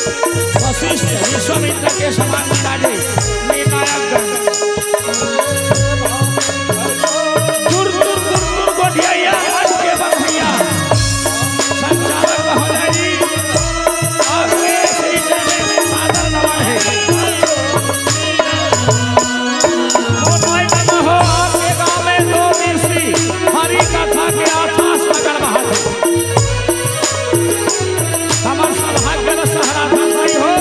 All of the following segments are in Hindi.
वशिष्ठ विश्वामित्र के समान विराजे निर्णायक गण दूर दूर दूर दूर गोठिया आज के बंधैया संचालक महोदय जी और वे श्री चरण में सादर नमन है। मोटाई बना हो आपके गांव में दो ऋषि हरि कथा के आकाश लगन बहा समर सौभाग्य का सहारा भाई हो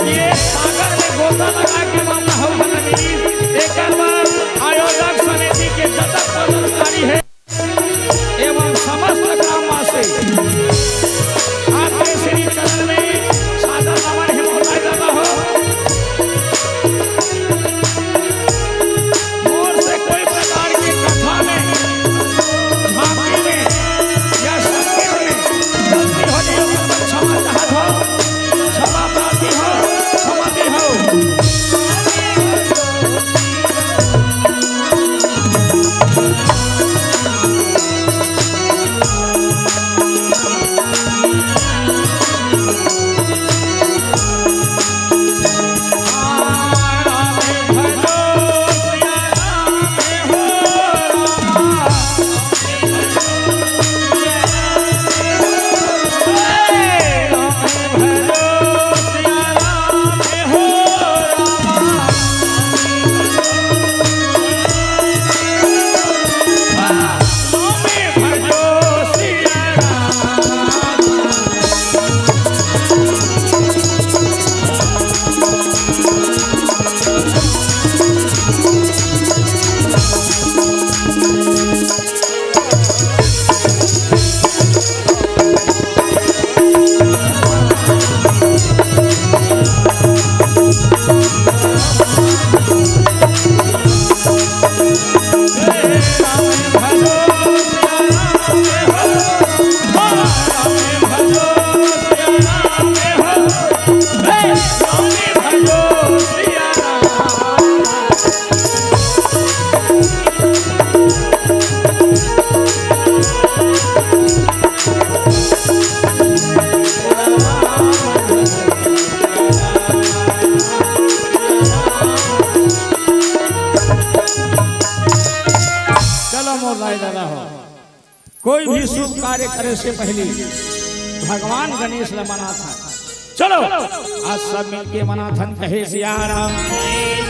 ये सागर में गोता लगा के मामला हो मिली एक बार आयोजक समिति के जतक पदाधिकारी है एवं समस्त ग्रामवासी आपके श्री चरण में सादर नमन है मोहताज दादा हो। मोर से कोई प्रकार की कथा में झांकी में या संगीत में गलती हो जाए तो क्षमा चाहत हो क्षमा प्रार्थी हो क्षमा दी हो। कोई भी शुभ कार्य करे से पहले भगवान गणेश ने मना था। चलो आज सब मिलके मनाथन कहे सिया राम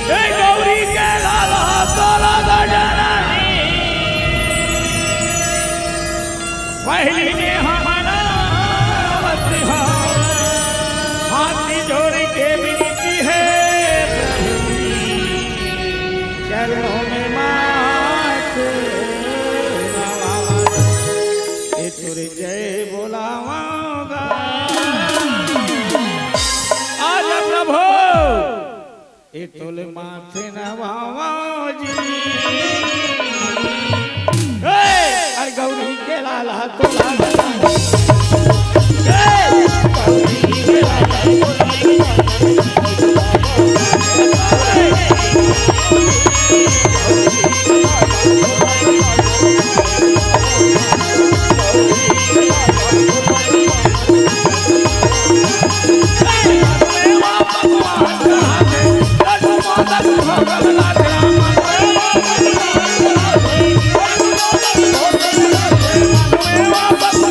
जय गौरी के लाला तोला गजाना पहली में हमारा हाथी जोड़ के विनती है चरणों में जय बोलावागा आज प्रभु ए तोले माथे नवावा जी अरे गौरी के लाला तोला गौरी के लाला Bye.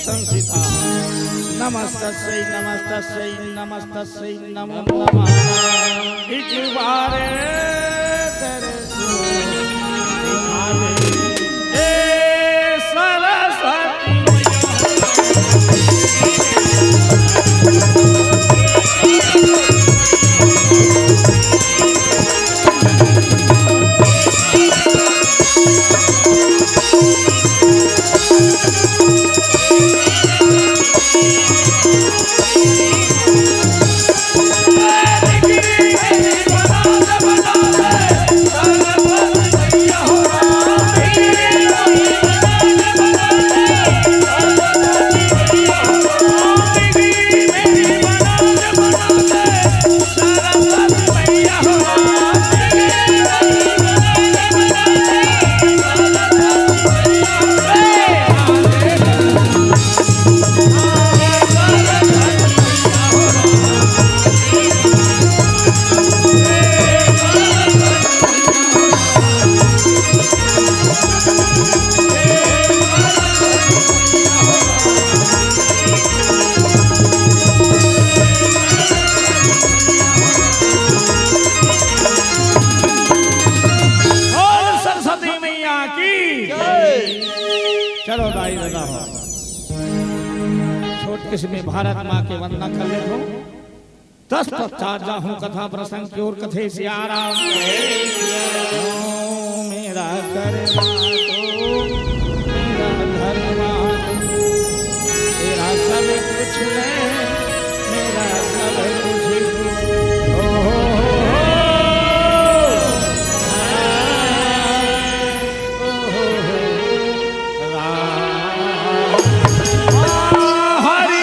संसिता नमस्तस्यै नमस्तस्यै नमस्तस्यै नमो नमः। एक बार चलो दाई बजा हो छोट किस्में भारत माँ के वंदना कर ले हो दस पश्चात जाहूं कथा प्रसंग की ओर कथे से आराम मेरा कर्मा तो मेरा धर्मा तेरा सब कुछ मैं मेरा सब कुछ हरि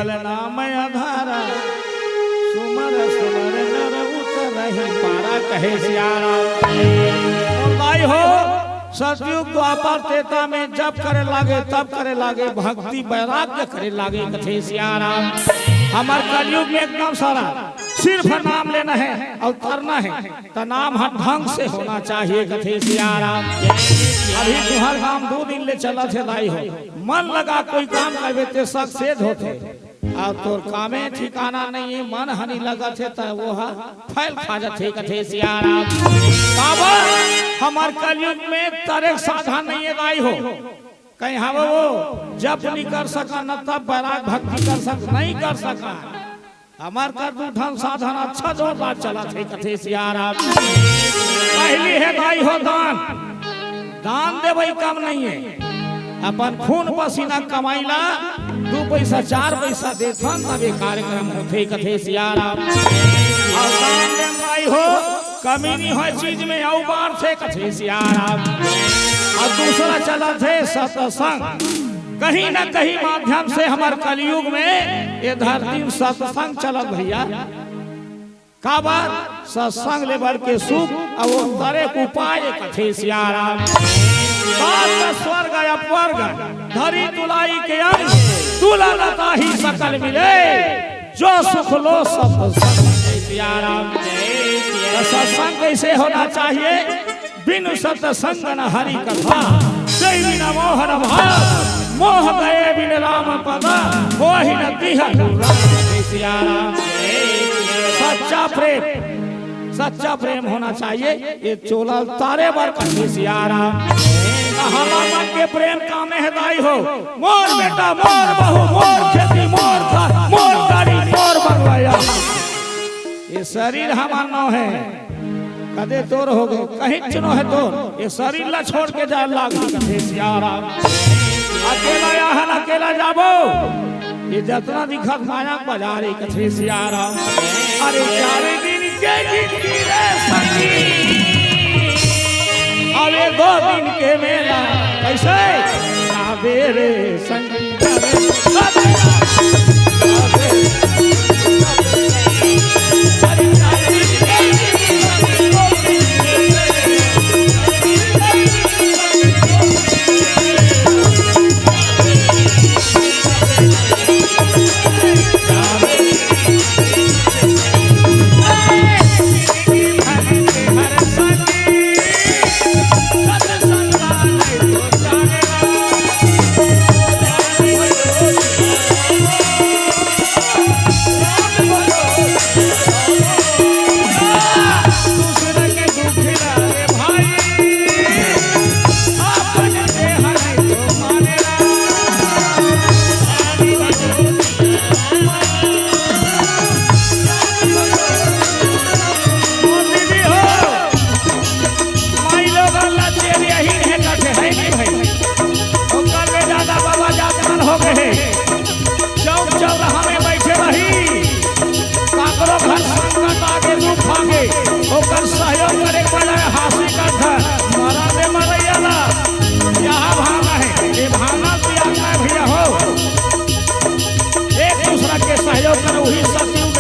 केवल नाम आधारा सुमर सुमर नर उतरहि पारा कहे सियाराम। भाई हो सतयुग द्वापर त्रेता में जब करे लागे तब करे लागे भक्ति वैराग्य करे लागे कथे सियाराम। हमार कलयुग में एकदम सारा सिर्फ नाम लेना है और करना है तो नाम हर ढंग से होना चाहिए कथे सियाराम। अभी तुहर काम 2 दिन ले चला थे दाई हो मन लगा कोई काम करवे ते सक्सेस होते और तोर कामे ठिकाना नहीं है मन हनी लगा थे तो वो फैल खा जाते कथे सियाराम। बाबा हमार कलयुग में तारे साधन नहीं है दाई हो कहीं हम वो जप नहीं कर सका न तब वैराग भक्ति कर सक नहीं कर सका हमार कर दूठन साधन अच्छा जोरदार चला थे कथे सियाराम। पहली है दाई हो दान दान देवई कम नहीं है अपन खून पसीना कमाइला 2 पैसा 4 पैसा देथन तब ये कार्यक्रम होते कथे सियाराम। और दान दे भाई हो कमी नहीं हो चीज में औ बार से कथे सियाराम। और दूसरा चला थे सत्संग कहीं न कहीं माध्यम से हमारे कलयुग में ये धरती में सत्संग चलत भैया का बात सत्संग लेबर के सुख और वो तरे उपाय कथे सियाराम। स्वर्ग अपवर्ग धरी तुलाई के अंग तुला लता ही सकल मिले जो सुख लो सत्संग सियाराम। सत्संग कैसे होना चाहिए बिनु सत्संग न हरि कथा जय बिना मोहन भाव मोह गए बिन राम पदा मोहि न दिह सियाराम। सच्चा प्रेम होना चाहिए ये चोला तारे बर कथे सियाराम। हमारा के प्रेम का मेहदाई हो मोर बेटा मोर बहू मोर खेती मोर घर मोर गाड़ी मोर बंगला ये शरीर हमारा है कदे तोर हो गए कहीं चुनो है तो ये शरीर ला छोड़ के जा लाग कथे सियाराम। अकेला यहाँ अकेला जाबो ये जतना दिखत माया बाजारे कथे सियाराम। अरे 4 दिन के जिंदगी रे संगी अरे 2 दिन के मेला कैसे रे संगी सहयोग करे हाथी का घर मरा दे मरैया यहाँ भावना है ये भावना भैया हो एक दूसरा के सहयोग करे वही सतयुग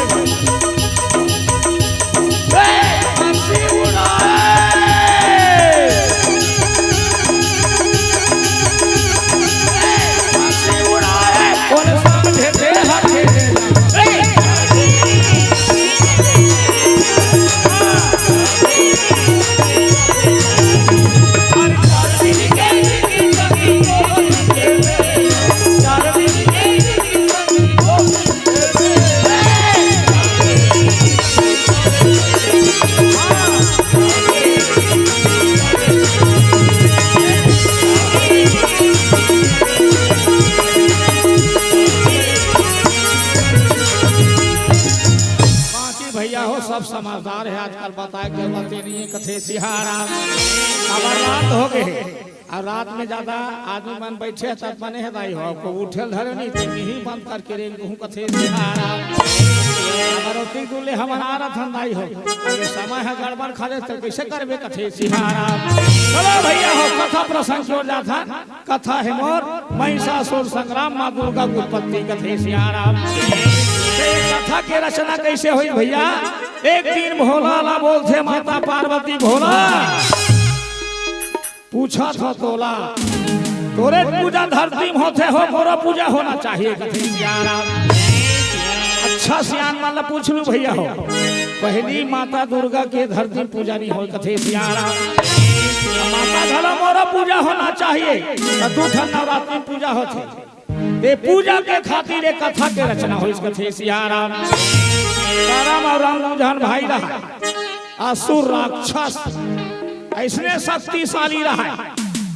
सब समझदार है आजकल बताए के बातें नहीं है कथे सियाराम। अब रात हो गए और रात में ज्यादा आदमी मन बैठे तब बने है दाई हो को उठल धरे नहीं थे ही बंद करके रे कहूं कथे सियाराम। अमरोती दुले हमारा रथन दाई हो अरे समय है गड़बड़ खाले तो कैसे करबे कथे सियाराम। चलो भैया हो कथा प्रसंग छोड़ जाता कथा है मोर महिषासुर संग्राम माँ दुर्गा की उत्पत्ति कथे सियाराम। कथा के रचना कैसे हुई भैया? एक दिन भोला ला बोलते माता पार्वती भोला पूछा था तोला तोरे पूजा धरती में होते हो मोरा पूजा होना चाहिए कथे सियाराम। अच्छा सियान माला पूछ लू भैया हो पहली माता दुर्गा के धरती पूजा नहीं हो कथे सियाराम। माता धला मोरा पूजा होना चाहिए दूठा नवरात्रि पूजा होते ये पूजा के खातिर एक कथा के रचना हो इस कथे सियाराम। राम और राम भाई रहा असुर राक्षस ऐसने शक्तिशाली रहा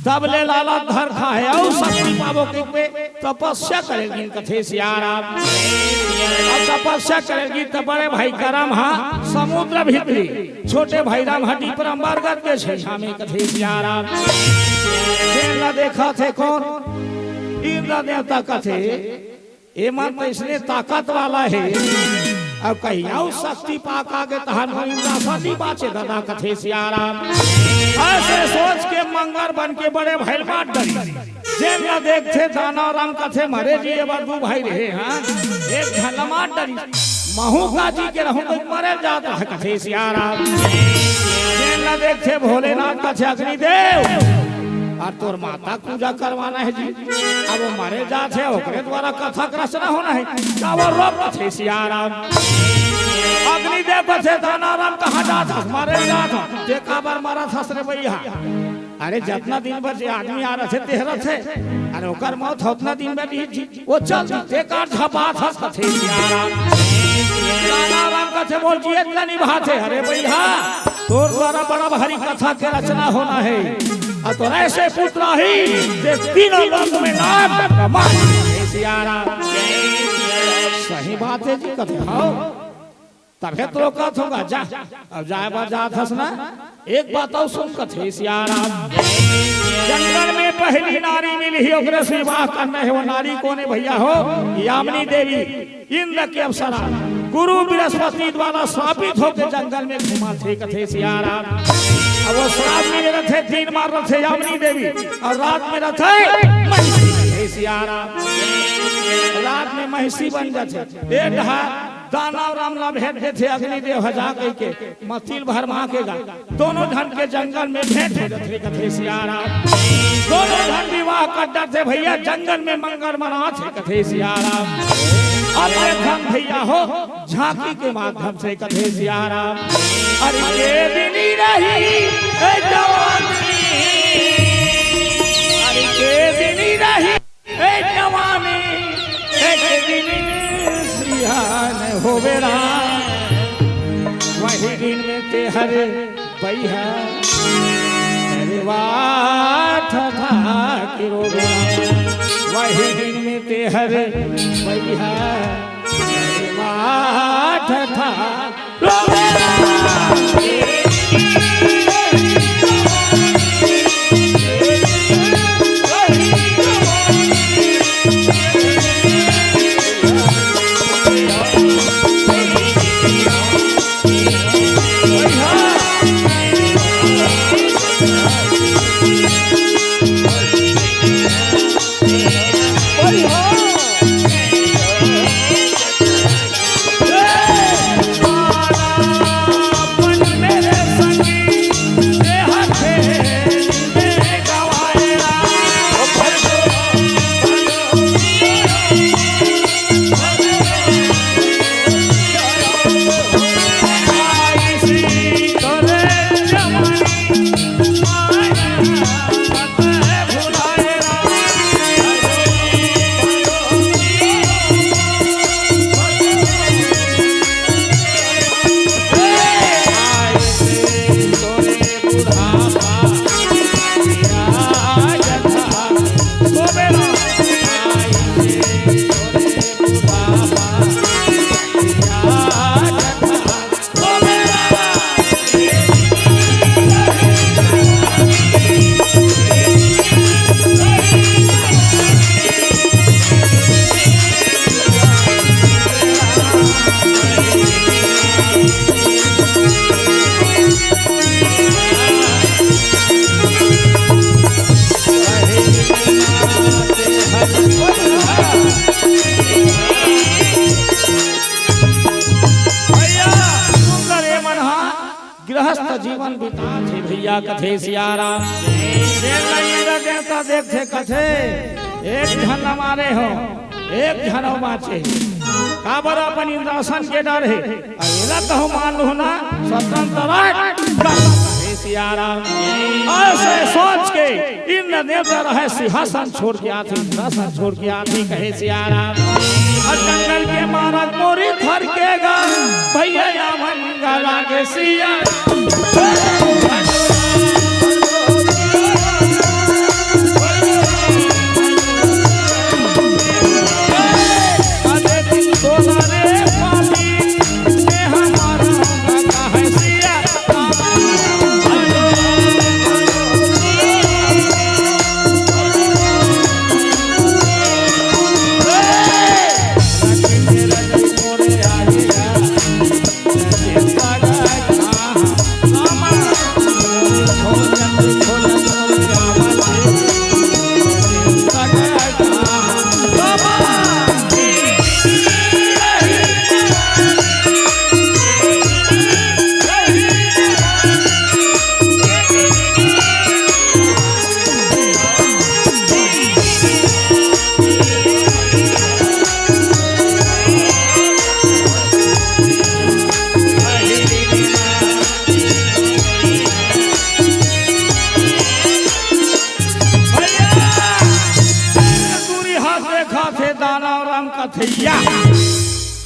तब ले लाला धर खा है और शक्ति पावो के पे तपस्या करेगी कथे सियाराम। तपस्या करेगी तब बड़े भाई करम हाँ समुद्र भीतरी छोटे भाई राम हड्डी पर अम्बारगढ़ के छेछा में कथे सियाराम। देखा थे कौन इंद्र देवता कथे ये मत इसने ताकत वाला है अब कहीं और शक्ति पाक आगे तहन बाचे दादा कथे सियाराम। ऐसे सोच के मंगर बन के बड़े भाई बात डरी जेल देखते दाना राम कथे मरे जी दू भाई रहे हाँ एक झलमाट डरी महू का जी के रहूं तो मरे जाता है कथे सियाराम। जेल देखते भोलेनाथ कथे अग्निदेव और तोर माता पूजा करवाना है जी अब वो मरे जाते है ओकरे द्वारा कथा रचना होना है कावर रोप कथे सियाराम। अग्निदेव कथे दानाराम कहाँ जाता मारे जाता ते काबर मारा था रे भैया अरे जितना दिन भर जे आदमी आ रहे थे तेहरा थे अरे ओकर मौत उतना दिन में जी वो चल ते कार झपा था कथे सियाराम। दानाराम कथे बोल जी इतना निभाते अरे भैया तोर द्वारा बड़ा भारी कथा के रचना होना है और तो ऐसे पुत्र ही तीनों लोक में नाम कमाई सियाराम। सही बात है जी कथे हो तबे तो रोकत होगा जा अब जाए बात जात हंसना एक बात और सुन कथे सियाराम। जंगल में पहली नारी मिली ओकरे से विवाह करना है वो नारी कोने भैया हो यामिनी देवी इंद्र के अप्सरा गुरु बृहस्पति द्वारा श्रापित होकर जंगल में घुमा थे कथे सियाराम। अब वो श्राप में रथे 3 मार रथे यामिनी देवी और रात में रथे महिषी सियाराम। रात में महिषी बन जाते एक दाना राम ला भेंट थे अग्निदेव हजा के मतिल भर मांगेगा दोनों धन के जंगल में भेंट हो जाते कथे सियाराम। दोनों धन विवाह कर डरते भैया जंगल में मंगल मना थे कथे सियाराम। अरे धन भैया हो झांकी के माध्यम से कथे सियाराम। अरे ये दिनी रही जवानी अरे ये दिनी रही जवानी एक दिन सियान हो बेरा वही दिन में ते हर बैहा अरे वाठ था कि रो वही दिन में ते हर बैहा अरे वाठ था रो गृहस्थ जीवन बिता छे भैया कथे सियाराम देवता देखे कथे एक धन मारे हो एक झनो बाचे काबर अपन इंद्रासन के डर है अकेला तो मान लो ना स्वतंत्र सियाराम ऐसे सोच के इंद्र देवता रहे सिंहासन छोड़ के आती इंद्रासन छोड़ के आती कहे सियाराम जंगल के मारक मोरी थर के गा भैया मंगा लागे सिया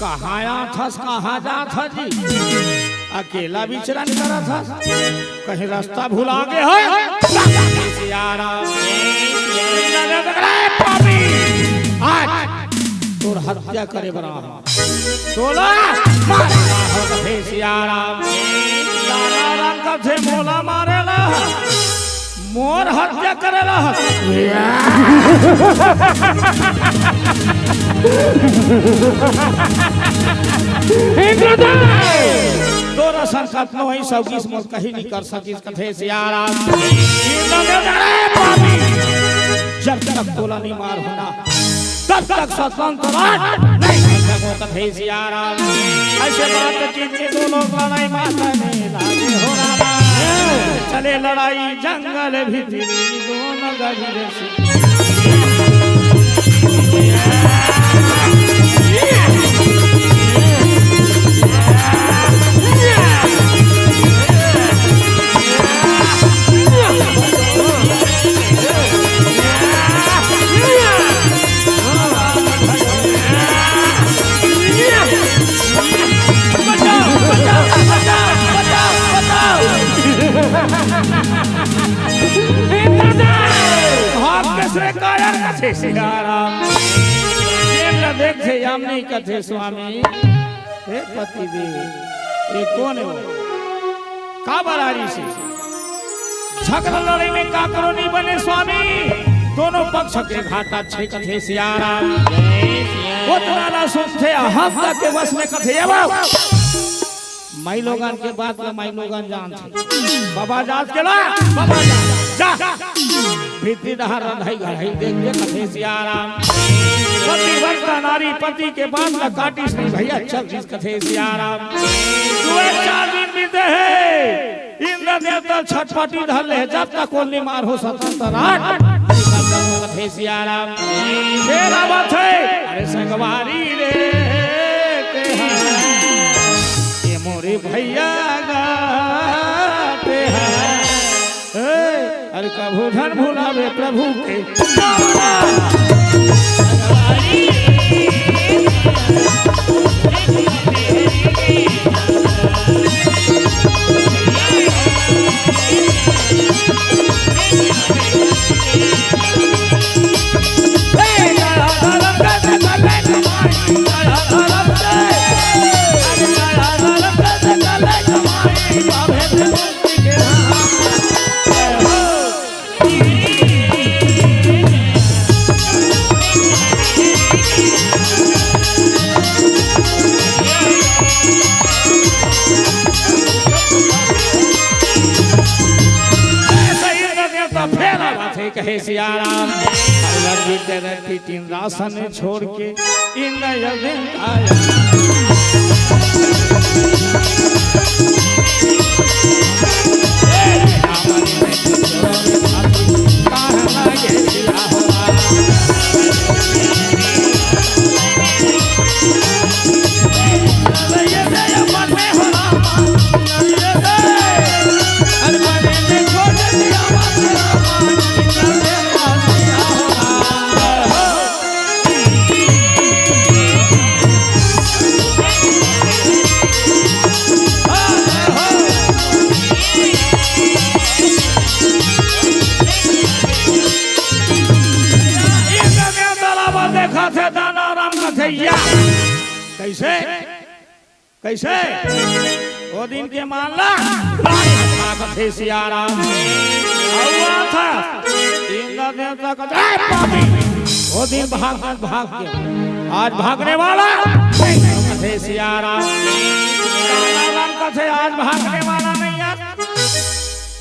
कहाँ जा था जी अकेला विचरण करा था कहीं रास्ता भुला गए आज तोर हत्या करे बना सियाराम कथे मोला मारेला मोर हत्या करेला तोरा संकट न होई सब किस मत कहीं नहीं कर सकिस कथे सियाराम जब तक तोला नहीं मार होना तब तक स्वतंत्र नहीं कर सको कथे सियाराम ऐसे बात चीज के दोनों लड़ाई माता में लागे हो रहा चले लड़ाई जंगल भीतरी दोनों गजरे से देखे हम नहीं कथे स्वामी हे पति देव ये कौन है का बरारी से झगड़ा लड़ाई में का करो नहीं बने स्वामी दोनों पक्ष के घाटा छे कथे सियाराम उतना ना सोचते हम तक के बस में कथे माई लोगन के बात में माई लोगन जानते बाबा जात के ला बाबा जा भीतरी दहार रंधाई घड़ाई देख के कथे सियाराम पति वर्ता नारी पति के बाद में काटिस नहीं भैया चल जिस कथे सियाराम तू 4 दिन बीते है इंद्र देवता छटपटी धर ले जब तक कोली मार हो स्वतंत्र कथे सियाराम तेरा बात है अरे संगवारी रे ये मोरे भैया गाते हैं अरे कभू धन भुलावे प्रभु के कहे सियाराम इंद्रासन छोड़ के इंद्र आया देखा थे दाना राम कथैया कैसे कैसे वो दिन के मानला कथे सियाराम हुआ था इंद्र देवता का वो दिन भाग के आज भागने वाला कथे सियाराम राम कथे आज भागने वाला नहीं है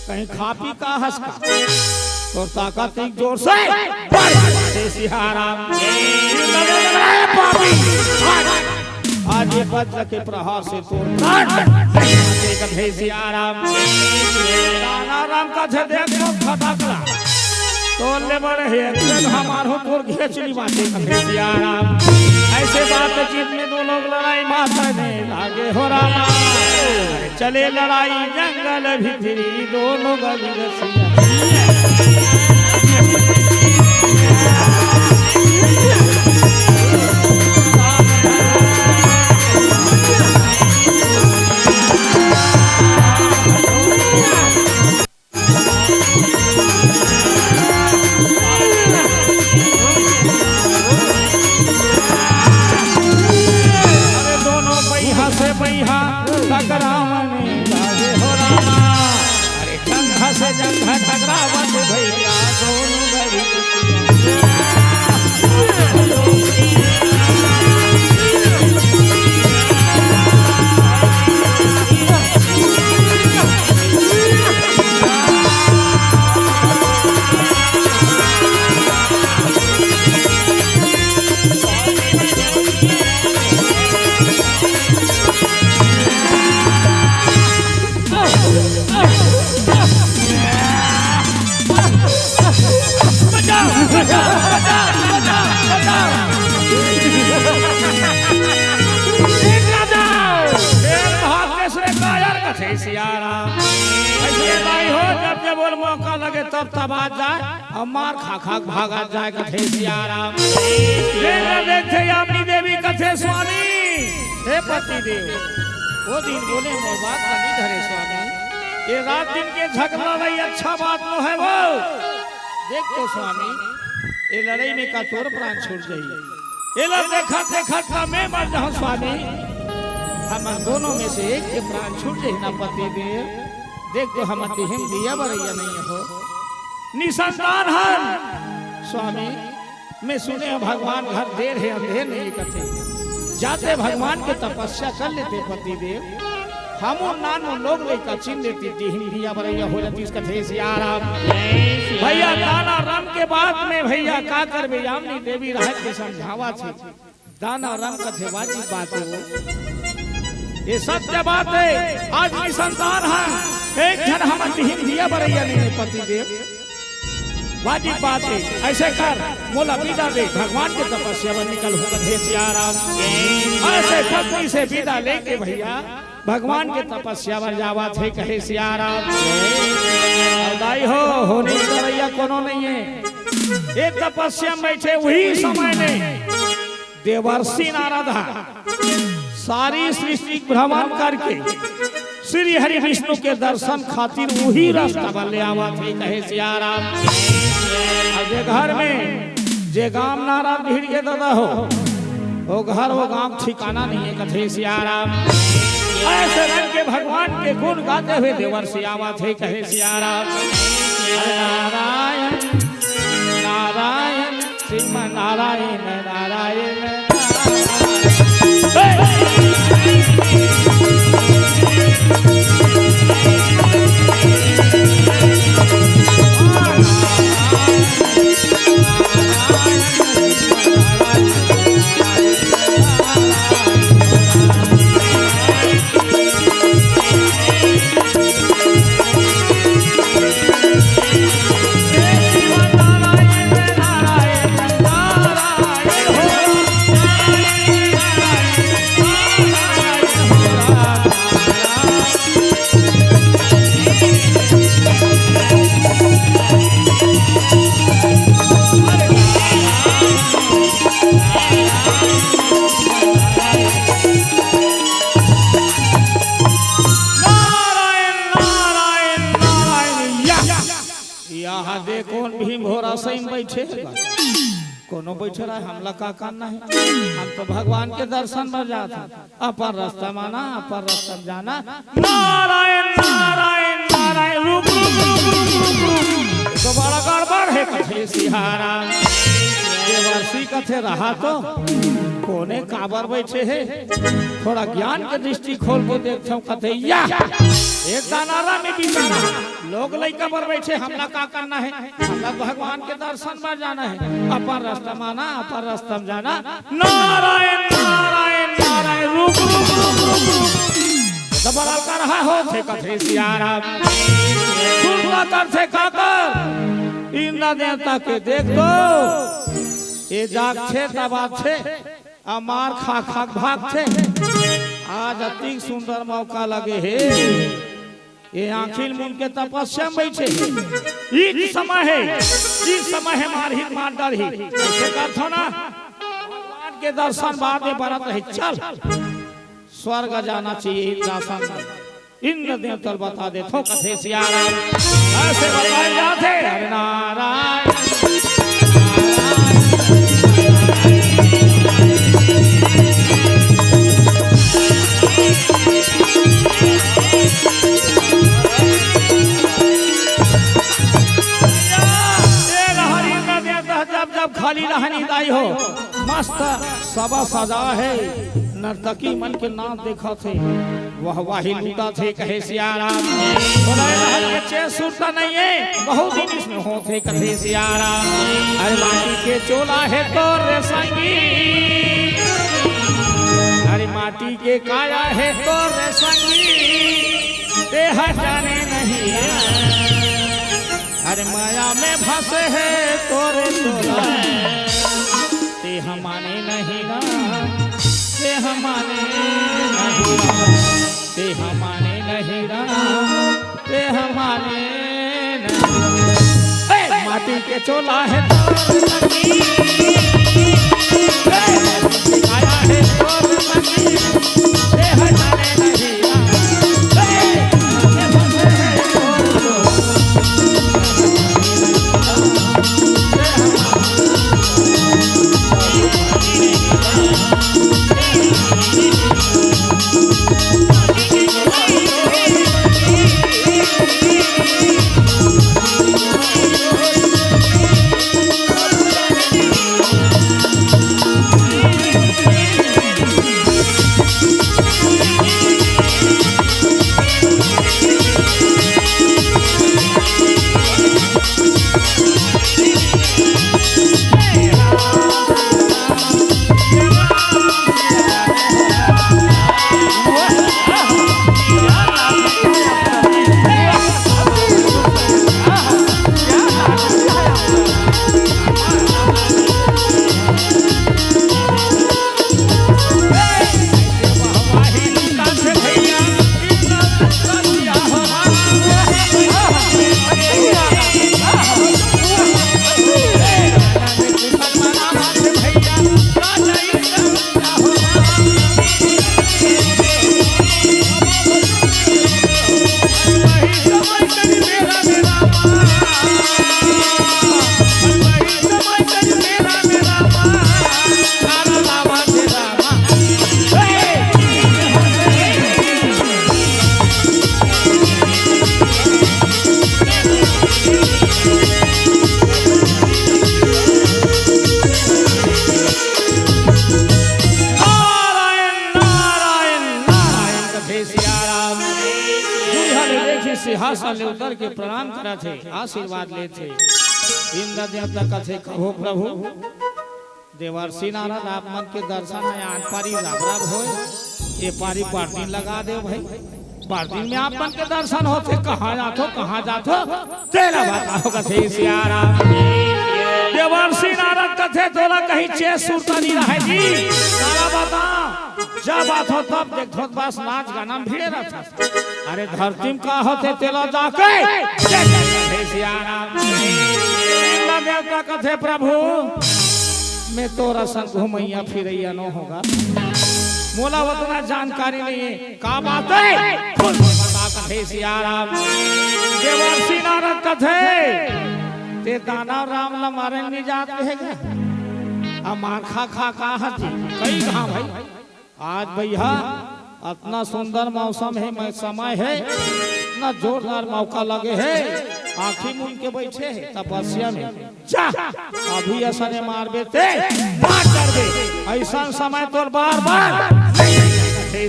कहीं खा पी का हंस का तो ताकत एक जोर से कथे सियाराम आज ये वज्र के प्रहार से कथे सियाराम राम का देख खटकला तोले बड़े है हमार हो तोर घेचली बाटे कथे सियाराम ऐसे बातचीत में दो लोग लड़ाई मारने लागे हो रामा चले लड़ाई जंगल भीतरी दोनों गली मौका लगे तब तबाद जाए और मार खा खा भागा जाए कथे सियाराम देखे यामिनी देवी कथे स्वामी हे पति देव वो दिन बोले मोर बात नहीं धरे स्वामी ये रात दिन के झगड़ा लड़ाई अच्छा बात तो है वो देख तो स्वामी ये लड़ाई में का तोर प्राण छूट गई ये लड़ देखा मैं मर जाऊं स्वामी हम दोनों में से एक के प्राण छूट जाए ना पति देव देख तो हम हिम दिया बरैया नहीं हो निसंतान है स्वामी मैं सुने भगवान घर देर है अंधेर नहीं कथे जाते भगवान के तपस्या कर लेते पति देव हम नानो लोग लेकर चिन्ह लेते हिम दिया बरैया हो जाती इसका थे सियाराम भैया दाना राम के बाद में भैया का कर यामिनी देवी रह के समझावा थी दाना राम कथे वाजी बात है ये सत्य बात है आज की संतान है एक जन हम दिया बरैया नहीं पति देव वाजिब बात है ऐसे कर मोला विदा दे भगवान के तपस्या में निकल हो कथे सियाराम ऐसे पत्नी से विदा लेके भैया भगवान के तपस्या में जावा थे कहे सियाराम दाई हो होने बरैया कोनो नहीं है एक तपस्या में बैठे वही समय में देवर्षि नारद सारी सृष्टि भ्रमण करके श्री हरि विष्णु के दर्शन खातिर वही रास्ता बल्ले आवा थे कहे सियाराम जे घर में जे गांव नारा भीड़ के दादा हो वो घर वो गांव ठिकाना नहीं है कथे सियाराम ऐसे रंग के भगवान के गुण गाते हुए देवर्षि आवा थे कहे सियाराम नारायण नारायण श्रीमन नारायण नारायण हो कोनो बैठे रहे हमला का करना है। हम तो भगवान के दर्शन पर जाते, अपर रास्ता माना अपर रास्ता जाना। नारायण नारायण नारायण रुक तो बड़ा गड़बड़ है कथे सिहारा ये वर्षी कथे रहा तो कोने काबर बैठे है। थोड़ा ज्ञान के दृष्टि खोल के देखो कथे या एक दानारा में बिचारा लोग लइका पर बैठे हमला का करना है। हमरा भगवान के दर्शन में जाना है, अपर रास्ता माना अपर रास्ता जाना। नारायण नारायण नारायण रुक तो बड़ा कर रहा हो थे कथे सियारा सुनला कर से काकर इंद्र देवता के देख दो ये जाग छे तबात छे अमार खा खा भाग छे। आज अति सुंदर मौका लगे है ये आखिर मुन के तपस्या में बैठे इस समय है मार डर ही ऐसे कर थो ना भगवान के दर्शन बाद में बरत है। चल स्वर्ग जाना चाहिए दर्शन इंद्र देवता बता दे थो कथे सियारा ऐसे बताए जाते हरे नारायण खाली रहनी दाई हो मस्त सबा सजा है नर्तकी मन के नाच देखा थे वह वाही लूटा थे कहे सियाराम बच्चे सुरता नहीं है बहुत दिन इसमें होते कहे सियाराम। अरे माटी के चोला है तो रे संगी अरे माटी के काया है तो रे संगी देह जाने नहीं अरे माया में फंसे है तोरे तोला ते हमाने नहीं ना ते हमाने नहीं ना ते हमाने नहीं ना ते हमाने नहीं माटी के चोला है तोरे संगी आया है तोरे संगी देह जाने नहीं ना सिंहासन उतर के प्रणाम करा थे आशीर्वाद ले थे इंद्र देवता कथे कहो प्रभु देवर्षि नारद आप मन के दर्शन है आन पारी लाभराब हो ये पारी पार्टी लगा दे भाई पार्टी में आप मन के दर्शन होते कहाँ जातो तेरा बताओ कथे सियारा देवर्षि नारद कथे तोला कहीं चेस सुरता नहीं रहे जी सारा बता जब बात हो तब देखो बस नाच गाना भिड़े रहता। अरे धरती में का होते तेला जाके देवता कथे प्रभु मैं तोरा संग घूमैया फिरैया न होगा मोला उतना जानकारी नहीं है का बात है कथे सियाराम देवर्षि नारद कथे ते दानव राम ला मारे नहीं जाते है क्या अब मार खा खा कहा कई कहा भाई आज भैया इतना सुंदर मौसम है मैं समय है इतना जोरदार मौका लगे है आखिर मुन के बैठे है तपस्या में जा अभी ऐसा ने मार बेते मार कर दे ऐसा समय तो बार बार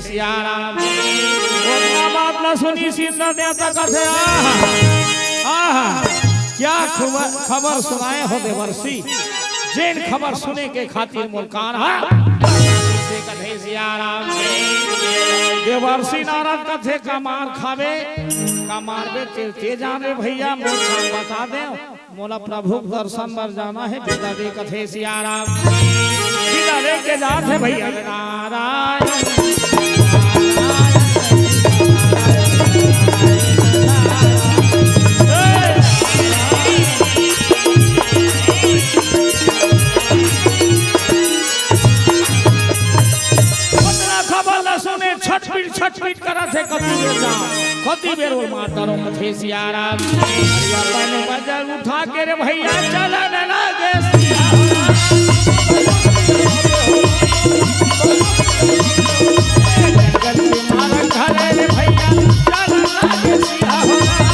सियाराम बात न सुनी सीता देवता कथे क्या खबर सुनाए हो देवर्षि जेन खबर सुने के खातिर मुल्कान देवर्षि नारद कथे का मार खावे का मारबे ते जाने भैया मोर बता दे मोला प्रभु दर्शन पर जाना है विदा दे कथे सियाराम विदा दे के जाते भैया नारायण छटपट करा थे कति बेर वो मातारों कथे सियाराम अपन बजर उठा के रे भैया चलन लागे मारा घरे रे भैया चलन लागे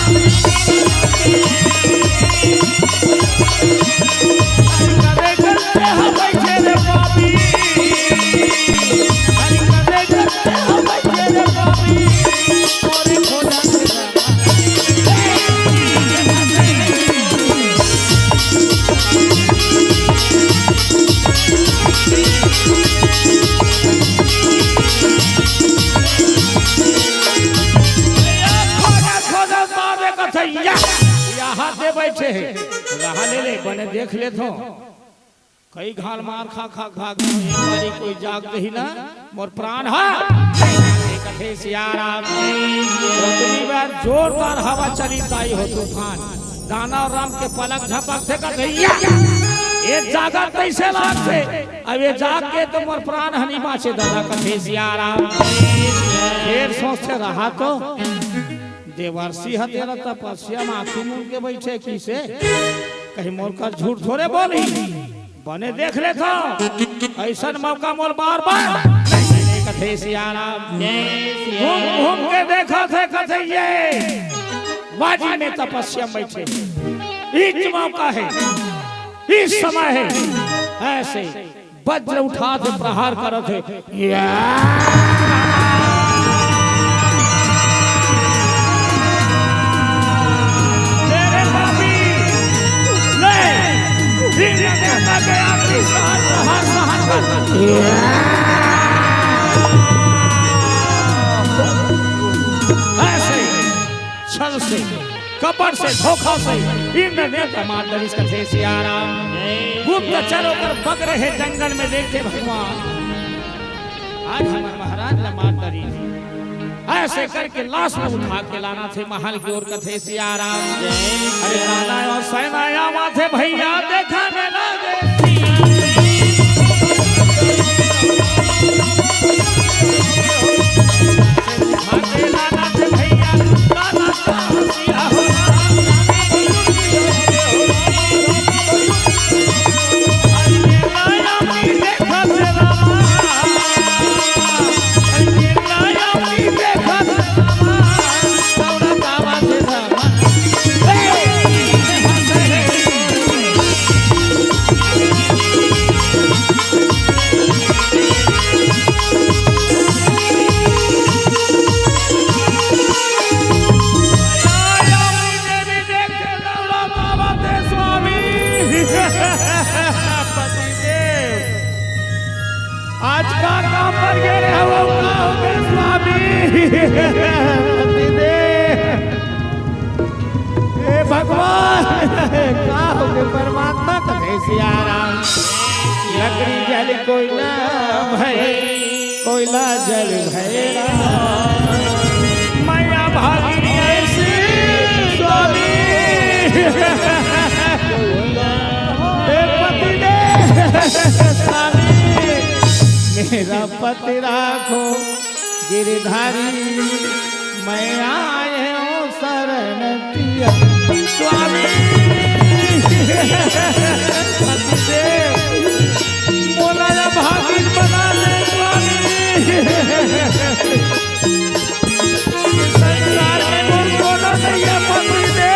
बैठे रहा ले बने देख ले तो कई घाल मार खा खा खा कोई जाग ही ना मोर प्राण कथे सियाराम बार जोरदार हवा चली ताई हो तूफान दाना और राम के पलक झपक थे कथे ये जागा कैसे लागते अब ये जाग के तो मोर प्राण हनी बाचे दादा कथे सियाराम फिर सोचते रहा तो देवर्षि हतेरा तपस्या में आखी मुन के बैठे किसे कहीं मोर का झूठ थोड़े बोली बने देख ले तो ऐसा मौका मोर बार बार कथे सियाराम घूम के देखा थे कथे ये बाजी में तपस्या बैठे इस मौका है इस समय है ऐसे वज्र उठा थे प्रहार करो थे ऐसे छल से कपट से धोखा से इंद्र देवता मार कथे सियाराम गुप्तचर होकर भग रहे जंगल में देखते भगवान आज हमारे महाराज ने मार डरी ऐसे करके लाश में उठा के लाना थे महल की ओर कथे सियाराम अरे राजा और सेना माथे भैया देखा में लगे लाना थे भैया लाना सिया हो आज का काम पर गए हो स्वामी हे भगवान का हो गए परमात्मा कथे सियाराम लकड़ी जल कोयला भय कोयला जल भैरा मैया भागी ऐसे स्वामी स्वामी मेरा पति राखो गिरधारी मैं आए हूँ शरण तिया स्वामी बोला या भागिन बना दे स्वामी संसार में मोर कोनो नहीं है पति दे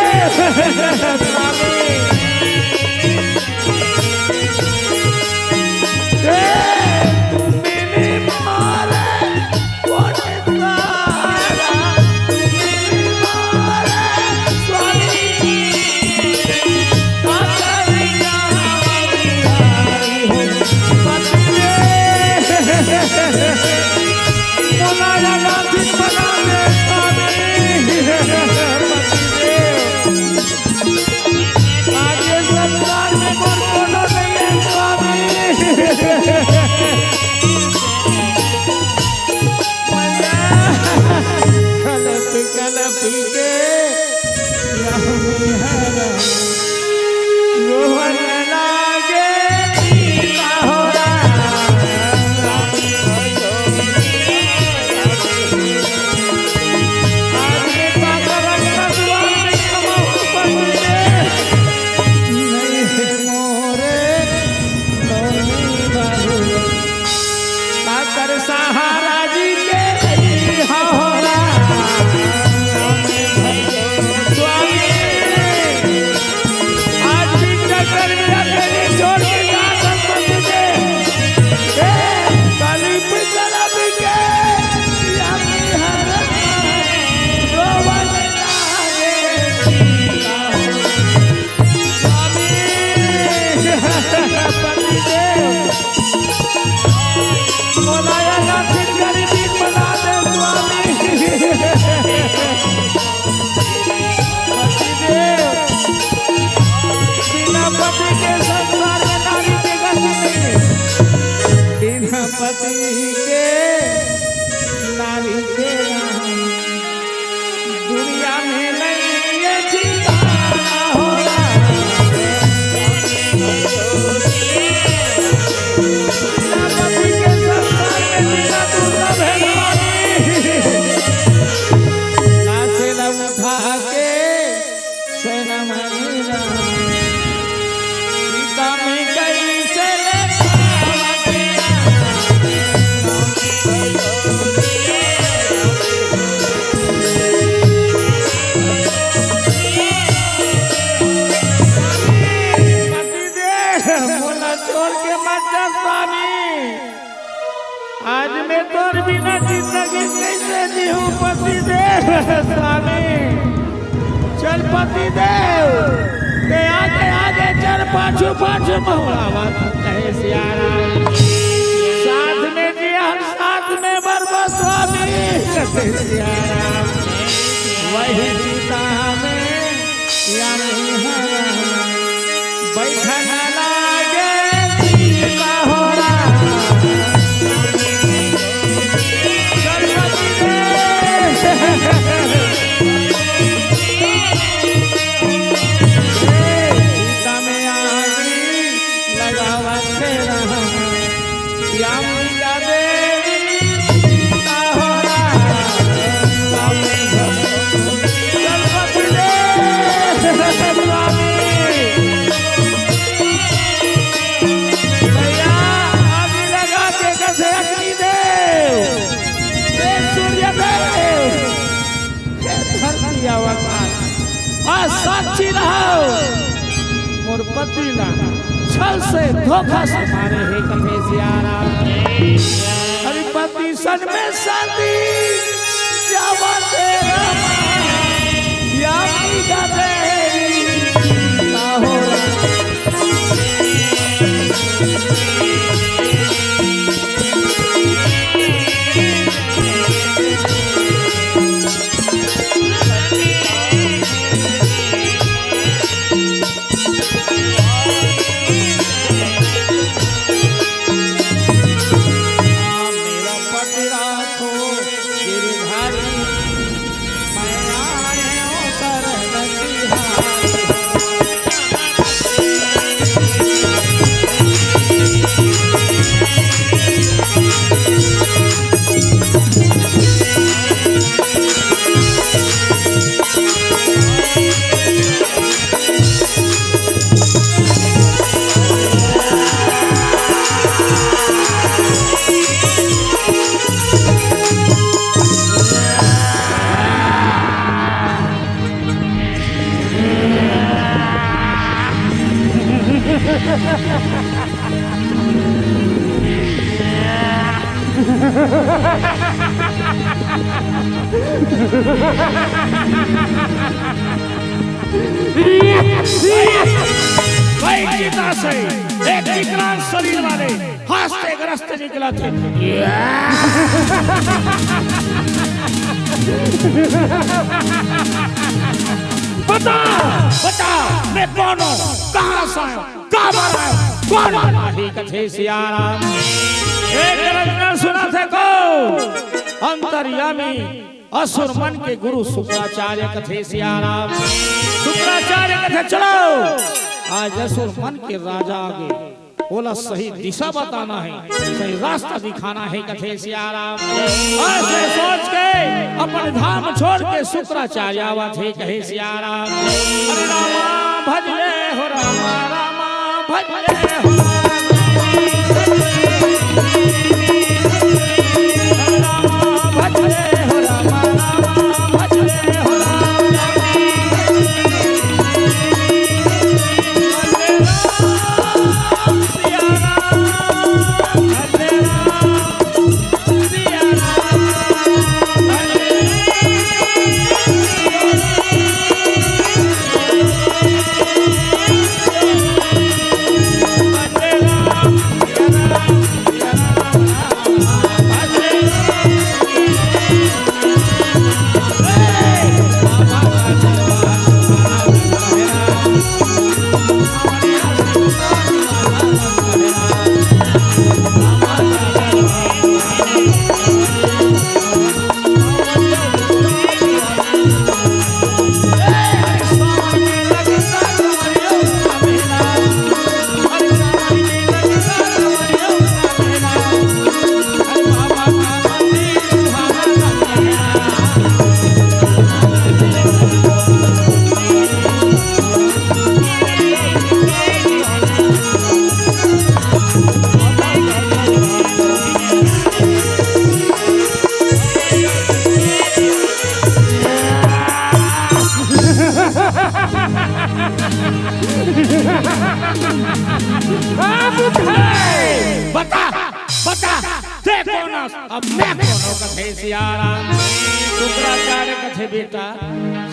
स्वामी आज मैं तोर बिना जिंदगी कैसे जीऊं पति देव स्वामी चल पति देव के आगे आगे चल पाछू पाछू महुआवत कहे सियारा साथ में जिया साथ में बरबा स्वामी कहे सियारा वही चिता में या नहीं हरा बैठन लागे सीता हो साक्षी रहो मोर पति ला छल से धोखा से मारे है कहे सियारा हरि पति सन में शादी जावा तेरा या मीरा देवी ना हो भाई चिता से एक विकराल शरीर वाले हंसते ग्रस्त निकला थे। बता बता मैं कौन हूँ, कहाँ से आया, कहाँ मारा है, कौन है? कथे सियाराम एक रचना सुना थे को अंतर्यामी असुर मन के गुरु शुक्राचार्य कथे सियाराम। शुक्राचार्य कथे चलो आज असुर मन के राजा आगे बोला सही दिशा बताना है, सही रास्ता दिखाना है कथे सियाराम। ऐसे सोच के अपन धाम छोड़ के शुक्राचार्य आवा थे कहे सियाराम। अरे रामा भजले हो रामा, रामा भजले हो बता बता देखो ना अब मैं कौन हूँ कथे सियाराम। शुक्राचार्य कथे बेटा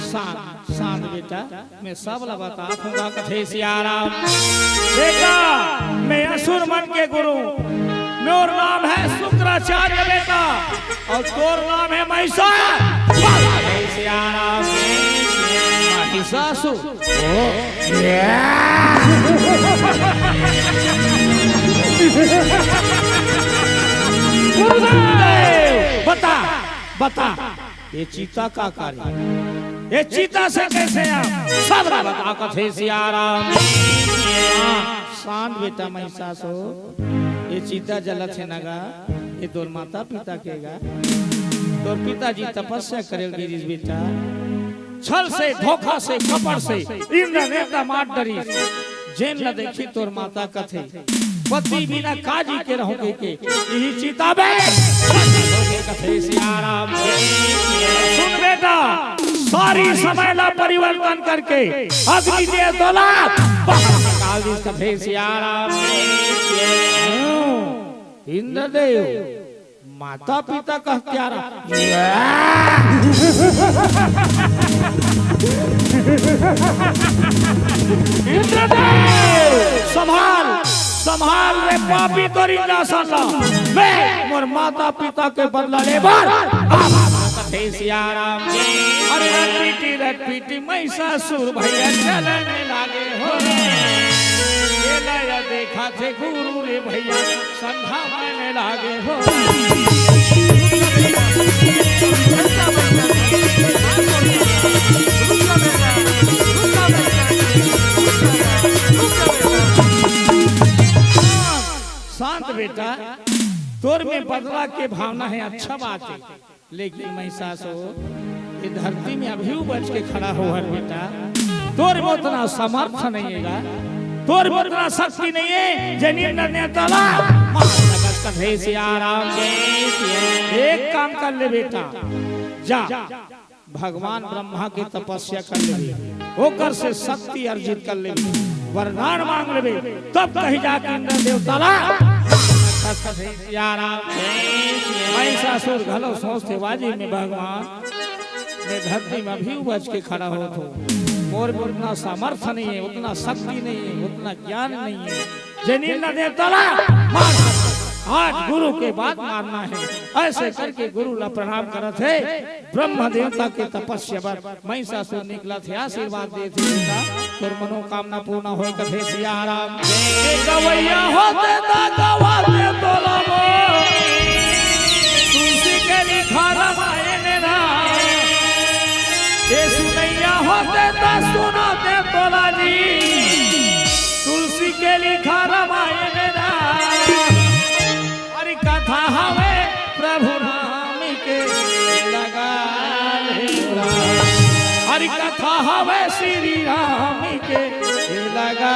शांत शांत बेटा मैं सब बता दूंगा कथे सियाराम। बेटा मैं असुर मन के गुरु, मेरा नाम है शुक्राचार्य बेटा और तोर नाम है महिषासुर। महिषासुर बता बता ये चीता का कार्य, ये चीता से कैसे आप सब बता कथे सियाराम। शांत बेटा महिषासुर ये चीता जलत है नगा, ये तोर माता पिता केगा, तोर पिताजी तपस्या करेलगे जिस बेटा छल से धोखा से कपट से इंद्र नेता मार डरी जेन न देखी तोर माता कथे पति बिना काजी के रहोगे के यही चिता बे कथे सियाराम। सुन बेटा सारी समय ला परिवर्तन करके अग्नि दे दौलत बाहर निकाल दी कथे सियाराम। इंद्रदेव माता पिता कह क्या संभाल संभाल रे पापी तोरी ना साला मैं मोर माता पिता के बदला ले बार कथे सियाराम। अरे रट पीटी महिषासुर भैया चलने लागे हो, ये नया देखा थे गुरु रे भैया संधा माने लागे हो। शांत बेटा तोर में बदला के भावना है अच्छा बात है, लेकिन महिषासुर ये धरती में अभी बच के खड़ा हो हर बेटा तोर में उतना सामर्थ्य नहीं है, तोर में उतना शक्ति नहीं है जनिंद्र ने तला कथे सियाराम। एक काम कर ले बेटा जा भगवान ब्रह्मा की तपस्या कर ले, होकर से शक्ति अर्जित कर ले, वरदान मांग ले, तब कहीं जाके इंद्र देवता महिषासुर घलो सोचते बाजी में भगवान ने धरती में भी उपज के खड़ा हो तो मोर में उतना सामर्थ्य नहीं है, उतना शक्ति नहीं है, उतना ज्ञान नहीं है। जनीन न दे तला मार, आज गुरु के बाद मारना है। ऐसे करके गुरु ला प्रणाम करत है। ब्रह्म देवता के तपस्या पर महिषासुर निकला थे, आशीर्वाद दे थे बेटा तोर मनोकामना पूर्ण होए कथे सिया राम। गवैया होते ता गवाते तोला मो तुलसी के लिखा रामायण राम। ये सुनैया होते ता सुनाते तोला जी तुलसी के लिखा रामायण राम। कथा हवे प्रभु राम के लगा हरि कथा हवे श्री राम के लगा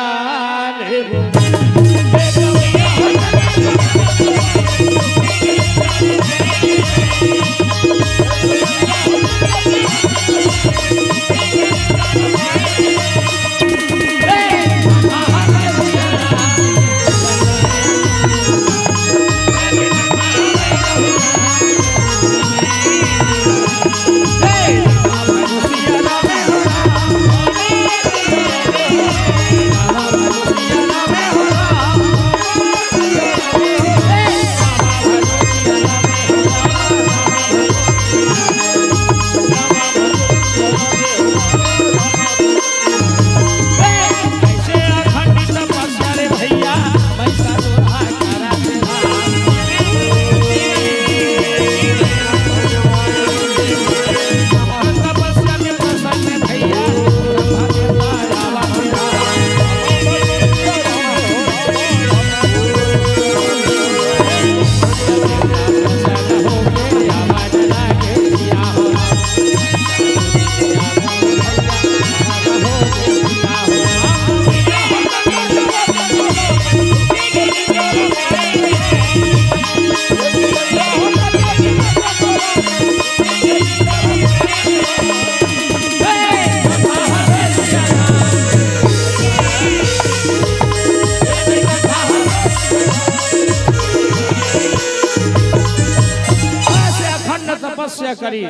करी।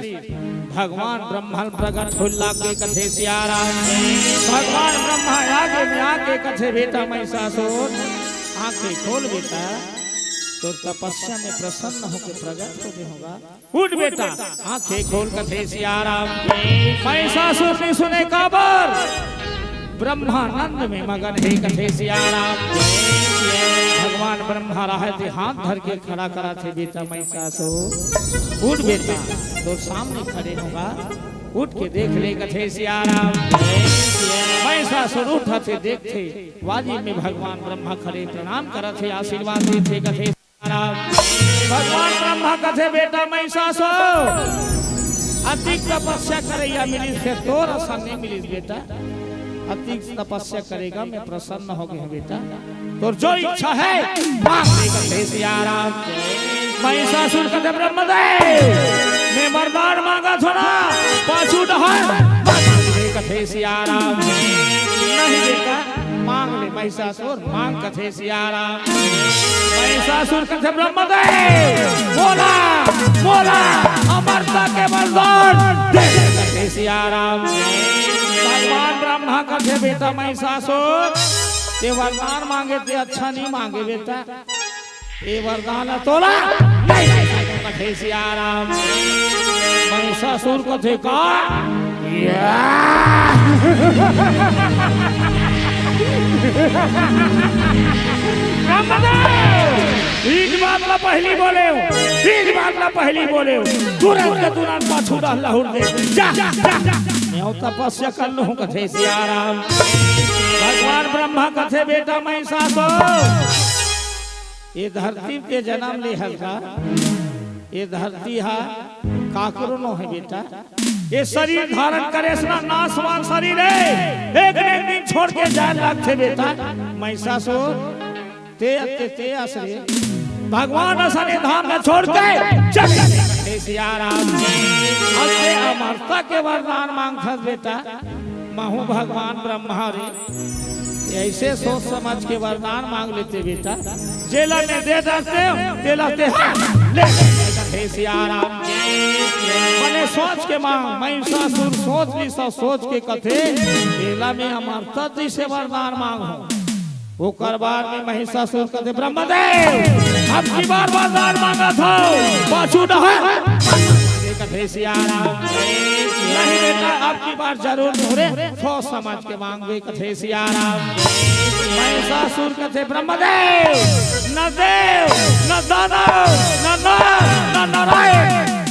भगवान ब्रह्मा प्रकट हुल्ला के कथे सिया राम। भगवान ब्रह्मा आगे में आके कथे बेटा महिषासुर आंखें खोल बेटा तो तपस्या में प्रसन्न होकर प्रकट होगा। उठ बेटा आंखें खोल कथे सिया राम। महिषासुर ने सुने खबर ब्रह्मानंद में मगन है कथे सिया राम। भगवान ब्रह्मा रहते हाथ धर के खड़ा करा थे बेटा महिषासुर उठ बेटा तो सामने खड़े होगा। उठ के देख ले कथे सिया राम। महिषासुर उठा थे देखते वाजी में भगवान ब्रह्मा खड़े प्रणाम करा थे आशीर्वाद देते कथे सिया राम। भगवान ब्रह्मा कथे बेटा महिषासुर अधिक तपस्या करैया मिली से तोर आसान नहीं मिली बेटा। अधिक तपस्या करेगा मैं प्रसन्न हो गया बेटा। तो जो इच्छा है मांग ले कथे सिया राम। महिषासुर कथे ब्रह्मदेव मैं वरदान मांगा थोड़ा पाछू डहर कथे सिया राम। नहीं बेटा मांग ले महिषासुर मांग कथे सिया राम। महिषासुर कथे ब्रह्मदेव बोला बोला अमरता के वरदान दे कथे सिया राम। भगवान ब्रह्मा कथे बेटा महिषासुर ये वरदान मांगे थे अच्छा नहीं मांगे बेटा। ये वरदान तोला कथे सिया राम। महिषासुर कथे का एक बात ला पहली बोले एक बात ला पहली बोले तुरंत के तुरंत पाछू लहुर दे जा मैं तपस्या कर लूं कथे सिया राम। भगवान ब्रह्मा कथे बेटा महिषासुर ये धरती पे जन्म ले हल्का ये धरती हा काकरो नो है बेटा। ये शरीर धारण करे नाशवान शरीर है एक दिन छोड़ के जाए लगते बेटा। महिषासुर ते आश्रय भगवान असली धाम में छोड़ के चल सिया राम। अमरता के वरदान मांगता बेटा महू भगवान ब्रह्मा रे ऐसे सोच समझ के वरदान मांग लेते बेटा, जेला में दे डालते तेलाते ले हे सियाराम मने सोच के मांग। महिषासुर सोच ली सब सोच के कथे जेला में हमार तत्व से वरदान मांग हो। वो करबार में महिषासुर कथे ब्रह्मदेव अब की बार वरदान मांगा था पाछू न कथे सियाराम नहीं बेटा अब की बार जरूर थोड़े सोच समझ के मांगे कथे सियाराम। महिषासुर कथे ब्रह्मदेव न देव न दानव न नर न नारायण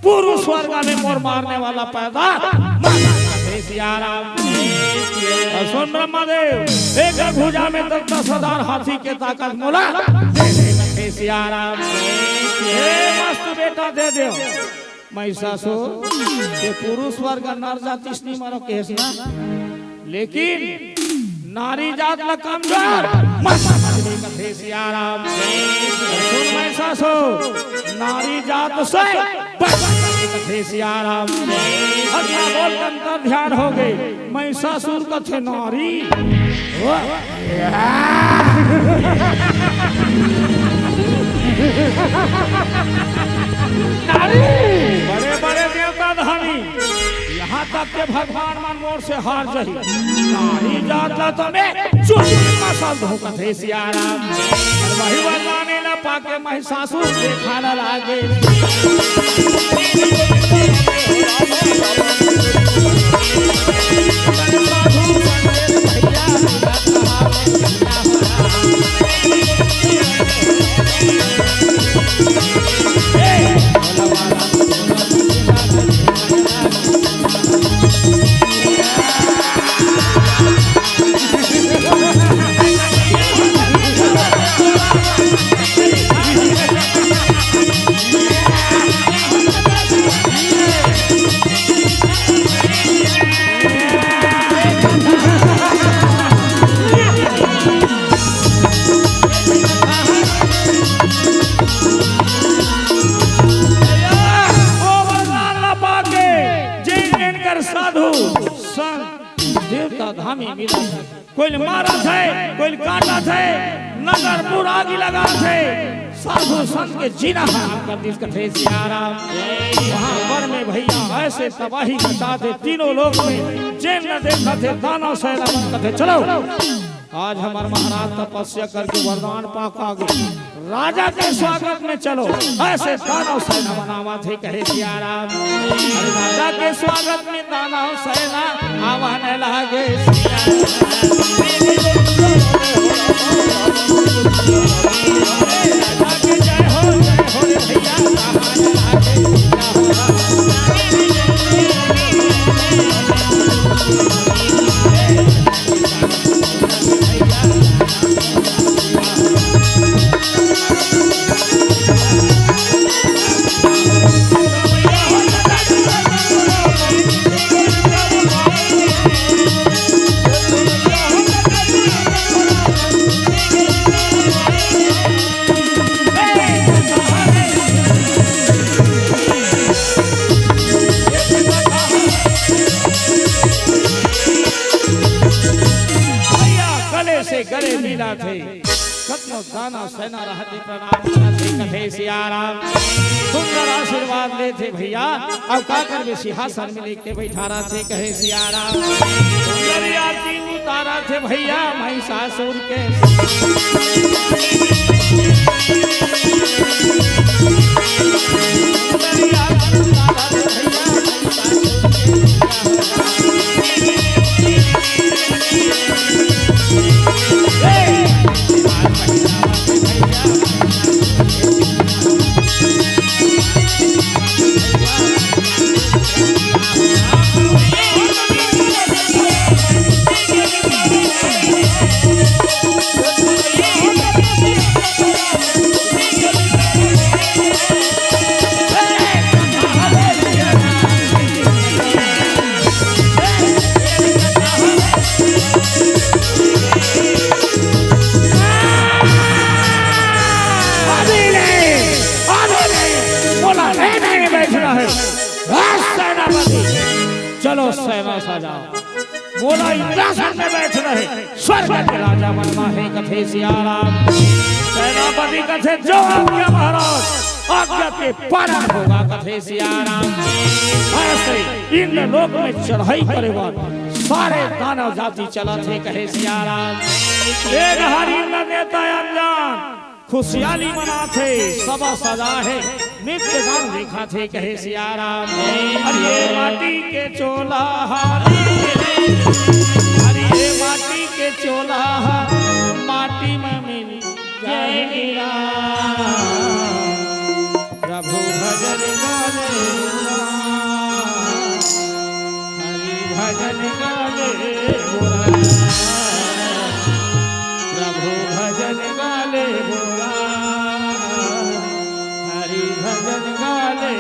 पूर्व स्वर्ग में मोर मारने वाला पैदा कथे सियाराम। सुन ब्रह्मदेव एक भुजा में 10,000 हाथी के ताकत मोला कथे सियाराम। मस्त बेटा दे दे महिषासुर के पुरुष वर्ग नर जाति नहीं मारो केस ना, लेकिन नारी जात ला कमजोर कथे सियाराम। सुन महिषासुर नारी जात से कथे सियाराम। अगला बोल अंतर ध्यान हो गए महिषासुर कथे नारी बड़े बड़े देवता धनी यहाँ तक के भगवान मन मोर से हार जाही नारी जातला तो मैं कथे सियाराम। वही वरदाने न पाके महिषासुर देखा न लागे देवता धामी मिला कोई मारा थे कोई काटा थे नगर बुरागी लगा थे साधु संत के जीना हराम कर दी कथे सियाराम। वहाँ पर में भैया ऐसे तबाही मचा थे तीनों लोग में जेल न देखा थे दानव सैला कथे चलो आज हमारे महाराज तपस्या करके वरदान पाका गए राजा के स्वागत में चलो ऐसे दानव सेना बनावा थे कहे सियाराम। राजा के स्वागत में दानव सेना आवाने लगे जय हो गले मिला थे कतनो दाना सेना रहते प्रणाम करते कथे सियाराम। सुंदर आशीर्वाद ले थे भैया अब का कर सिंहासन में लेके बैठा रहा थे कहे सियाराम। सुंदर आरती उतारा थे भैया महिषासुर के चलो सेना सजाओ। बोला इंद्रासन में बैठ रहे स्वर्ग के राजा बनना है कथे सियाराम। सेनापति कथे जो आज्ञा महाराज आज्ञा के पालन होगा कथे सियाराम। ऐसे इंद्र लोक में चढ़ाई करेगा सारे दानव जाति चला थे कहे सियाराम। एक हरि नेता अनजान खुशहाली मनाथे सबा सजा है नित्य गान देखा थे कहे सियाराम। अरे माटी के चोला अरे माटी के चोला माटी में मिल जाएगा प्रभु भजन गाले हरि भजन गाले प्रभु भजन गाले बोला हरि भजन गाले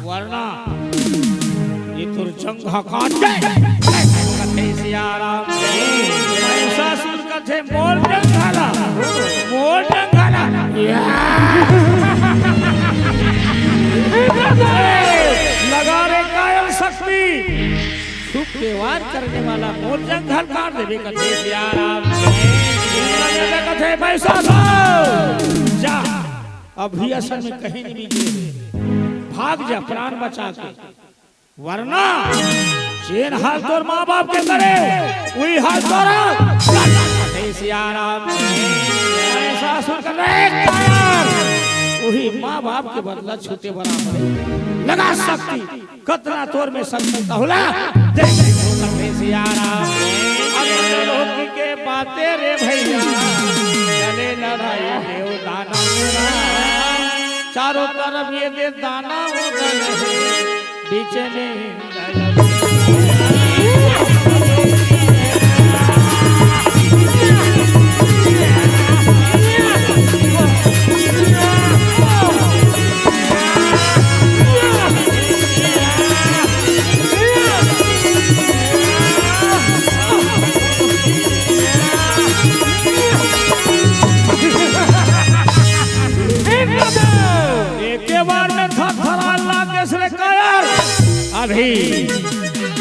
वरना ये तुरजंघा काट कथे सियाराम। महिषासुर कथे मोर जंघाला लगा रे कायल शक्ति सुख के वार करने वाला मोर जंघाल काट देवे कथे सियाराम। कथे महिषासुर जा अभी असल में कहीं नहीं बीजे भाग जा प्राण बचा के वरना जेन हाल तोर माँ बाप के करे वही हाल तोरा सियाराम। महिषासुर कर वही माँ बाप के बदला छूटे बराबर लगा सकती कतना तोर में शक्ति होला सियाराम। के बातें रे भैया चले लड़ाई देव दाना चारों तरफ ये दे दाना हो गए बीच में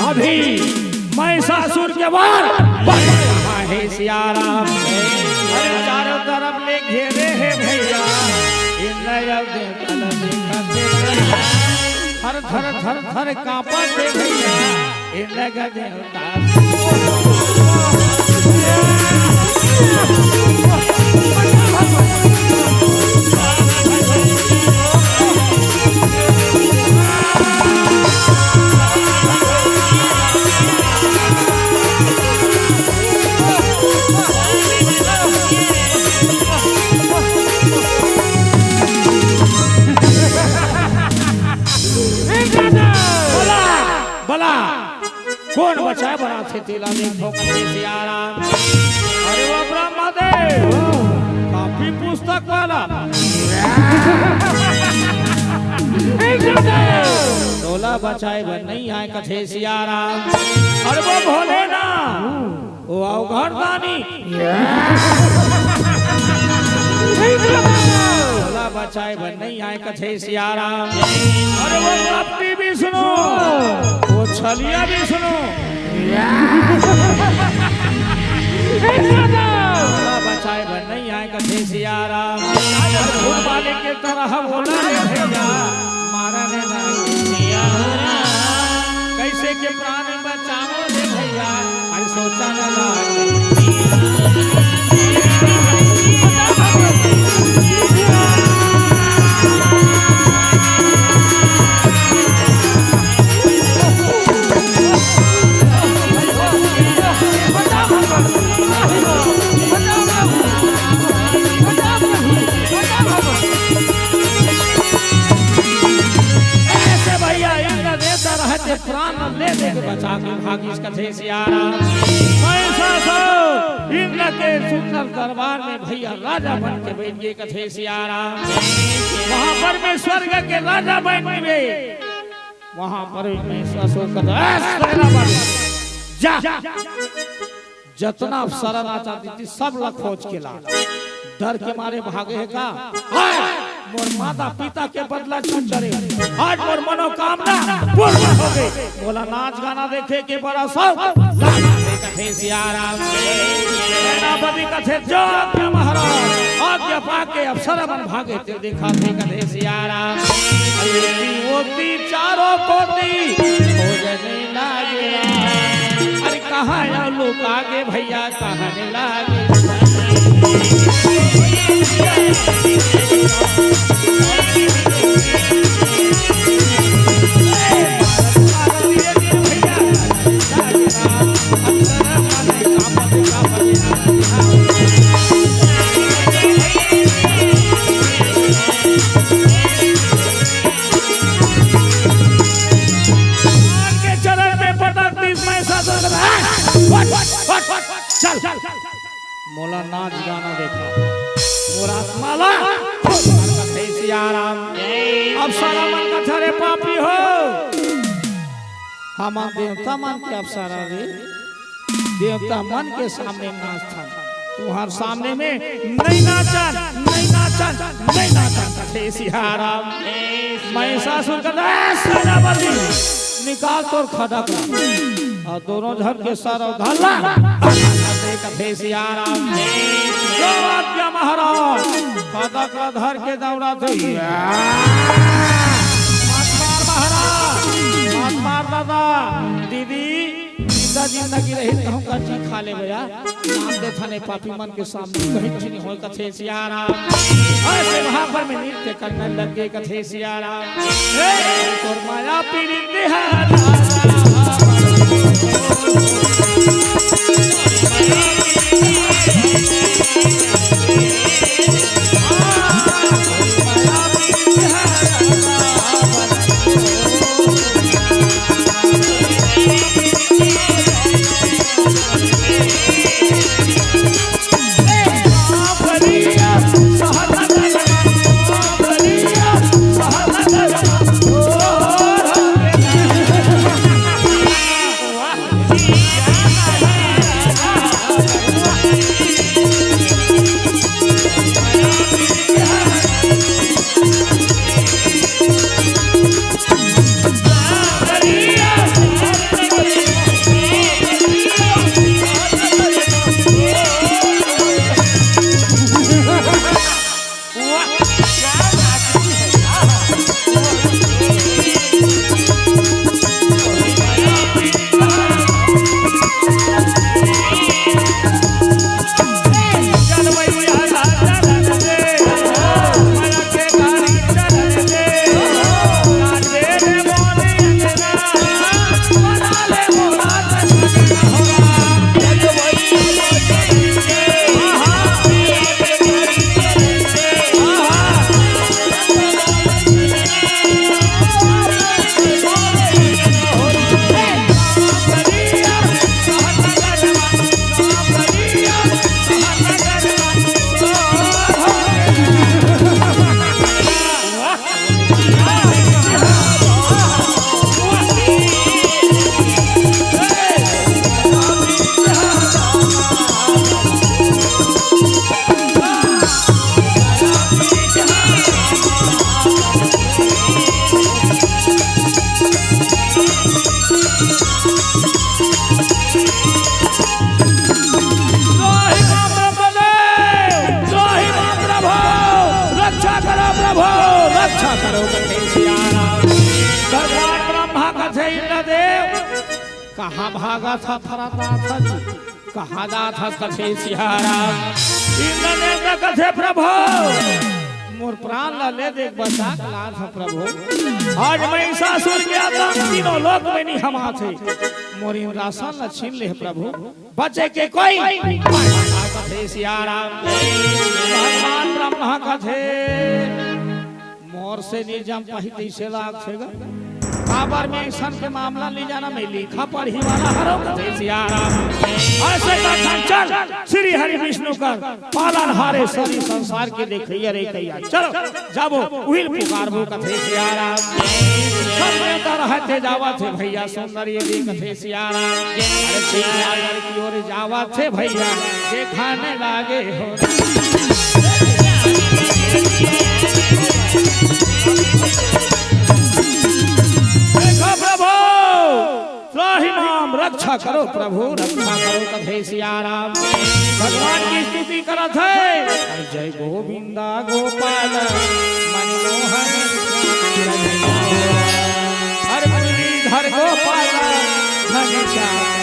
अभी महिषासुर के वार है सियाराम। अरे चारों तरफ ले घेरे है भैया हर थर थर थर कांपा दे भैया इन देवता कौन बचाए बना थे तिला देखो सियाराम। अरे वो ब्रह्मदेव काफी पुस्तक वाला तोला बचाए बन नहीं आए कथे सियाराम। अरे वो भोले ना वो अवघड़ दानी तोला बचाए बन नहीं आए कथे सियाराम। अरे वो कपटी भी सुनो वो छलिया भी सुनो बचाए बन नहीं आए कथे सियाराम। वाले के तरह बोला भैया मारा कैसे के प्राण बचाओ प्राण ले दे के बचा के भागी कथे सियारा इंद्र के सुंदर दरबार में भैया राजा बन के बैठ गए कथे सियारा। वहां परमेश्वर के राजा बन गए, वहां परमेश्वर जा जतना अफसरा चाहती थी सब लग खोज के ला, डर के मारे भागे है का मोर माता पिता के बदला छूट चले, आज मोर मनोकामना पूर्ण हो गई। बोला नाच गाना देखे के बड़ा शौक कथे सियारा सेनापति कथे जो महाराज आज्ञा पाके अफसर बन भागे ते देखा थे कथे सियारा। होती चारों कोटी खोजने लागे, अरे कहाँ या लोग आगे भैया कहने लागे। मोला नाच गाना देखा मोरा माला सियाराम अब सारा मन का थारे पापी हो, हम देवता मन के अफसरा रे देवता मन के सामने नाच था, तुम्हार सामने में नहीं नाचन नहीं नाचन नहीं नाचन कथे सियाराम। महिषासुर का सेनापति निकाल तोर खड़क और दोनों झर के सारा घाला कथे सियाराम। जो आज्ञा महाराज खड़क धर के दौड़ा थे महाराज मार दादा दीदी जिंदगी रही कहूं का चीज खा ले भैया नाम दे थाने पापी मन के सामने कहीं चीनी हो कथे सियाराम। ऐसे वहां पर में नृत्य करने लगे कथे सियाराम। तोर माया पीड़ी देहारा कहाँ भागा था फराता था जी कहा जात हस कथे सियाराम इंद्र देवता कथे प्रभु मोर प्राण ला ले देख बचा लाल है प्रभु आज महिषासुर के आतंक तीनों लोक में नहीं हमा थे मोर इंद्रासन ला छीन ले प्रभु बचे के कोई कथे सियाराम भगवान ब्रह्मा कथे मोर से निर्जम पहिती से लाग छेगा काबर में सन के मामला ले जाना में लिखा पढ़ी वाला हरो कथे सियाराम ऐसे का चल श्री हरि विष्णु कर पालन हारे सभी संसार के देखिए रे कैया चलो जाबो उहिल पुकारबो कथे सियाराम सब में तो रहते जावा थे भैया सुंदरी दी कथे सियाराम अरे सियाराम की ओर जावा थे भैया देखाने लागे हो रक्षा करो प्रभु रक्षा करो कथे सियाराम भगवान की स्तुति करत है जय गोविंदा गोपाल मनमोहन हर मुरलीधर गोपाल घनश्याम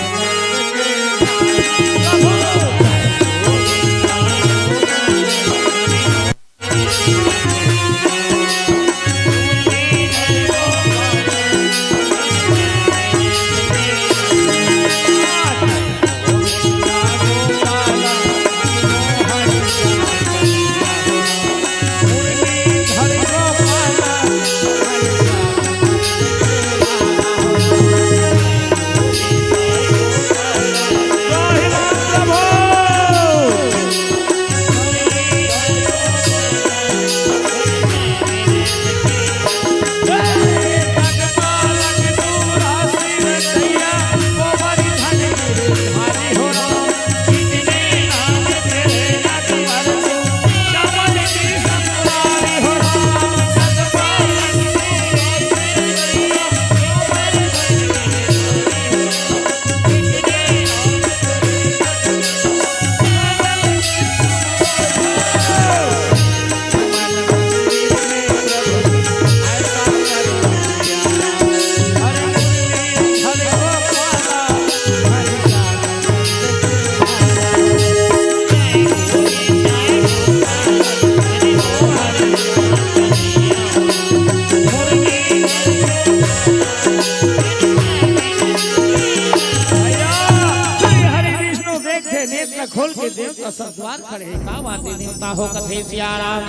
खोल के देवता सब द्वार खड़े का बातें देवता हो कथे सियाराम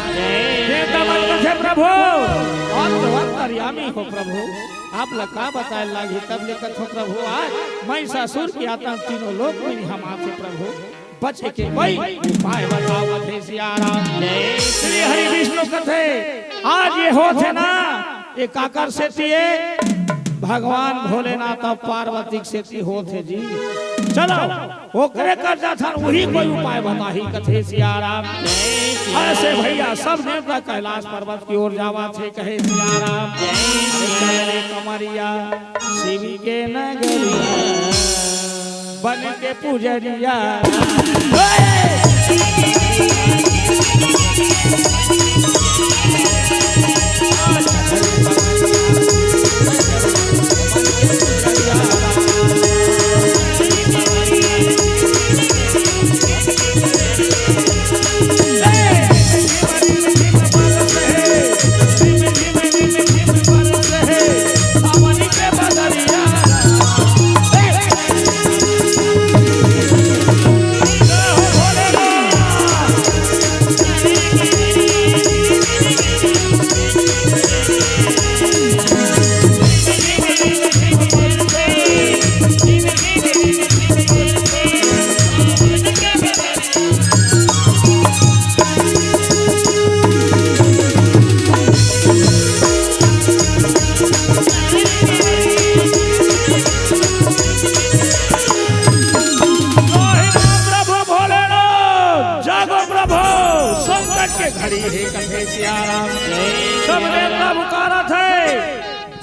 देवता मन कथे प्रभु और तो अंतर्यामी हो प्रभु आप लका बताए लागे तब ले कथो प्रभु आज महिषासुर की आतंक तीनों लोक में हम आपसे प्रभु बचे के कोई उपाय बताओ कथे सियाराम श्री हरि विष्णु कथे आज ये हो थे ना ये काकर से थिए भगवान भोलेनाथ और पार्वती से हो थे जी चलो वो करे कर जाता वही कोई उपाय बता ही कथे सियाराम ऐसे भैया सब देवता कैलाश पर्वत की ओर जावा थे कहे सियाराम चले कमरिया शिव के नगरिया बन के पुजरिया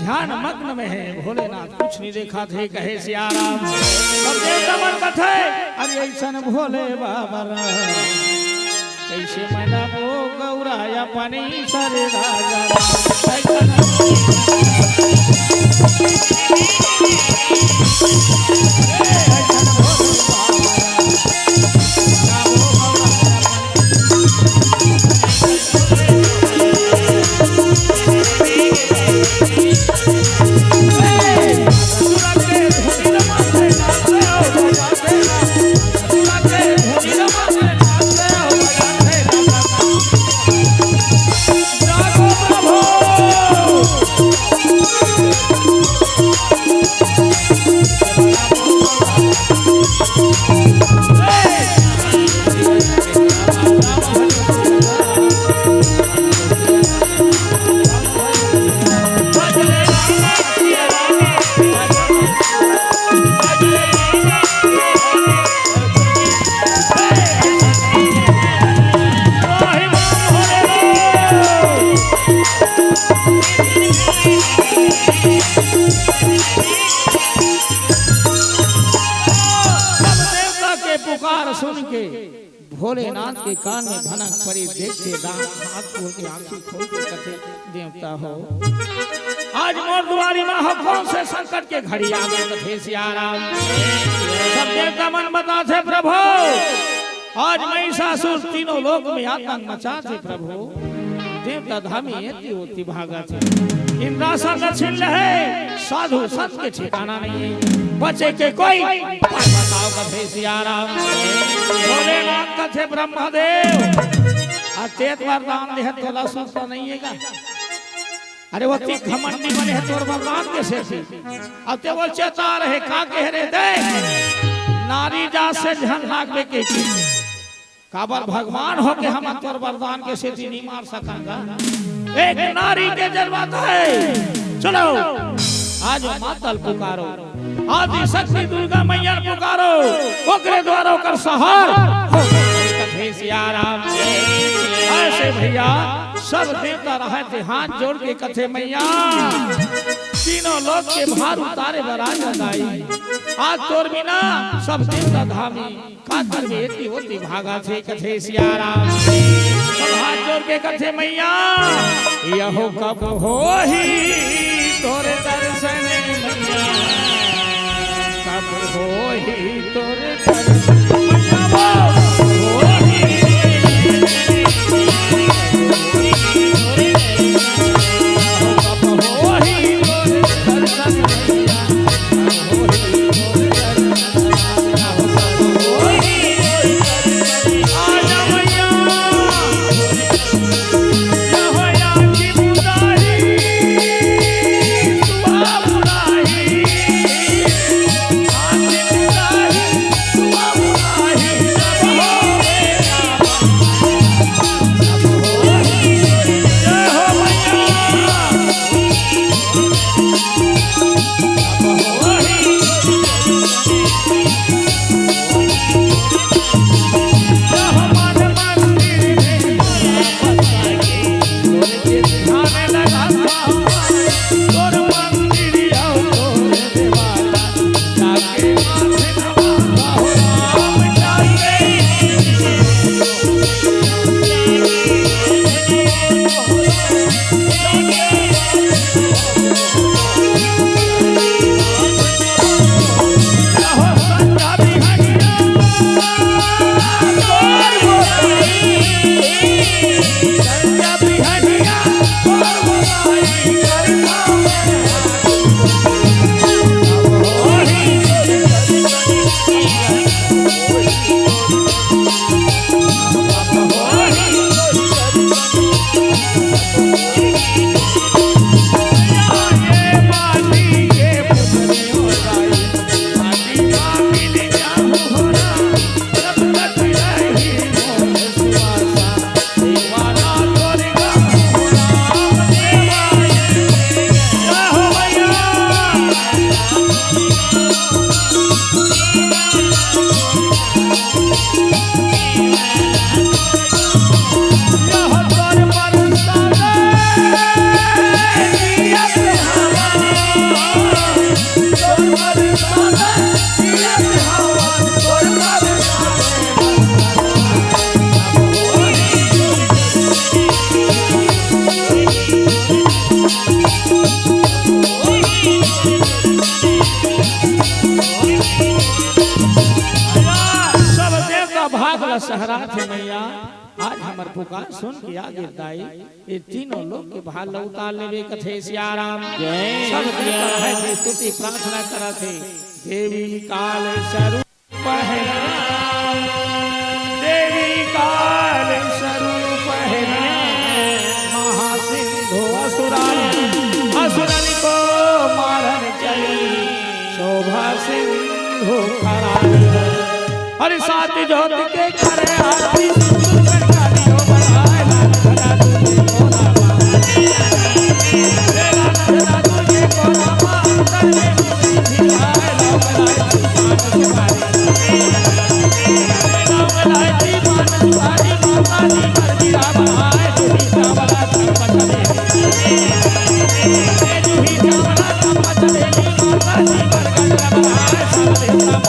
ध्यान मग्न में है भोलेनाथ कुछ नहीं देखा थे कहे सियाराम कथे अरे ऐसा भोले बाबा कैसे मना वो गौराया पानी सरे राजा के कान में भनक पड़ी देखते दान हाथ खोल के आंखें खोल के कथे देवता हो आज मोर दुआरी में हो कौन से संकट के घड़ी आ गए कथे सियाराम सब देवता मन बता थे प्रभु आज महिषासुर तीनों लोक में आतंक मचा थे प्रभु देवता धामी एति होती भागा थे इंद्रासन दक्षिण है साधु संत के ठिकाना नहीं है बचे के कोई बताओ कथे सियाराम बोले नाथ कथे ब्रह्मदेव अचेत वरदान देह तोला सुनता नहीं है का अरे वो ती घमंडी बने है तोर वरदान कैसे थी अब ते वो चेता रहे का कह रे देख नारी जात से झन लाग के काबर भगवान हो के हम तोर वरदान के से नहीं मार सकांगा एक नारी के जन्मत है चलो आज मातल पुकारो आदि शक्ति दुर्गा मैया पुकारो ओकरे द्वारा कर सहार कथे सियाराम ऐसे भैया सब देवता रहे थे हाथ जोड़ के कथे मैया तीनों लोग के भार उतारे बराज दाई आज तोर बिना सब देवता धामी का कर बेटी होती भागा थे कथे सियाराम सब हाथ जोड़ के कथे मैया यहो कब होही तोरे दर्शन मैया कब होही तोरे दर्शन सहरा थे मैया आज हमर पुकार सुन के आगे दाई ये तीनों लोग के भाल उतार लेवे कथे सियाराम सब देवता है थे स्तुति प्रार्थना करा थे देवी काल स्वरूप है देवी काल स्वरूप है महासिंधु असुरन को मारन चली शोभा सिंधु खरा हर साथ जोत के करे आरती सुंदर कालियो बनाए लाल धरा तुझे कोना तुझे कोना अंतर में मुझे आए लाल लाए मान सुहारी माता दी मर्जी आए तुझी सावला संपत दे तुझी सावला संपत दे माता दी बरगद बनाए सब देवता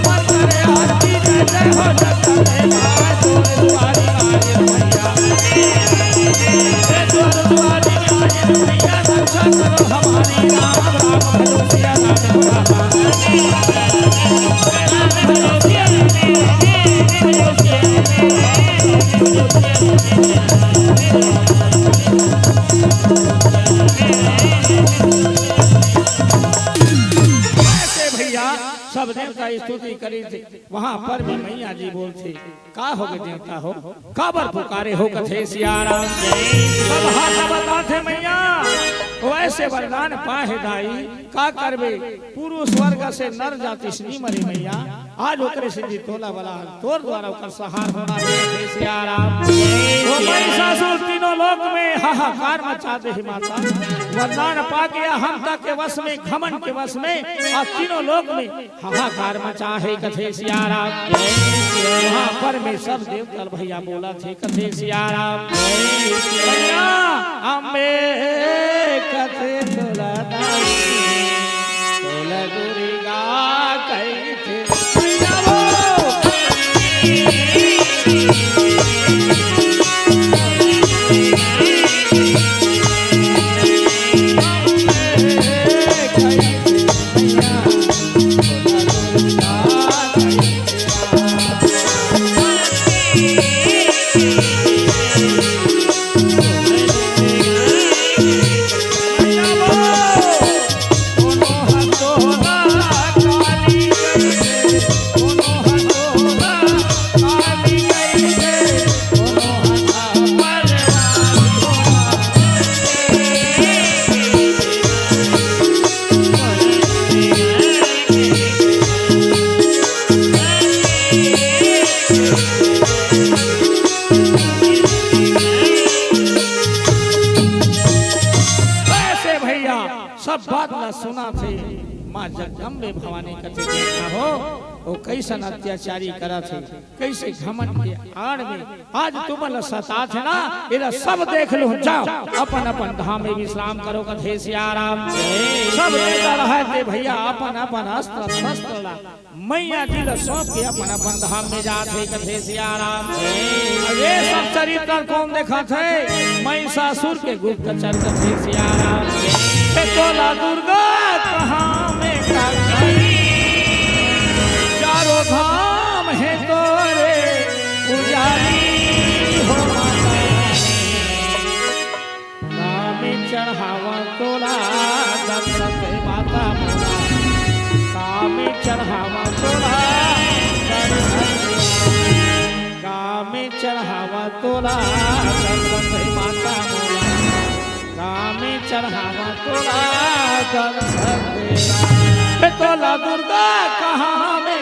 मन करे करो हमारी राम राम भजो सिया राम बाबा राम भजो सिया सब देवता स्तुति करी थे। वहाँ पर भी मैया जी बोलते का हो गए देवता हो काबर पुकारे हो कथे सियाराम सब हाथ बताते मैया वैसे वरदान पाहे दाई का करबे पुरुष वर्ग से नर जाति श्री मरी मैया आज ओकरे सिद्धि तोला वाला तोर द्वारा ओकर सहार होना कथे सियाराम वो महिषासुर तीनों लोक में हाहाकार मचा दे माता वरदान पा गया हम तक के वश में घमंड के वश में और तीनों लोक में हाहाकार मचा है कथे सियाराम वहाँ पर में सब देवता भैया बोला थे कथे सियाराम अम्बे कथे तोला तोला दुर्गा कही थे सब बात ला सुना थे माँ जगदम्बे भवानी कथे देखा हो वो कैसन अत्याचारी करा थे कैसे घमंड के आड़ में आज तुम सता थे ना इधर सब देख लो जाओ अपन अपन धाम में विश्राम करो कथे सियाराम सब लेता रहे थे भैया अपन अपन अस्त्र शस्त्र ला मैया जी ला सौंप के अपन अपन धाम में जाते कथे सियाराम ये सब चरित्र कौन देखा थे महिषासुर के गुप्तचर कथे सियाराम तोला दुर्गा कहाँ में चारों धाम है तोरे पुजारी हो नाम चढ़ावा तोला दशरथ माता मोला काम चढ़ावा तोला काम चढ़ावा तोला दशरथ माता मोला काम चढ़ावा तोला दर्शन तेरा तोला दुर्गा कहाँ में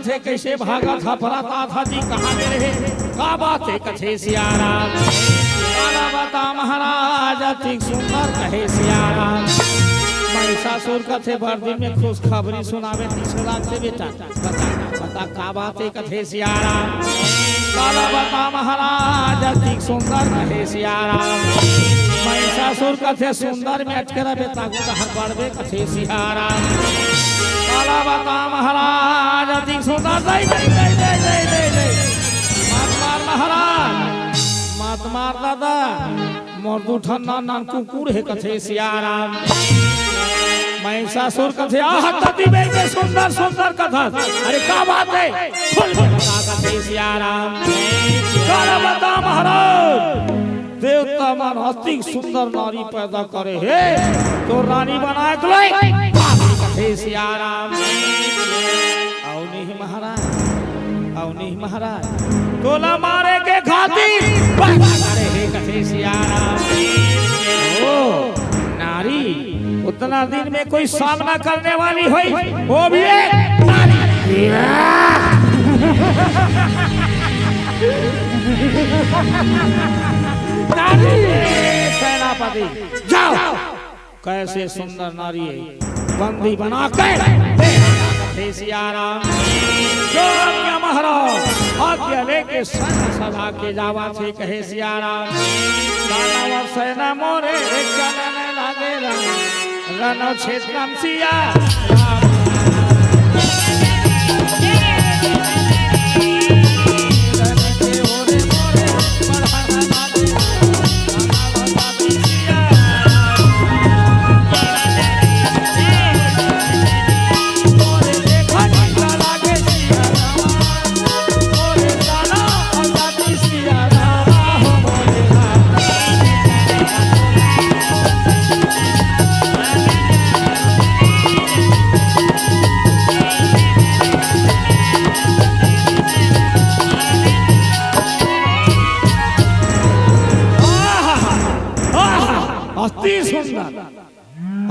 थे कैसे भागा था पराता था जी कहाँ में रहे का बात है कथे सियाराम काला बता महाराज अति सुंदर कहे सियाराम महिषासुर कथे बर्दी में खुशखबरी सुनावे 30 लाख से बेटा बता का बात है कथे सियाराम काला बता महाराज अति सुंदर कथे सियाराम महिषासुर कथे सुंदर में अटकरा बेटा को हर बढ़वे कथे सियाराम काला बता महाराज अति सुंदर दे दे दे दे दे दे मार महाराज मार दादा मर्दू ठन्ना नान कुकुर है कथे सियाराम महिषासुर कथे आहत में सुंदर सुंदर कथा अरे क्या बात है खुल के बता कथे सियाराम काला बता महाराज देवता मन अति सुंदर नारी पैदा करे है तो रानी बनाए तो कथे सियाराम आओ नहीं महाराज तोला मारे के खातिर करे है कथे सियाराम ओ नारी उतना दिन में कोई सामना करने वाली हुई वो भी एक नारी सेनापति जाओ कैसे सुंदर नारी है बंदी बना के सियाराम जो आज्ञा महाराज आज्ञा लेके सदा के जावा थे कहे सियाराम दानव सेना मोरे चलन लागे रण क्षेत्रम सिया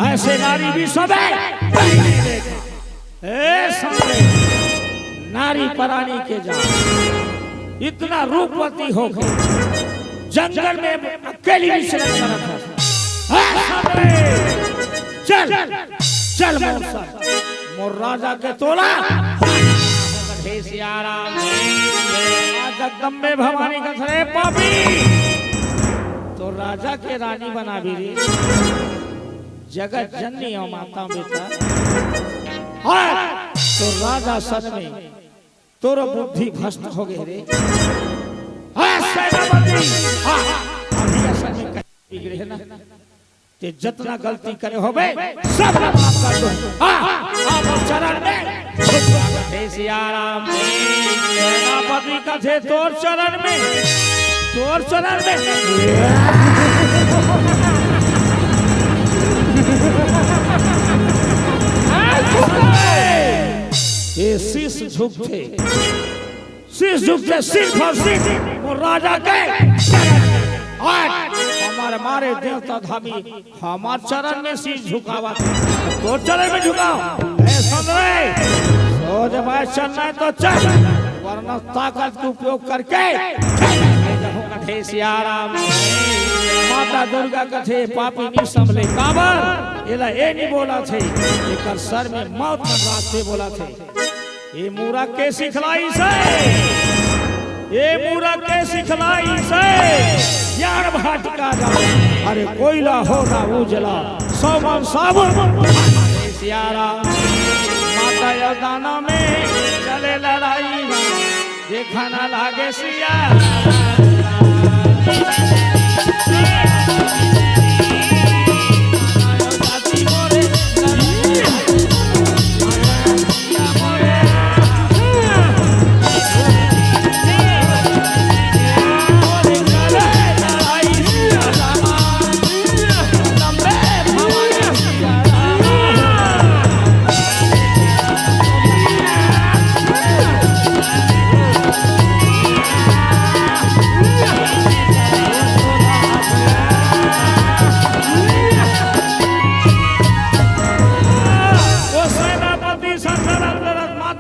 ऐसे नारी भी सब नारी परानी के जा इतना रूपवती हो गई जंगल में अकेली विचरण चल चल मोर राजा के तोला सियाराम जगदम्बे भवानी का खरे पापी तो राजा के रानी बना भी रही जगत जननी और माता बेटा तो राजा सर में तोर बुद्धि भ्रष्ट हो गए रे बिगड़े ना ते जितना गलती करे हो सब माफ कर दो चरण में सियाराम सेनापति का थे तोर चरण में ये शीश झुकते सिर्फ और सिर्फ वो राजा के हमारे मारे देवता धामी हमारे चरण में शीश झुकावा तो चरण में झुकाओ सोच भाई चलना है तो चल वरना ताकत का उपयोग करके कथे सियाराम माता दुर्गा कथे पापी नहीं संभले काबर एला ए नहीं बोला थे एक सर में मौत मंडरा से बोला थे ये मूरा के सिखलाई से यार भाटिका जा अरे कोयला होगा उजला सोमन साबुन सियाराम माता यदाना में चले लड़ाई देखा ना लागे सिया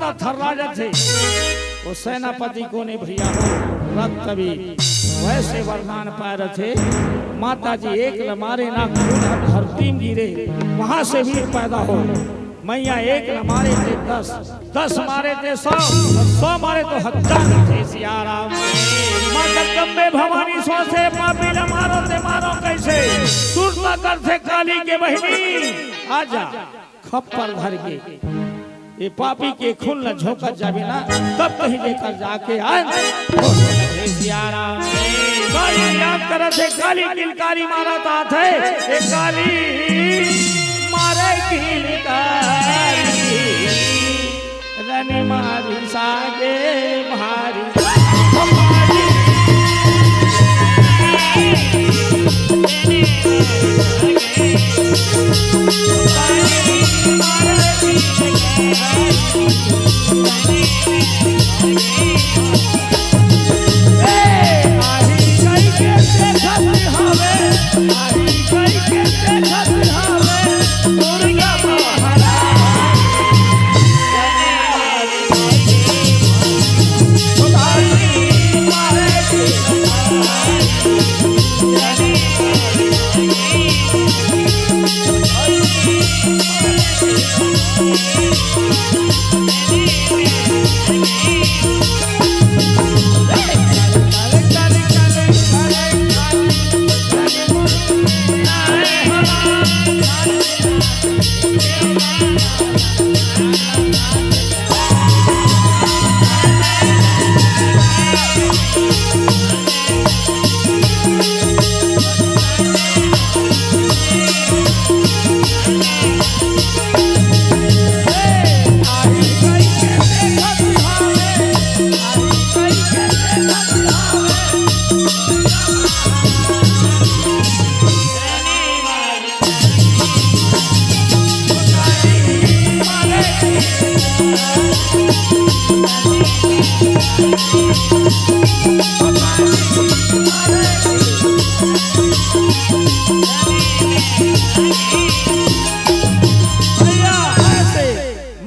माता थर्राजत थे वो सेनापति को ने भैया हो रक्त भी वैसे वरदान पाए थे माता जी एक मारे ना खून धरती में गिरे वहां से वीर पैदा हो मैया एक मारे थे 10 10 मारे थे 100 100 मारे तो 1000 थे सियाराम मां जगदम्बे भवानी सो से पापी न मारो ते मारो कैसे सुरता कर थे काली के बहिनी आजा खप्पर धर के ये पापी के खून न झोंका जाबे ना तब कहीं लेकर जाके आए सियाराम काली याद करे थे काली किलकारी मारा ता थे एक काली मारे किलकारी रन मारी सागे भारी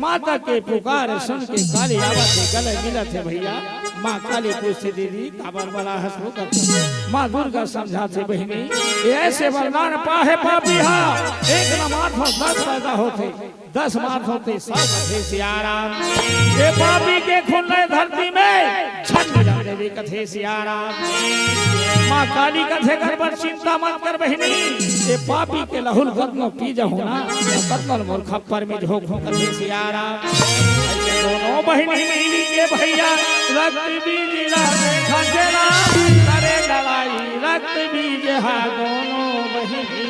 माता के पुकार सुन के काली आवाज से गले मिला थे भैया माँ काली पूछती दीदी काबर वाला हंसो कर माँ दुर्गा समझाते बहिनी ऐसे वरदान पाहे पापिहा एक नमाज पर 10 पैदा होते 10 मार होते 100 थे सियाराम ये पापी के खून धरती में छन देवी कथे सियाराम माँ काली कथे घर पर चिंता मत कर बहिनी ये पापी के लहुल कदम पी जाओ ना कदम मोर खप्पर में झोंक कथे सियाराम दोनों बहिनी मिली के भैया रक्त बीज खजरा करे लड़ाई रक्त बीज हा दोनों बहिनी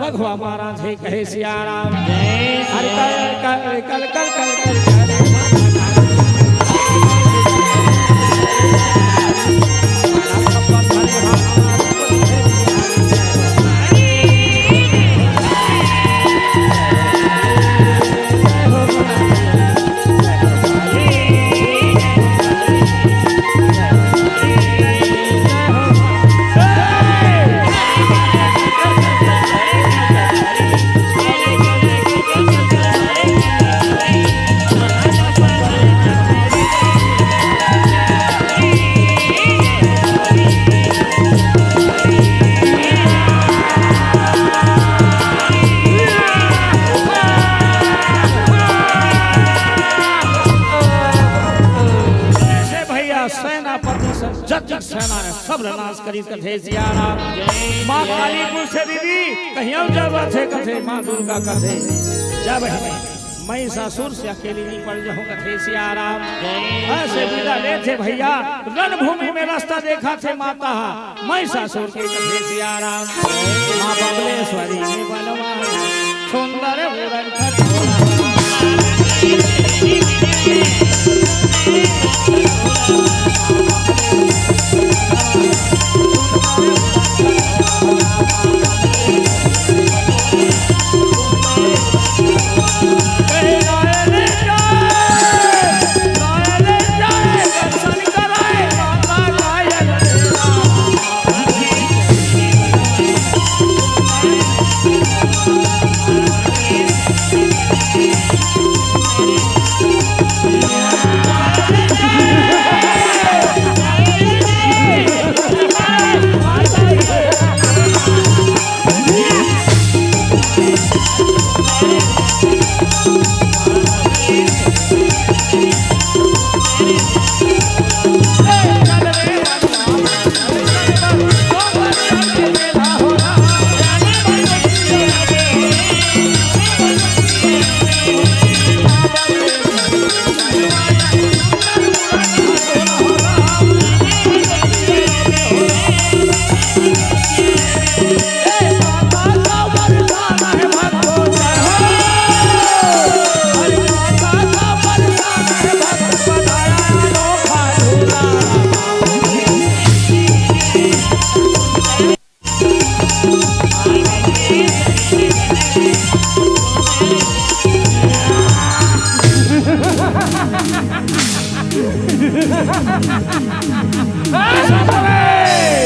भगवा महाराज है कहे सियाराम हर कल कल कल कल सेनापति सब जतिक सेना ने सब नाश करी कथे सिया राम माँ कालीपुर से दीदी कहियो जरूरत है कथे माँ दुर्गा कथे जब महिषासुर से अकेली नहीं पड़ जाऊं कथे सिया राम ऐसे विदा ले थे भैया रणभूमि में रास्ता देखा थे माता महिषासुर के कथे सिया राम माँ बबलेश्वरी ने बलवान सुंदर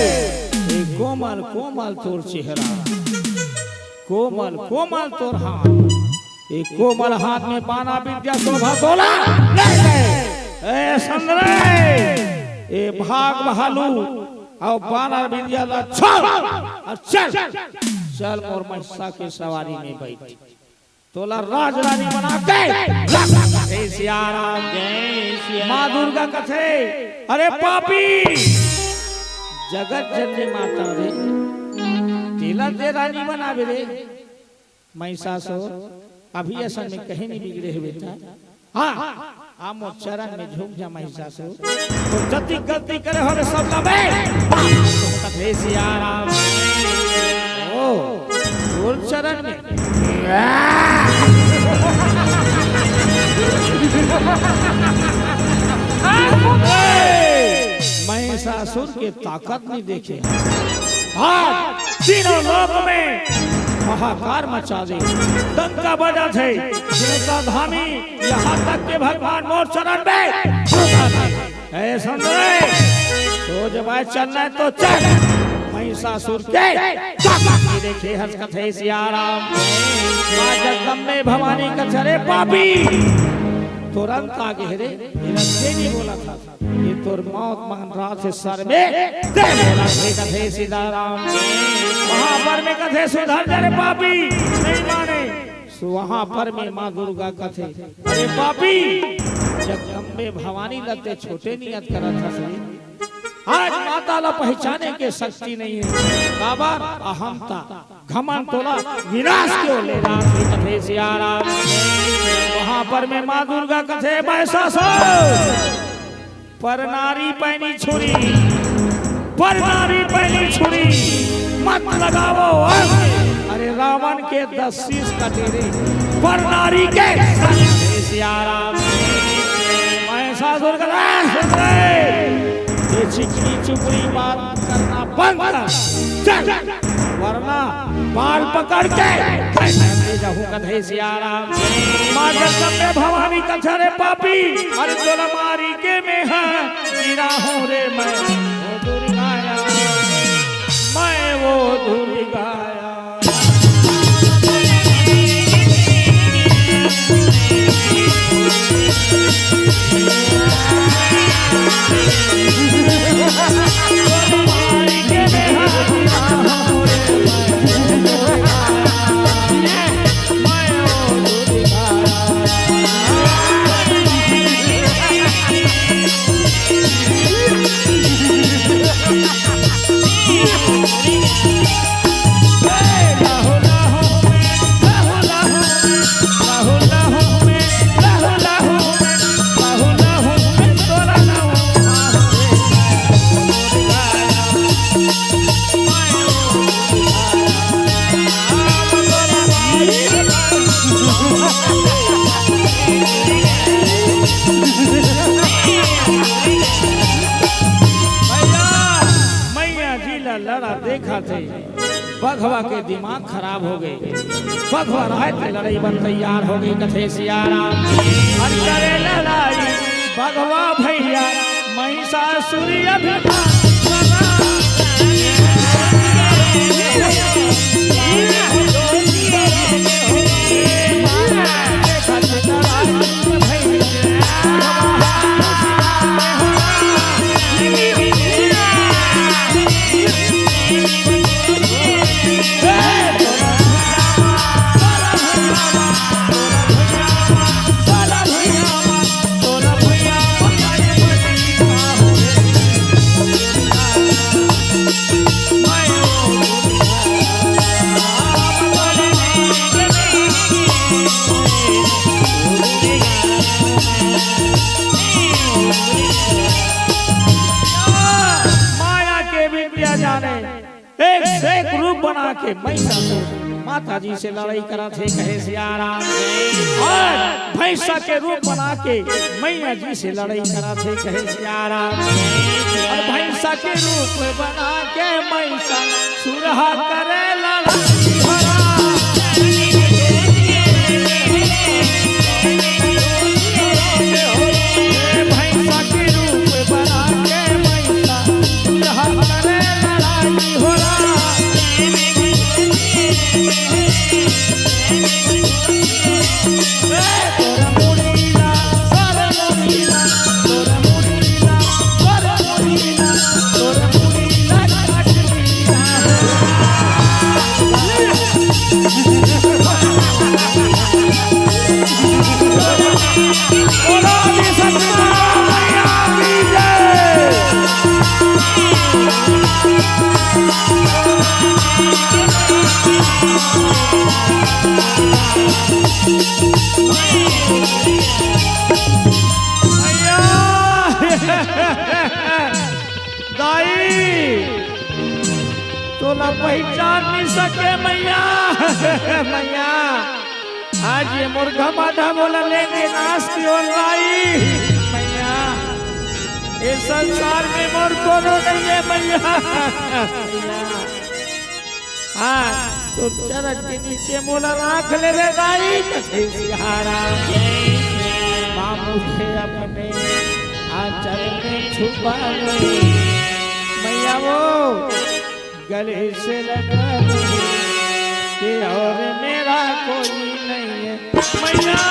कोमल कोमल तोर चेहरा कोमल कोमल तोर हाथ एक कोमल हाथ में बाना विद्या शोभा तोला ए संग्रह ए भाग भालू और बाना विद्या ला चल चल और महिषा के सवारी में बैठ तोला राज रानी बना के सिया राम माँ दुर्गा कथे अरे पापी जगत जननी माता रे तिलक दे रानी बनावे रे महिषासुर अभी ऐसा में कहीं नहीं बिगड़े हुए था हाँ आम चरण में झुक जा महिषासुर तो जति गलती करे हो सब लबे कथे सिया राम ओ और चरण में महिषासुर के ताकत नहीं देखे आज तीनों लोक में हाहाकार मचा दे डंका बजा थे देवता धामी यहाँ तक के भगवान मोर चरण में ऐ संजय तो जब आज चलना है तो चल महिषासुर के देखे हंस कथे सिया राम माँ जगदम्बे भवानी कथरे पापी तुरंत आगे रे नहीं बोला था ये तोर मौत मान रहा थे सर में बोला थे कथे सीताराम वहां पर में कथे सुधर जा रे पापी नहीं माने वहां पर में माँ दुर्गा कथे अरे पापी जगदम्बे भवानी लते छोटे नियत करा था आज माता ला पहचाने के शक्ति नहीं है बाबा अहमता घमंड तोला विनाश क्यों ले रहा कथे सिया राम वहां पर में माँ दुर्गा कथे महिषासुर पर नारी पहनी छुरी मत लगाओ अरे रावण के 10 शीश कटेरे पर नारी के सिया राम महिषासुर का ये चिकनी चुपड़ी बात करना बंद कर चल वरना बाल पकड़ के ले जाऊं कथे सिया राम माँ जगदम्बे भवानी कथा रे पापी अरे तोला मारी के में है गिरा हूँ रे मैं वो दुर्गाया खाते बघवा के दिमाग खराब हो गए। बघवा रहते लड़ाई बन तैयार हो गई कथे सियाराम हर करे लड़ाई बघवा भैया महिषासुर एक रूप बना के महिषासुर माता जी से लड़ाई करा थे कहे सियाराम और भैंसा के रूप बना के मैया जी से लड़ाई करा थे कहे सियाराम और भैंसा के रूप बना के महिषासुर करे लड़ाई भैंसा के रूप बना के महिषासुर करे लड़ाई हो तोला पहचान नहीं सके मैया मैया आज ये मुर्गा माधा बोला लेंगे नाश की लाई मैया इस संसार में मोर कोनो नहीं है मैया हाँ तो चरक के नीचे मोला राख ले रे दाई कथे सिहारा मामू से अपने आंचल में छुपा ले मैया वो गले से लगा कि और मेरा कोई नहीं है मैया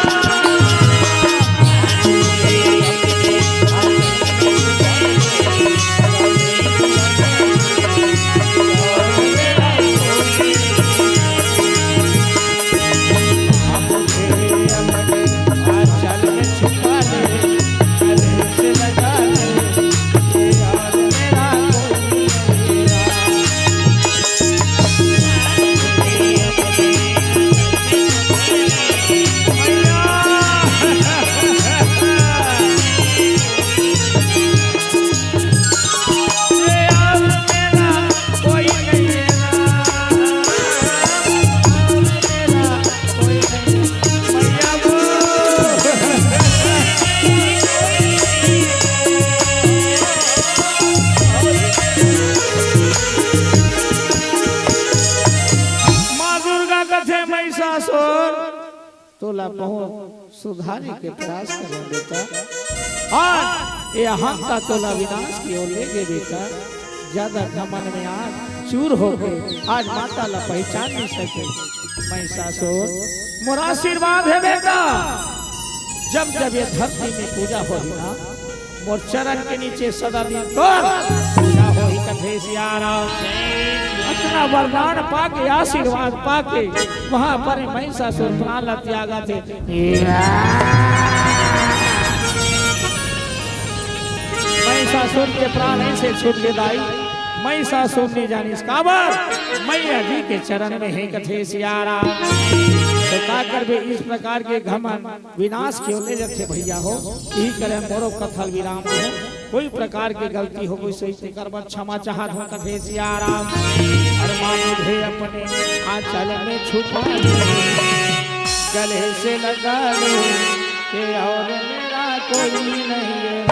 तोला बहुत सुधारी के प्रयास करें बेटा और ये अहंता तोला विनाश की ओर ले गए बेटा ज्यादा घमंड में आज चूर हो गए आज माता ला पहचान नहीं सके महिषासुर मोरा आशीर्वाद है बेटा जब जब ये धरती में पूजा होगी ना मोर चरण के नीचे सदा दिन पूजा होगी कथे सियाराम अपना वरदान पाके आशीर्वाद पाके वहां पर महिषासुर प्राण त्यागा थे महिषासुर के प्राण ऐसे छूट के दाई महिषासुर ने जानी इसका मैया जी के चरण में है कथे सियाराम तो का कर भी इस प्रकार के घमन विनाश क्यों ले जाते भैया हो यही करे मोरो कथल विराम हो कोई प्रकार की गलती हो कोई सही कर क्षमा चाहत हो कथे सियाराम अरमान मुझे अपने आंचल में छुपा गले से लगा लो कि और मेरा कोई नहीं है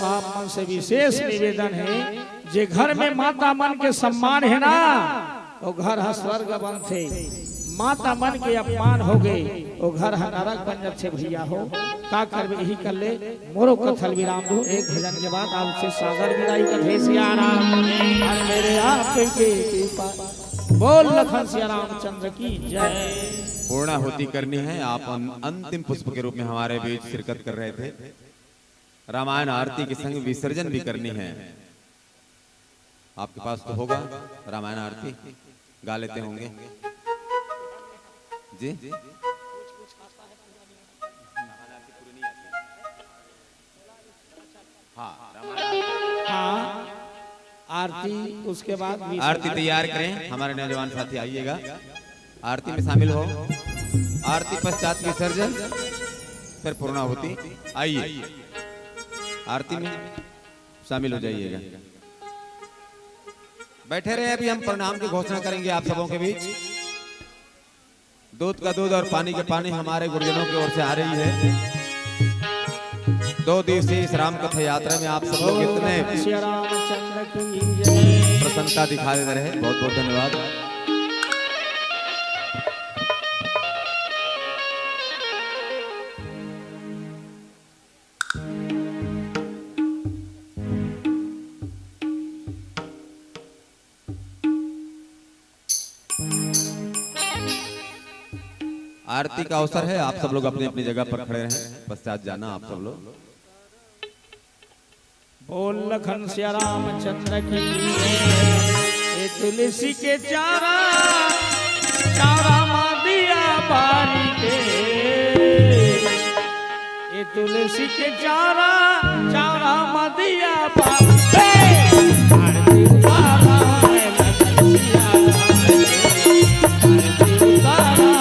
आप मन से विशेष निवेदन है जे घर में माता मन के सम्मान है ना तो घर है स्वर्ग बन थे, माता मन के अपमान हो गए वो घर है नरक बन जाते भैया हो। का कर यही कर ले मोरो कथल विराम दो। एक भजन के बाद आपसे सागर विदाई का भेसिया राम मेरे आप के कृपा बोल लखन सिया रामचंद्र की जय। पूर्णाहुति करनी है, आप अंतिम पुष्प के रूप में हमारे बीच शिरकत कर रहे थे। रामायण आरती के संग विसर्जन भी करनी है। आपके पास तो होगा रामायण आरती, गा लेते होंगे जी। हाँ आरती उसके बाद आरती तैयार करें। हमारे नौजवान साथी आइएगा, आरती में शामिल हो। आरती पश्चात विसर्जन फिर पूर्णाहुति। आइए आरती में शामिल हो जाइएगा। बैठे रहे, अभी हम प्रणाम की घोषणा करेंगे आप सबों के बीच। दूध का दूध और पानी के पानी हमारे गुरुजनों की ओर से आ रही है। 2 दिवसीय इस राम कथा यात्रा में आप सब लोग इतने प्रसन्नता दिखा देते रहे, बहुत बहुत धन्यवाद। आरती का अवसर है, आप सब लोग अपनी अपनी जगह पर खड़े रहें। पश्चात जाना आप सब लोग। बोल लखन सिया रामचंद्र की ये तुलसी के चारा चारा मादिया बारी के, ये तुलसी के चारा चारा मादिया बारी के। आरती उतारा मैं लखन सिया आरती उतारा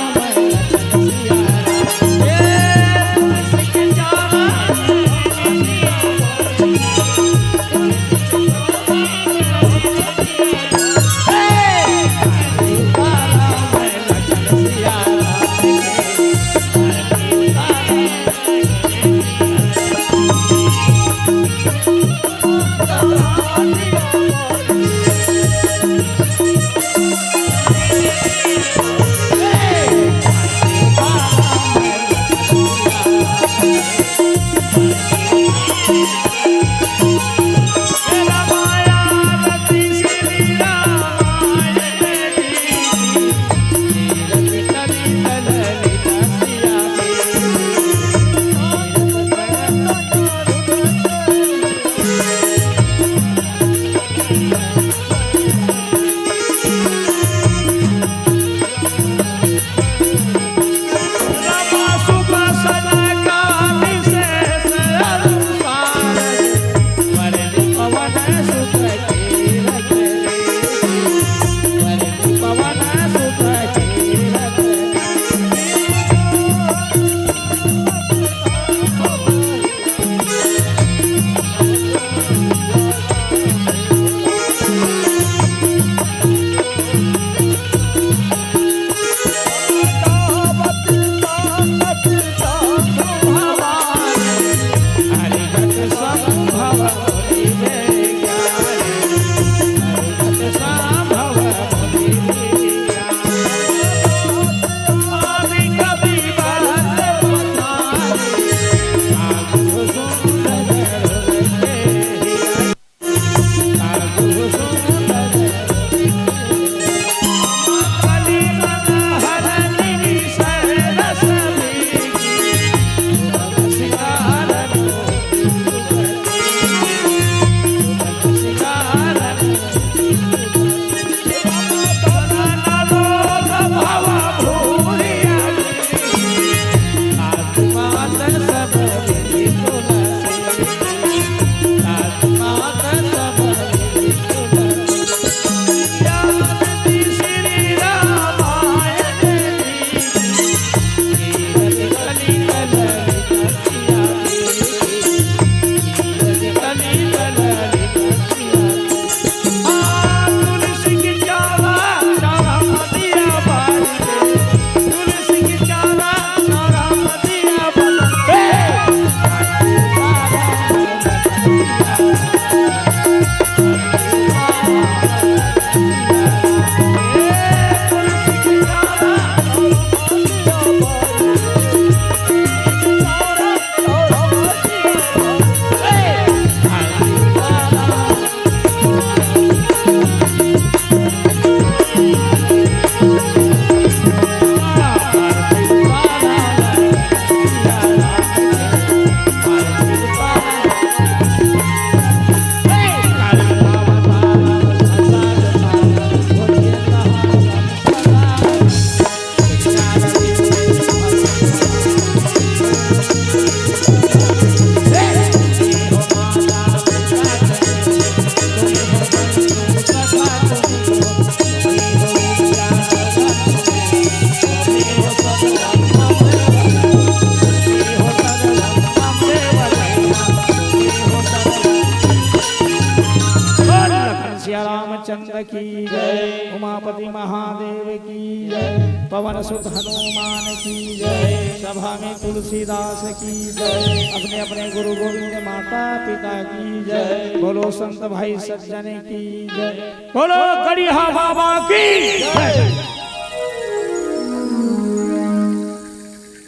रामचंद्र की जय, उमापति महादेव की जय, पवन सुत हनुमान की जय, सभा में तुलसीदास की जय, अपने अपने गुरु गोविंद माता पिता की जय, बोलो संत भाई सज्जन की जय, बोलो गड़िया बाबा की जय।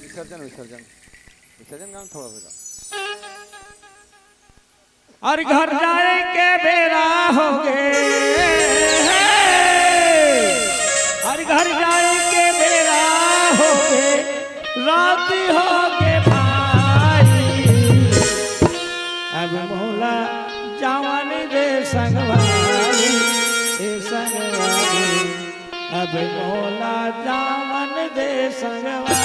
विसर्जन विसर्जन विसर्जन गाना थोड़ा सा और घर जाए के बेरा हो गए, और घर जाए के बेरा हो गए, रात हो गए भाई, अब मोला जवान दे संगवारी, ए संगवारी, अब मोला जवान दे संगवारी।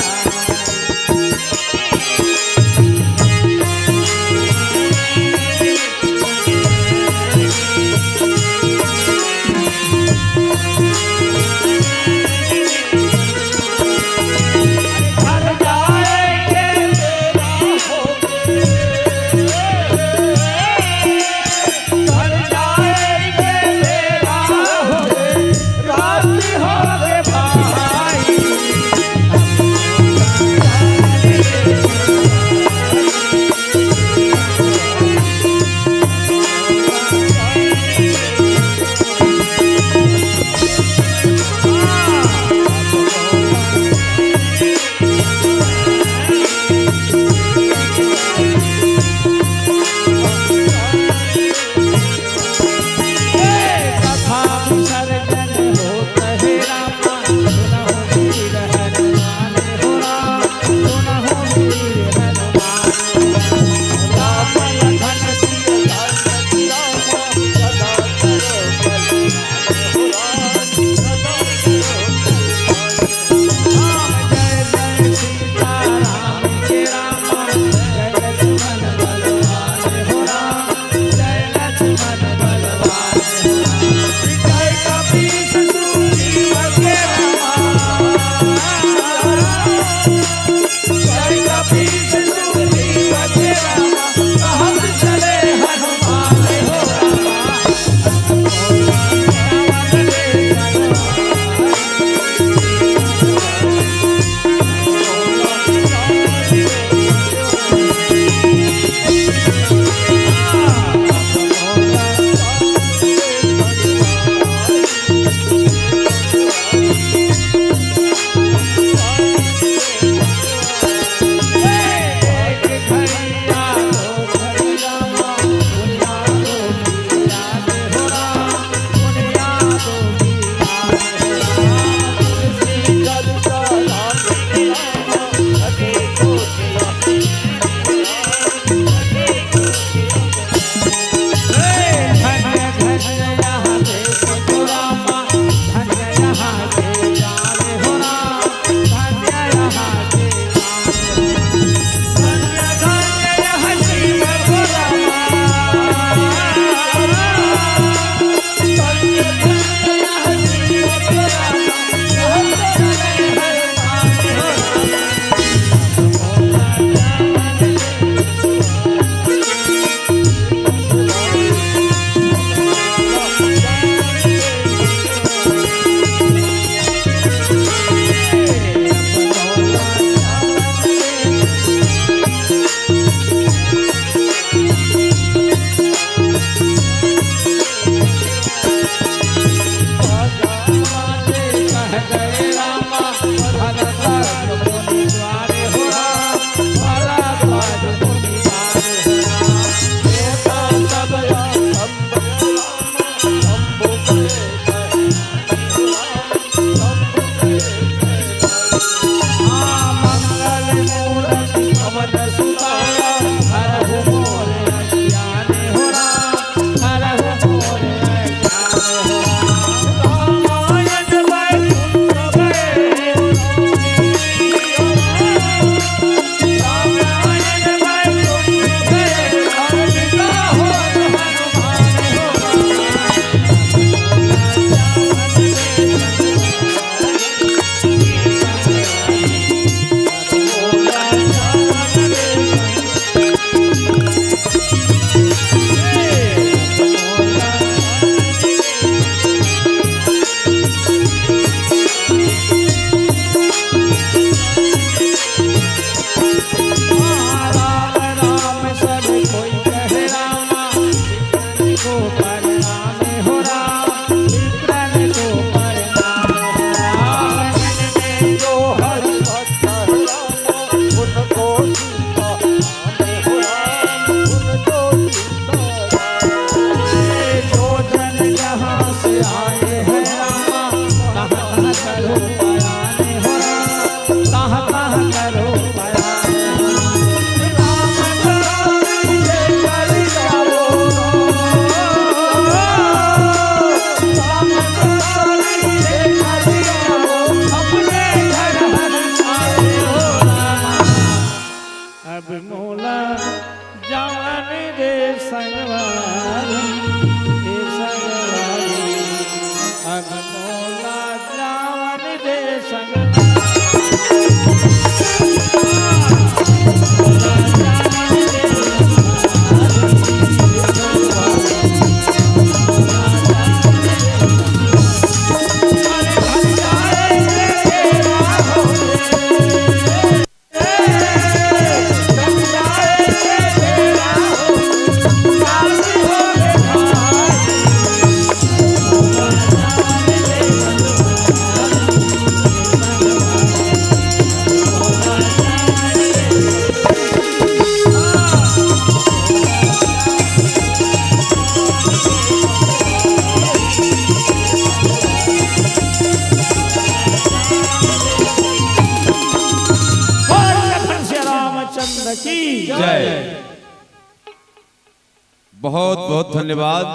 बहुत बहुत धन्यवाद।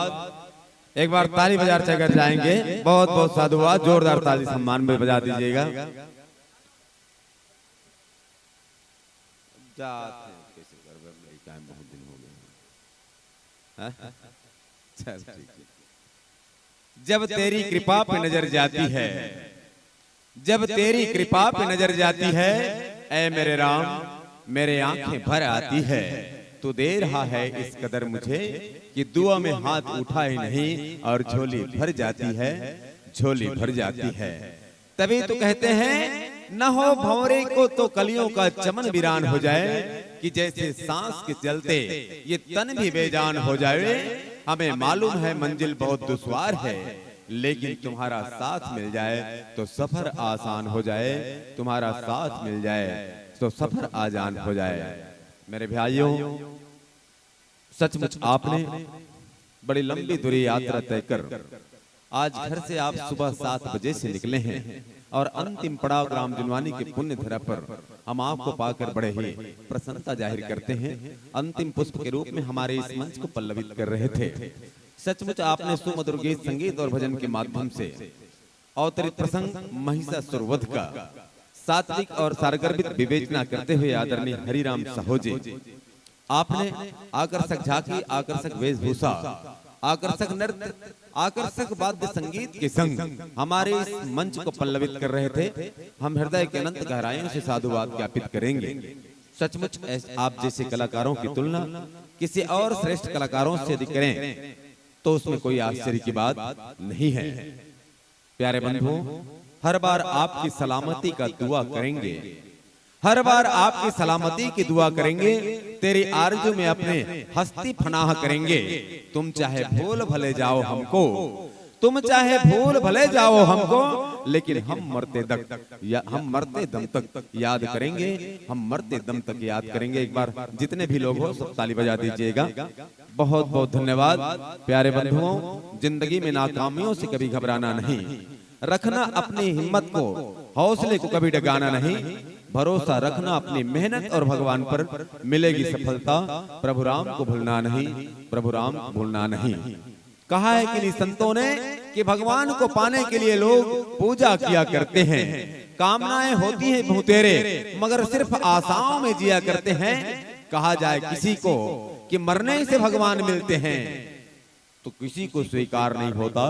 एक बार ताली बजा कर जाएंगे। बहुत बहुत साधुवाद। जोरदार ताली सम्मान में बजा दीजिएगा। बहुत दिन हो गए। चल ठीक है। जब तेरी कृपा पे नजर जाती है, जब तेरी कृपा पे नजर जाती है, ऐ मेरे राम मेरे आंखें भर आती है। तू दे रहा है इस कदर मुझे कि दुआ में हाथ उठा ही नहीं और झोली भर जाती है, झोली भर जाती है। तभी तो कहते हैं न हो भंवरे को तो कलियों का चमन वीरान हो जाए, कि जैसे सांस के चलते ये तन भी बेजान हो जाए। हमें मालूम है मंजिल बहुत दुश्वार है, लेकिन तुम्हारा साथ मिल जाए तो सफर आसान हो जाए, तुम्हारा साथ मिल जाए तो सफर आसान हो जाए। मेरे भाइयों, सचमुच आपने बड़ी लंबी दूरी यात्रा तय कर आज घर से आप सुबह 7 बजे से निकले हैं और अंतिम पड़ाव ग्राम जुनवानी के पुण्य धरा पर हम आपको पाकर बड़े ही प्रसन्नता जाहिर करते हैं। अंतिम पुष्प के रूप में हमारे इस मंच को पल्लवित कर रहे थे। सचमुच आपने सुमधुर गीत, संगीत और भजन के माध्यम से अवतरित प्रसंग महिषासुर वध का सात्विक और सारगर्भित विवेचना करते हुए आदरणीय हरिराम साहूजी, आपने आकर्षक झांकी, आकर्षक वेशभूषा, आकर्षक नृत्य, आकर्षक वाद्य संगीत के संग हमारे इस मंच को पल्लवित कर रहे थे। हम हृदय के अनंत गहराइयों से साधुवाद ज्ञापित करेंगे। सचमुच आप जैसे कलाकारों की तुलना किसी और श्रेष्ठ कलाकारों से यदि करें तो उसमें कोई आश्चर्य की बात नहीं है। प्यारे बंधुओं, हर बार आपकी सलामती का दुआ करेंगे, हर बार आपकी सलामती की दुआ करेंगे, तेरी आरज़ू में अपने हस्ती फनाह करेंगे। तुम चाहे भूल भले जाओ हमको, तुम चाहे भूल भले जाओ हमको, लेकिन हम मरते दम तक याद करेंगे, हम मरते दम तक याद करेंगे। एक बार जितने भी लोग हो सब ताली बजा दीजिएगा। बहुत बहुत धन्यवाद। प्यारे बंधुओं, जिंदगी में नाकामियों से कभी घबराना नहीं, रखना अपनी हिम्मत को, हौसले को कभी डगाना नहीं, भरोसा रखना अपनी मेहनत और भगवान पर, मिलेगी सफलता। प्रभु राम को भूलना नहीं, प्रभु राम को भूलना नहीं। कहा है कि संतों ने कि भगवान को पाने के लिए लोग पूजा किया करते हैं, कामनाएं होती हैं बहुतेरे मगर सिर्फ आशाओं में जिया करते हैं। कहा जाए किसी को कि मरने से भगवान मिलते हैं तो किसी को स्वीकार नहीं होता।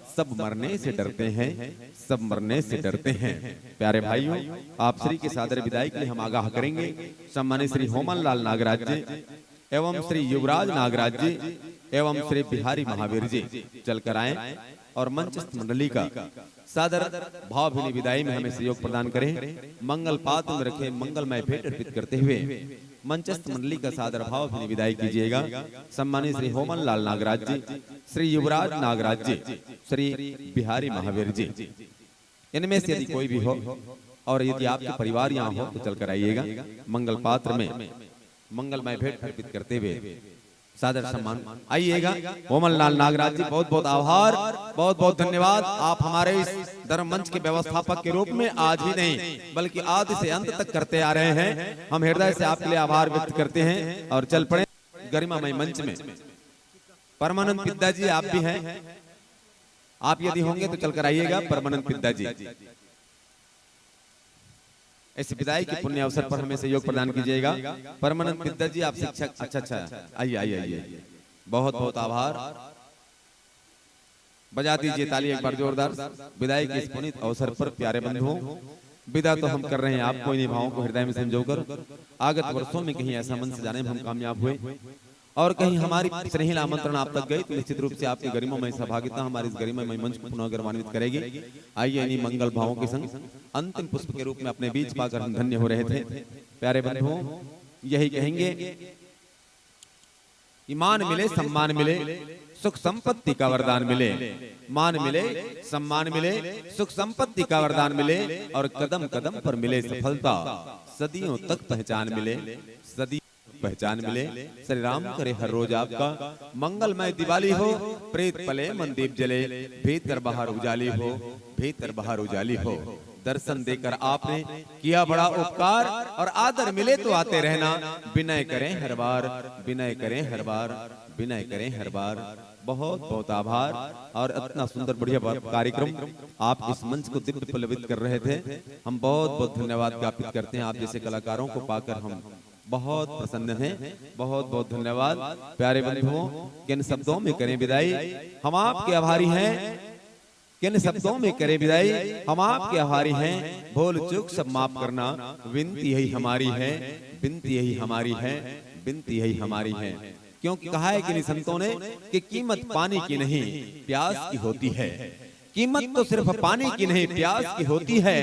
सब मरने से डरते हैं, सब मरने से डरते हैं। प्यारे भाइयों, आप श्री के सादर विदाई के लिए हम आगाह करेंगे। सम्मानित श्री होमन लाल नागराज जी एवं श्री युवराज नागराज जी एवं श्री बिहारी महावीर जी चलकर आए और मंचस्थ मंडली का सादर भावभीनी विदाई में हमें सहयोग प्रदान करें। मंगल पात्र में रखे मंगलमय भेंट अर्पित करते हुए मंचस्थ मंडली का सादर भावभीनी विदाई कीजिएगा। सम्मानित श्री होमन लाल नागराज जी, श्री युवराज नागराज जी, श्री बिहारी महावीर जी, इनमें से यदि कोई भी हो और यदि आपके परिवार यहाँ हो तो चलकर आइएगा। मंगल पात्र में मंगलमय भेंट अर्पित करते हुए सादर सम्मान आइएगा। होमन लाल नागराज जी, बहुत बहुत आभार, बहुत बहुत धन्यवाद। आप हमारे इस धर्म मंच के व्यवस्थापक के रूप में आज ही नहीं बल्कि आदि से अंत तक करते आ रहे हैं। हम हृदय से आपके लिए आभार व्यक्त करते हैं और चल पड़े गरिमामय मंच में। परमानंद पिद्दा जी आप भी हैं, आप यदि होंगे तो चलकर आइएगा। परमानंद पिद्दा जी, इस विदाई के पुण्य अवसर पर हमें सहयोग प्रदान कीजिएगा। परमानंद पिद्दा जी आप शिक्षक, अच्छा आइए आइए आइए, बहुत बहुत आभार। बजा दीजिए ताली एक बार जोरदार विदाई के इस पुनीत अवसर पर। प्यारे बंधुओं, विदा तो हम कर रहे हैं आपको इन्हीं भावों को हृदय में संजोकर। आगत वर्षों में कहीं ऐसा मन से जाने में हम कामयाब हुए और कहीं हमारी स्नेहिल आमंत्रण आप तक गई तो निश्चित रूप से आपकी गरिमामय सहभागिता हमारे इस गरिमामय मंच को पुनः गौरवान्वित करेगी। आइए इन्हीं मंगल भावों के संग अंतिम पुष्प के रूप में अपने बीच पाकर हम धन्य हो रहे थे। प्यारे बंधुओं, यही कहेंगे, ईमान मिले, सम्मान मिले, सुख संपत्ति का वरदान मिले। मान मिले, सम्मान मिले, सुख संपत्ति का वरदान मिले और कदम कदम पर मिले सफलता। सदियों तक पहचान मिले, सदी पहचान मिले। श्री राम करे हर रोज आपका मंगलमय दिवाली हो, प्रेत पले मन दीप जले, भीतर बाहर उजाली हो, भीतर बाहर उजाली हो। दर्शन देकर आपने किया बड़ा उपकार और आदर मिले तो आते रहना। विनय करें हर बार, विनय करें हर बार, विनय करें हर बार। बहुत बहुत आभार। और इतना सुंदर बढ़िया कार्यक्रम आप इस मंच को दिव्य पल्लवित कर रहे थे, हम बहुत बहुत धन्यवाद ज्ञापित करते हैं। आप जैसे कलाकारों को पाकर हम बहुत प्रसन्न हैं। बहुत बहुत धन्यवाद प्यारे बंधुओं। किन शब्दों में करें विदाई, हम आपके आभारी हैं। किन शब्दों में करें विदाई, हम आपके आभारी हैं। भूल चूक सब माफ करना, विनती यही हमारी है, विनती यही हमारी है, विनती यही हमारी है। क्योंकि कहा है कि संतों ने कि कीमत पानी की नहीं प्यास की होती है। कीमत तो सिर्फ पानी की नहीं प्यास की होती है।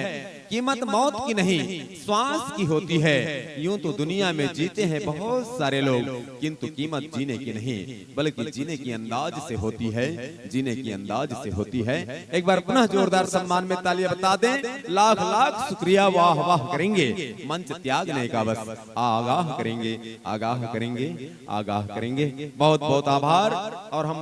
कीमत मौत की नहीं श्वास की होती है। यूं तो दुनिया में जीते हैं बहुत सारे लोग, किंतु कीमत जीने की नहीं बल्कि जीने की अंदाज से होती है, जीने की अंदाज से होती है। एक बार पुनः जोरदार सम्मान में तालियां बता दें। लाख लाख शुक्रिया, वाह वाह करेंगे। मंच त्यागने का बस आगाह करेंगे, आगाह करेंगे, आगाह करेंगे। बहुत बहुत आभार। और हम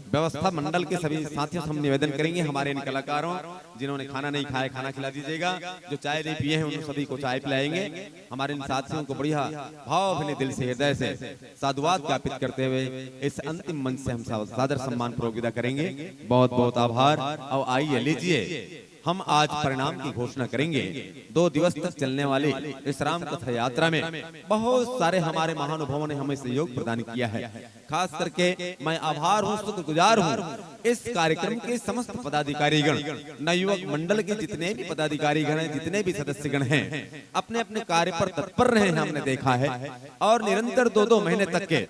व्यवस्था मंडल के सभी साथियों से हम निवेदन करेंगे, हमारे इन कलाकारों जिन्होंने खाना नहीं खाया खाना खिला दीजिएगा, जो चाय नहीं पिए हैं उन सभी को चाय पिलाएंगे। हमारे इन साथियों को बढ़िया भावभीनी दिल से हृदय से साधुवाद ज्ञापित करते हुए इस अंतिम मंच से हम सादर सम्मान पूर्वक विदा करेंगे। बहुत बहुत आभार। और आइए लीजिए हम आज परिणाम की घोषणा करेंगे। 2 दिवस तक चलने वाली इस राम कथा यात्रा में बहुत सारे हमारे महानुभावों ने हमें सहयोग प्रदान किया है। खास करके मैं आभार हूँ, शुक्रगुजार हूँ इस कार्यक्रम के समस्त पदाधिकारीगण, नवयुवक मंडल के जितने भी पदाधिकारीगण हैं, जितने भी सदस्यगण हैं, अपने अपने कार्य पर तत्पर रहे हैं, हमने देखा है। और निरंतर 2-2 महीने तक के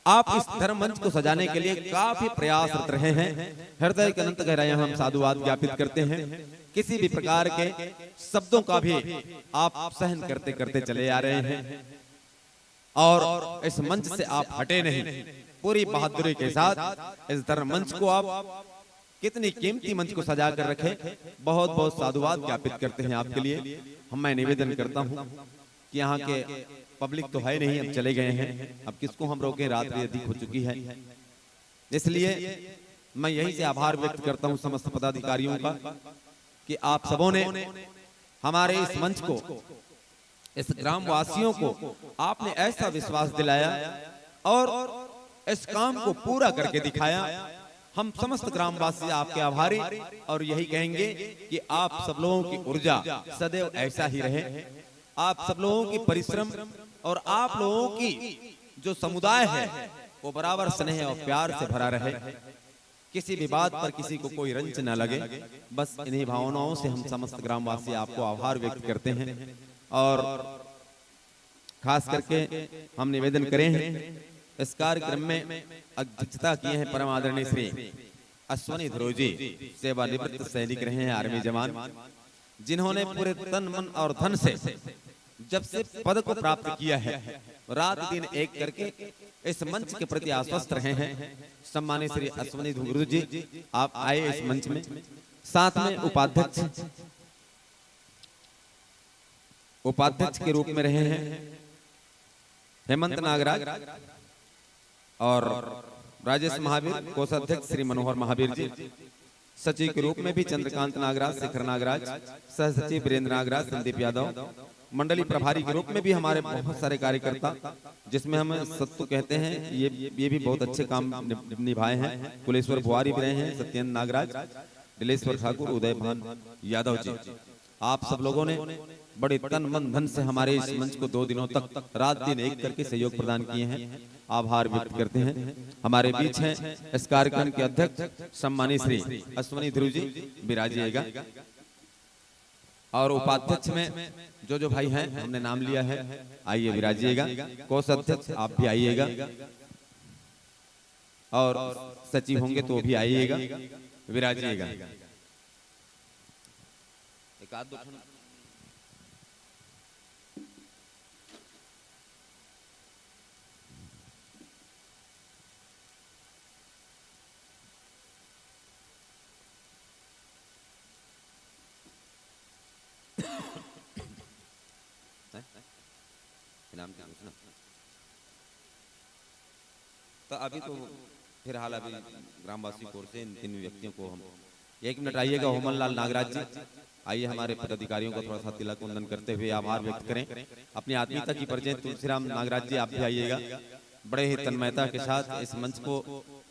आप इस धर्म मंच को सजाने के लिए काफी प्रयासरत रहे हैं। हृदय के अनंत गहराइयां हम साधुवाद ज्ञापित करते हैं। किसी भी प्रकार के शब्दों का भी आप सहन करते करते चले आ रहे हैं और इस मंच से आप हटे नहीं। पूरी बहादुरी के साथ इस धर्म मंच को आप कितनी कीमती मंच को सजा कर रखे। बहुत बहुत साधुवाद ज्ञापित करते हैं आपके लिए। मैं निवेदन करता हूं कि यहाँ के पब्लिक तो है नहीं, अब चले गए हैं, अब किसको हम रोकें, रात भी अधिक हो चुकी है। इसलिए मैं यहीं से आभार व्यक्त करता हूं समस्त पदाधिकारियों का कि आप सबों ने हमारे इस मंच को, इस ग्राम वासियों को आपने ऐसा विश्वास दिलाया और इस काम को पूरा करके दिखाया। हम समस्त ग्रामवासी आपके आभारी और यही कहेंगे कि आप सब लोगों की ऊर्जा सदैव ऐसा ही रहे। आप सब लोगों की परिश्रम और आप लोगों की जो समुदाय है वो बराबर स्नेह और प्यार से भरा रहे। किसी भी बात पर किसी को कोई रंज न लगे। बस इन्हीं भावनाओं से हम समस्त ग्रामवासी आपको आभार व्यक्त करते हैं। और खास करके हम निवेदन करें हैं इस कार्यक्रम में अध्यक्षता किए हैं परम आदरणीय श्री अश्वनी ध्रुव जी, सेवानिवृत्त सैनिक रहे हैं, आर्मी जवान, जिन्होंने पूरे तन मन और धन से जब से पद को प्राप्त किया है रात दिन एक करके इस मंच के प्रति आश्वस्त रहे हैं। सम्मानित श्री अश्वनी ध्रुव जी आप आए इस मंच में। साथ में उपाध्यक्ष के रूप में रहे हैं हेमंत नागराज और राजेश महावीर, कोषाध्यक्ष श्री मनोहर महावीर जी, सचिव के रूप में भी चंद्रकांत नागराज, शेखर नागराज, सह सचिव वीरेंद्र नागराज, संदीप यादव, मंडली प्रभारी के रूप में भी हमारे बहुत सारे कार्यकर्ता, जिसमें हम सत्तू कहते हैं, ये भी बहुत अच्छे काम निभाए हैं। कुलेश्वर बुआरी भी रहे हैं, सत्येंद्र नागराज, दिलेश्वर ठाकुर, उदय भान यादव जी। आप सब लोगों ने बड़े तन मन धन से हमारे इस मंच को 2 दिनों तक रात दिन एक करके सहयोग प्रदान किए हैं। आभार व्यक्त करते हैं। हमारे बीच हैं इस कार्यक्रम के अध्यक्ष सम्मानित श्री अश्वनी ध्रुव जी, विराजिएगा। और उपाध्यक्ष में जो भाई हैं हमने नाम लिया है, आइए विराजिएगा। कोषाध्यक्ष आप भी आइएगा और सचिव होंगे तो भी आइएगा, विराजिएगा। एक आध दो नाम क्या पूछना। तो अभी तो फिलहाल अभी ग्रामवासी कोर से इन 3 व्यक्तियों को हम 1 मिनट आइएगा। होमन लाल नागराज जी आइए, हमारे पदाधिकारियों को थोड़ा सा तिलक वंदन करते हुए आभार व्यक्त करें। अपनी आत्मीयता की परिचय तुलसीराम नागराज जी आप भी आइएगा। बड़े ही तन्मयता के साथ इस मंच को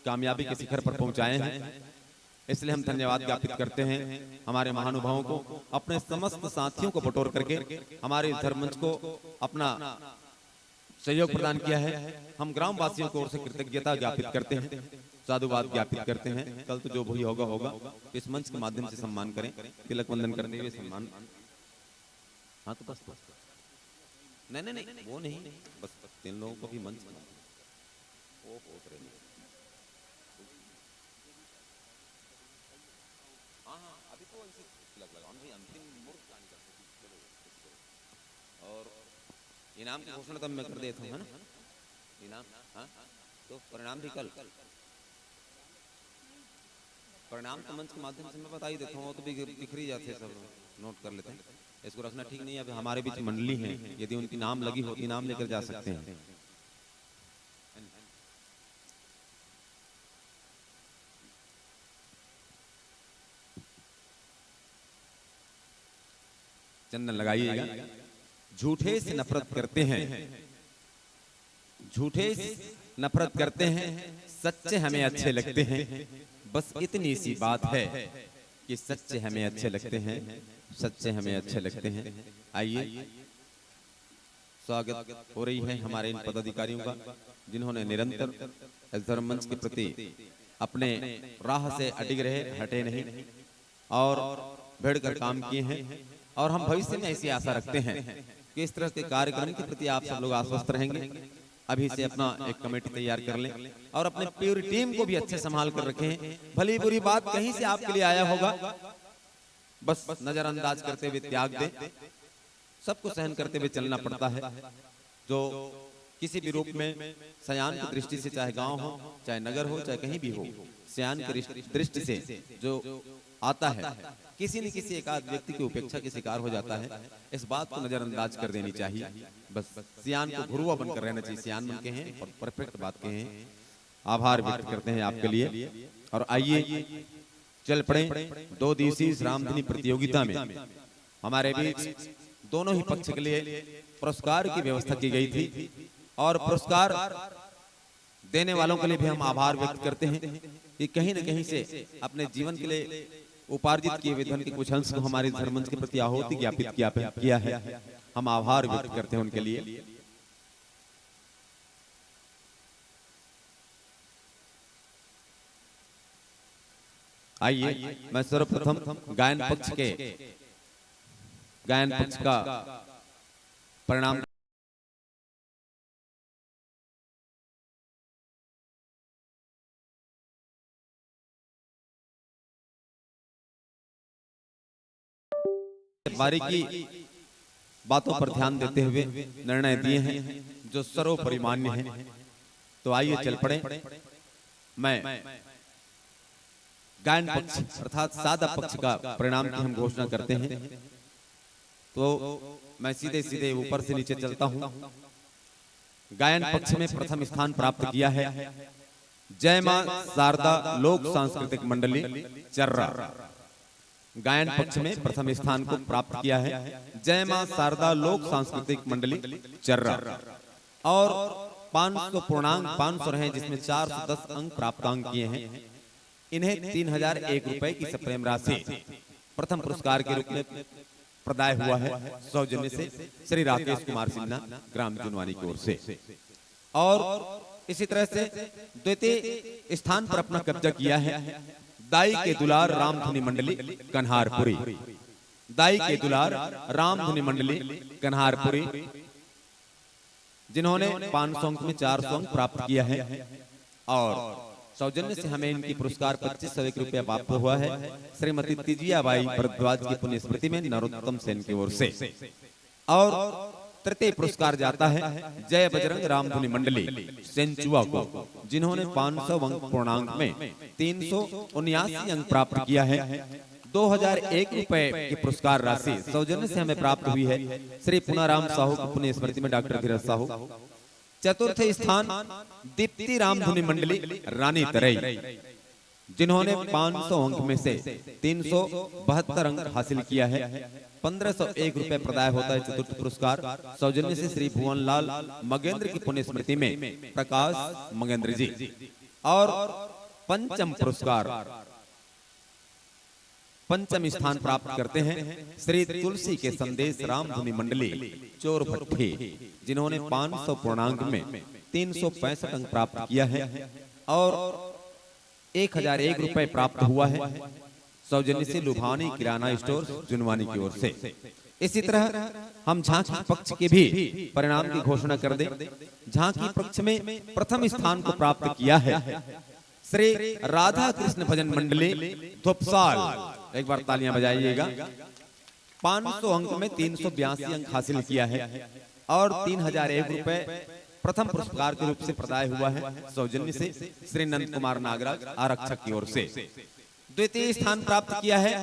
कामयाबी के शिखर पर पहुंचाए हैं। इसलिए हम धन्यवाद ज्ञापित करते हैं हमारे महानुभावों को, अपने समस्त साथियों को बटोर करके हमारे इस धर्म मंच को अपना सहयोग प्रदान किया है। हम ग्राम वासियों की ओर से कृतज्ञता ज्ञापित करते हैं, साधुवाद ज्ञापित करते हैं। कल तो जो भी होगा होगा, इस मंच के माध्यम से सम्मान करें, तिलक वंदन करते हुए सम्मान। हाँ तो बस नहीं नहीं नहीं वो नहीं, बस 3 लोगों को भी मंच वो होत रहे। हाँ अभी तो ऐसे तिलक लगाओ भाई, अंतिम मुहूर्त का नहीं कर सकते। और इनाम की घोषणा तब मैं कर देता हूँ, है ना इनाम। हाँ तो परिणाम भी कल, परिणाम तो मंच के माध्यम से मैं बता ही देता हूँ, तो भी बिखरी जाते हैं, सब नोट कर लेते हैं। इसको रखना ठीक नहीं है। अभी हमारे बीच मंडली है, यदि उनकी नाम लगी होती नाम लेकर जा सकते हैं। चंदन लगाइएगा। झूठे से नफरत करते हैं, झूठे से नफरत करते हैं, सच्चे हमें अच्छे लगते हैं। बस इतनी सी बात है कि सच्चे हमें अच्छे लगते हैं, सच्चे हमें अच्छे लगते हैं। आइए, स्वागत हो रही है हमारे इन पदाधिकारियों का, जिन्होंने निरंतर इस धर्म मंच के प्रति अपने राह से अडिग रहे, हटे नहीं और भिड़कर काम किए हैं। और हम भविष्य में ऐसी आशा रखते हैं कि इस तरह के कार्यक्रम के प्रति आप सब लोग आश्वस्त रहेंगे। अभी से अपना एक कमेटी तैयार कर लें और अपने पूरी टीम को भी अच्छे संभाल कर रखें। भली बुरी बात कहीं से आपके लिए आया होगा, बस नजरअंदाज करते हुए त्याग दें। सबको सहन करते हुए चलना पड़ता है। जो किसी भी रूप में सयान की दृष्टि से, चाहे गांव हो, चाहे नगर हो, चाहे कहीं भी हो, सयान की दृष्टि से जो आता है, किसी न किसी एक आध व्यक्ति की उपेक्षा के शिकार हो जाता है। इस बात को नजरअंदाज कर देनी चाहिए। बस सियान को गुरुआ बनकर रहना चाहिए। सियान बन के हैं और परफेक्ट बात के हैं। आभार व्यक्त करते हैं आपके लिए। और आइए चल पड़े 2 दिवसीय रामधनी प्रतियोगिता में। हमारे बीच दोनों ही पक्ष के लिए पुरस्कार की व्यवस्था की गई थी और पुरस्कार देने वालों के लिए भी हम आभार व्यक्त करते हैं कि कहीं न कहीं से अपने जीवन के लिए उपार्जित किए हुए धन के कुछ अंश को हमारे धर्मंच के प्रति आहुति ज्ञापित किया है। हम आभार व्यक्त करते हैं उनके लिए। आइए मैं सर्वप्रथम गायन पक्ष का परिणाम बारीकी बातों पर ध्यान देते हुए निर्णय दिए हैं जो सर्वपरिमान्य हैं। तो आइए चल पड़े। मैं गायन पक्ष अर्थात सादा पक्ष का परिणाम की हम घोषणा करते हैं। तो मैं सीधे सीधे ऊपर से नीचे चलता हूं। गायन पक्ष में प्रथम स्थान प्राप्त किया है जय मां शारदा लोक सांस्कृतिक मंडली चर्रा। गायन पक्ष में प्रथम स्थान को प्राप्त किया है जय मां शारदा लोक सांस्कृतिक मंडली चर्रा। और 500 पूर्णांक 500 रहे, जिसमें 410 अंक प्राप्तांक किए हैं। इन्हें 3001 रुपए की सप्रेम राशि प्रथम पुरस्कार के रूप में प्रदाय हुआ है सौजन्य से श्री राकेश कुमार सिन्हा ग्राम जुनवानी की ओर से। और इसी तरह से द्वितीय स्थान पर अपना कब्जा किया है दाई के दुलार रामधनी मंडली कन्हारपुरी। दाई के दुलार रामधनी मंडली कन्हारपुरी, जिन्होंने 500 अंक में 400 अंक प्राप्त किया है। और सौजन्य से हमें इनकी पुरस्कार 2501 रुपया प्राप्त हुआ है श्रीमती तिजियाबाई भरद्वाज की पुण्य स्मृति में नरोत्तम सेन की ओर से। और तृतीय पुरस्कार जाता है जय बजरंग रामधनी मंडली सेंचुआ को, जिन्होंने 500 अंक पूर्णांक में 379 अंक प्राप्त किया है। 2001 रुपए की पुरस्कार राशि सौजन्य से हमें प्राप्त हुई है श्री पुनाराम साहू की पुण्य स्मृति में डॉक्टर धीरज साहू। चतुर्थ स्थान दीप्ति रामधनी मंडली रानी तरई, जिन्होंने 500 अंक में से 372 अंक हासिल किया है। 1501 रुपए प्रदाय होता है। चतुर्थ पुरस्कार सौजन्य से श्री भुवनलाल मगेंद्र की पुण्य स्मृति में प्रकाश मगेंद्र जी। और पंचम पुरस्कार पंचम स्थान प्राप्त करते हैं श्री तुलसी के संदेश रामधुनी मंडली चोर भट्टी, जिन्होंने 500 पूर्णांक में 365 अंक प्राप्त किया है और 1001 रुपए प्राप्त हुआ है सौजन्य से लुभानी किराना स्टोर जुनवानी की ओर से। इसी तरह हम झांकी पक्ष के भी परिणाम की घोषणा कर दें। झांकी पक्ष में प्रथम स्थान को प्राप्त किया है श्री राधा कृष्ण भजन मंडली धुपसाल, एक बार तालियां बजाइएगा। 500 अंक में 382 अंक हासिल किया है और 3001 रुपए प्रथम पुरस्कार के रूप से प्रदाय हुआ है सौजन्य से श्री नंद कुमार नागराज आरक्षक की ओर से। द्वितीय स्थान प्राप्त किया है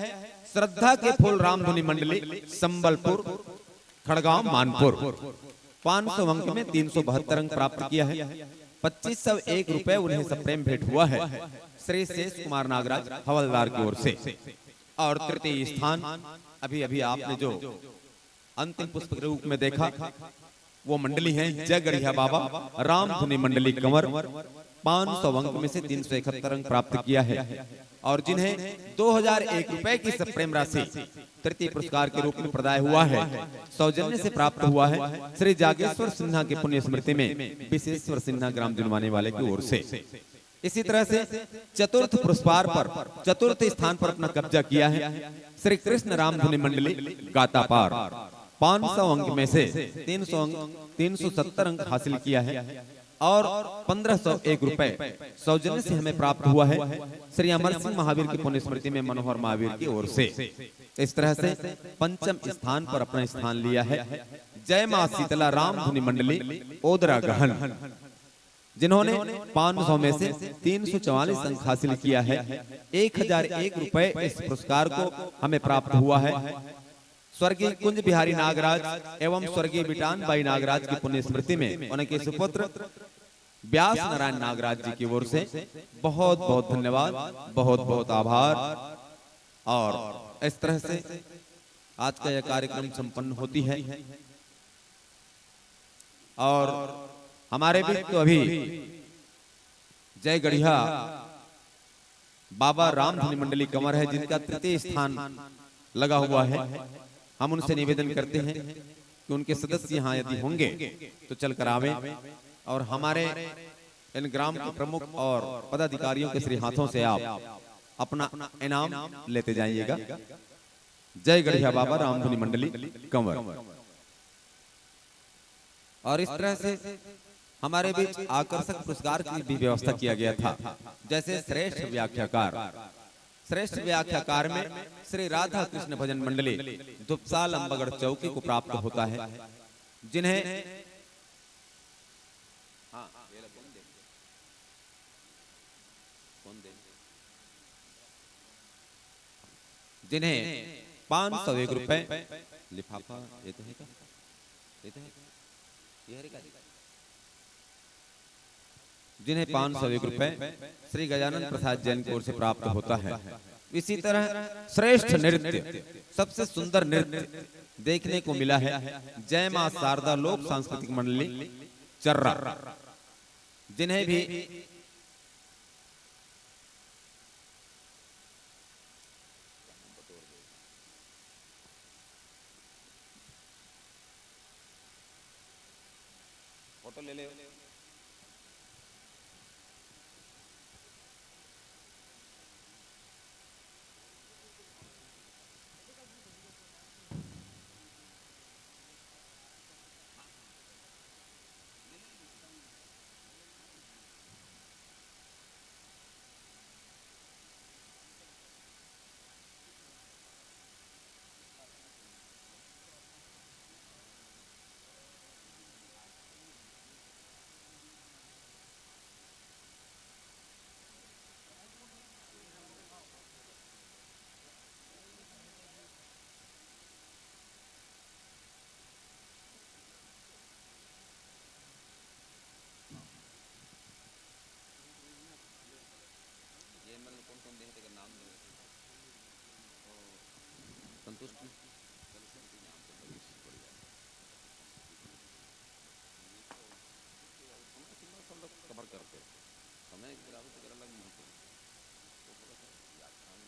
श्रद्धा के फूल रामधुनी मंडली संबलपुर खड़गांव मानपुर, 500 अंक में 372 अंक प्राप्त किया है। 2501 रुपए उन्हें सप्रेम भेंट हुआ है श्री शेष कुमार नागराज हवलदार की ओर से। और तृतीय स्थान अभी अभी आपने जो अंतिम पुष्प के रूप में देखा वो मंडली है जय गढ़िया बाबा रामधुनी मंडली कंवर, 500 अंक में से 371 अंक प्राप्त किया है और जिन्हें 2001 रुपए की सप्रेम राशि तृतीय पुरस्कार के रूप में प्रदाय हुआ है सौजन्य से प्राप्त हुआ है श्री जागेश्वर सिन्हा के पुण्य स्मृति में विशेश्वर सिन्हा ग्राम जुनवाने वाले की ओर से। इसी तरह से चतुर्थ पुरस्कार पर चतुर्थ स्थान पर अपना कब्जा किया है श्री कृष्ण रामधुनी मंडली गातापार, 500 अंक में से 370 अंक हासिल किया है और 1501 रुपए सौजन्य से हमें प्राप्त हुआ है श्री अमर सिंह महावीर की पुण्य स्मृति में मनोहर महावीर की ओर से। इस तरह से पंचम स्थान पर अपना स्थान लिया है जय मां शीतला रामधुनी मंडली ओदरा गहन, जिन्होंने 500 में से 344 अंक हासिल किया है। 1001 रुपए इस पुरस्कार को हमें प्राप्त हुआ है स्वर्गीय कुंज बिहारी नागराज एवं स्वर्गीय बिटान बाई नागराज की पुण्य स्मृति में उनके सुपुत्र व्यास नारायण नागराज जी की ओर से बहुत बहुत धन्यवाद, बहुत बहुत आभार। और इस तरह से आज का यह कार्यक्रम संपन्न होती है और हमारे बीच तो अभी जय गढ़िया बाबा रामधुनी मंडली कंवर है जिनका तृतीय स्थान लगा हुआ है। हम उनसे निवेदन करते हैं कि उनके सदस्य यहाँ यदि होंगे तो चल कर आवे और हमारे इन ग्राम के प्रमुख और पदाधिकारियों के श्री हाथों से आप अपना इनाम लेते जाइएगा। जय गढ़िया बाबा रामधुनी मंडली कंवर। और इस तरह से हमारे बीच आकर्षक पुरस्कार की भी व्यवस्था किया गया था, जैसे श्रेष्ठ व्याख्याकार। श्रेष्ठ व्याख्याकार में श्री राधा कृष्ण भजन मंडली धुपसाल अंबागढ़ चौकी को प्राप्त होता है, जिन्हें 501 रुपए लिफाफा देते हैं जिन्हें 501 रुपए श्री गजानन प्रसाद जैन की ओर से प्राप्त होता है। इसी तरह श्रेष्ठ नृत्य, सबसे सुंदर नृत्य देखने को मिला है जय मां शारदा लोक सांस्कृतिक मंडली चर्रा, जिन्हें भी फोटो ले ले। संतुष्ट करते समय गिरावट वगैरह लग नहीं होती तो थोड़ा सा व्याख्यान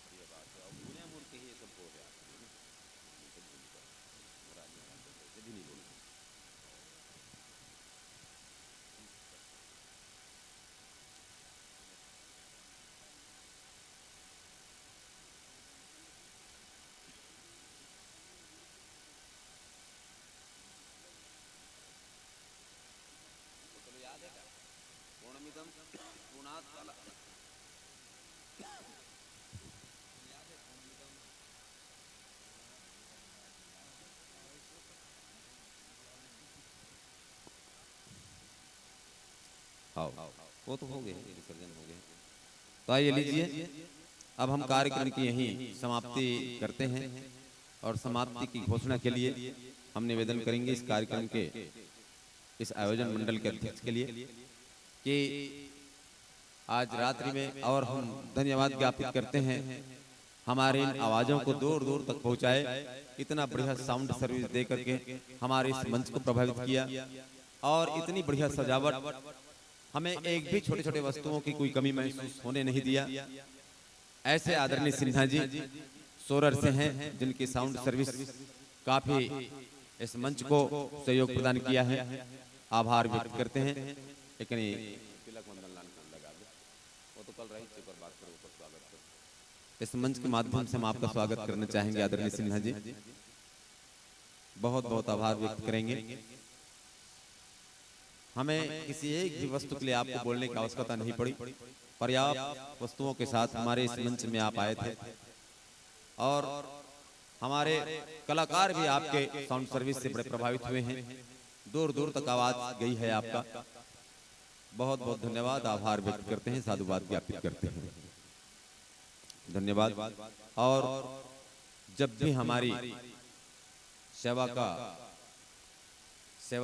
बढ़िया बात है और भूलिया मूर्ख ही ये सब हो रहा है ये सब भूल कर राजी ऐसे भी नहीं बोलते तो चलो याद है क्या पूर्णमिदम पूर्णात् काला याद है पूर्णमिदम हाँ वो तो हो गए विसर्जन हो गए तो आइए लीजिए अब हम कार्यक्रम की यहीं समाप्ति करते हैं और समाप्ति की घोषणा के लिए हम निवेदन करेंगे इस कार्यक्रम के इस आयोजन मंडल के अध्यक्ष के लिए कि आज रात्रि में और हम धन्यवाद ज्ञापित करते हैं हमारे इन आवाज़ों को दूर दूर तक पहुंचाए इतना बढ़िया साउंड सर्विस दे करके हमारे इस मंच को प्रभावित किया और इतनी बढ़िया सजावट हमें एक भी छोटे छोटे वस्तुओं की कोई कमी महसूस होने नहीं दिया ऐसे आदरणीय सिन्हा जी सोरर से हैं जिनकी साउंड सर्विस काफी इस मंच को सहयोग प्रदान किया है आभार व्यक्त करते हैं लेकिन तिलक वंदन लाल खान लगा दो वो तो कल रही पर बात करो ऊपर स्वागत करो इस मंच के माध्यम से हम आपका स्वागत करना चाहेंगे आदरणीय सिन्हा जी बहुत बहुत आभार व्यक्त करेंगे हमें किसी एक भी वस्तु के लिए आपको बोलने की आवश्यकता नहीं पड़ी पर्याप्त वस्तुओं के साथ हमारे इस मंच में आप आए थे और हमारे कलाकार भी आपके साउंड सर्विस से बड़े प्रभावित हुए हैं दूर दूर तक आवाज गई है आपका बहुत बहुत धन्यवाद आभार व्यक्त करते हैं साधुवाद ज्ञापित करते हैं धन्यवाद और जब भी हमारी सेवा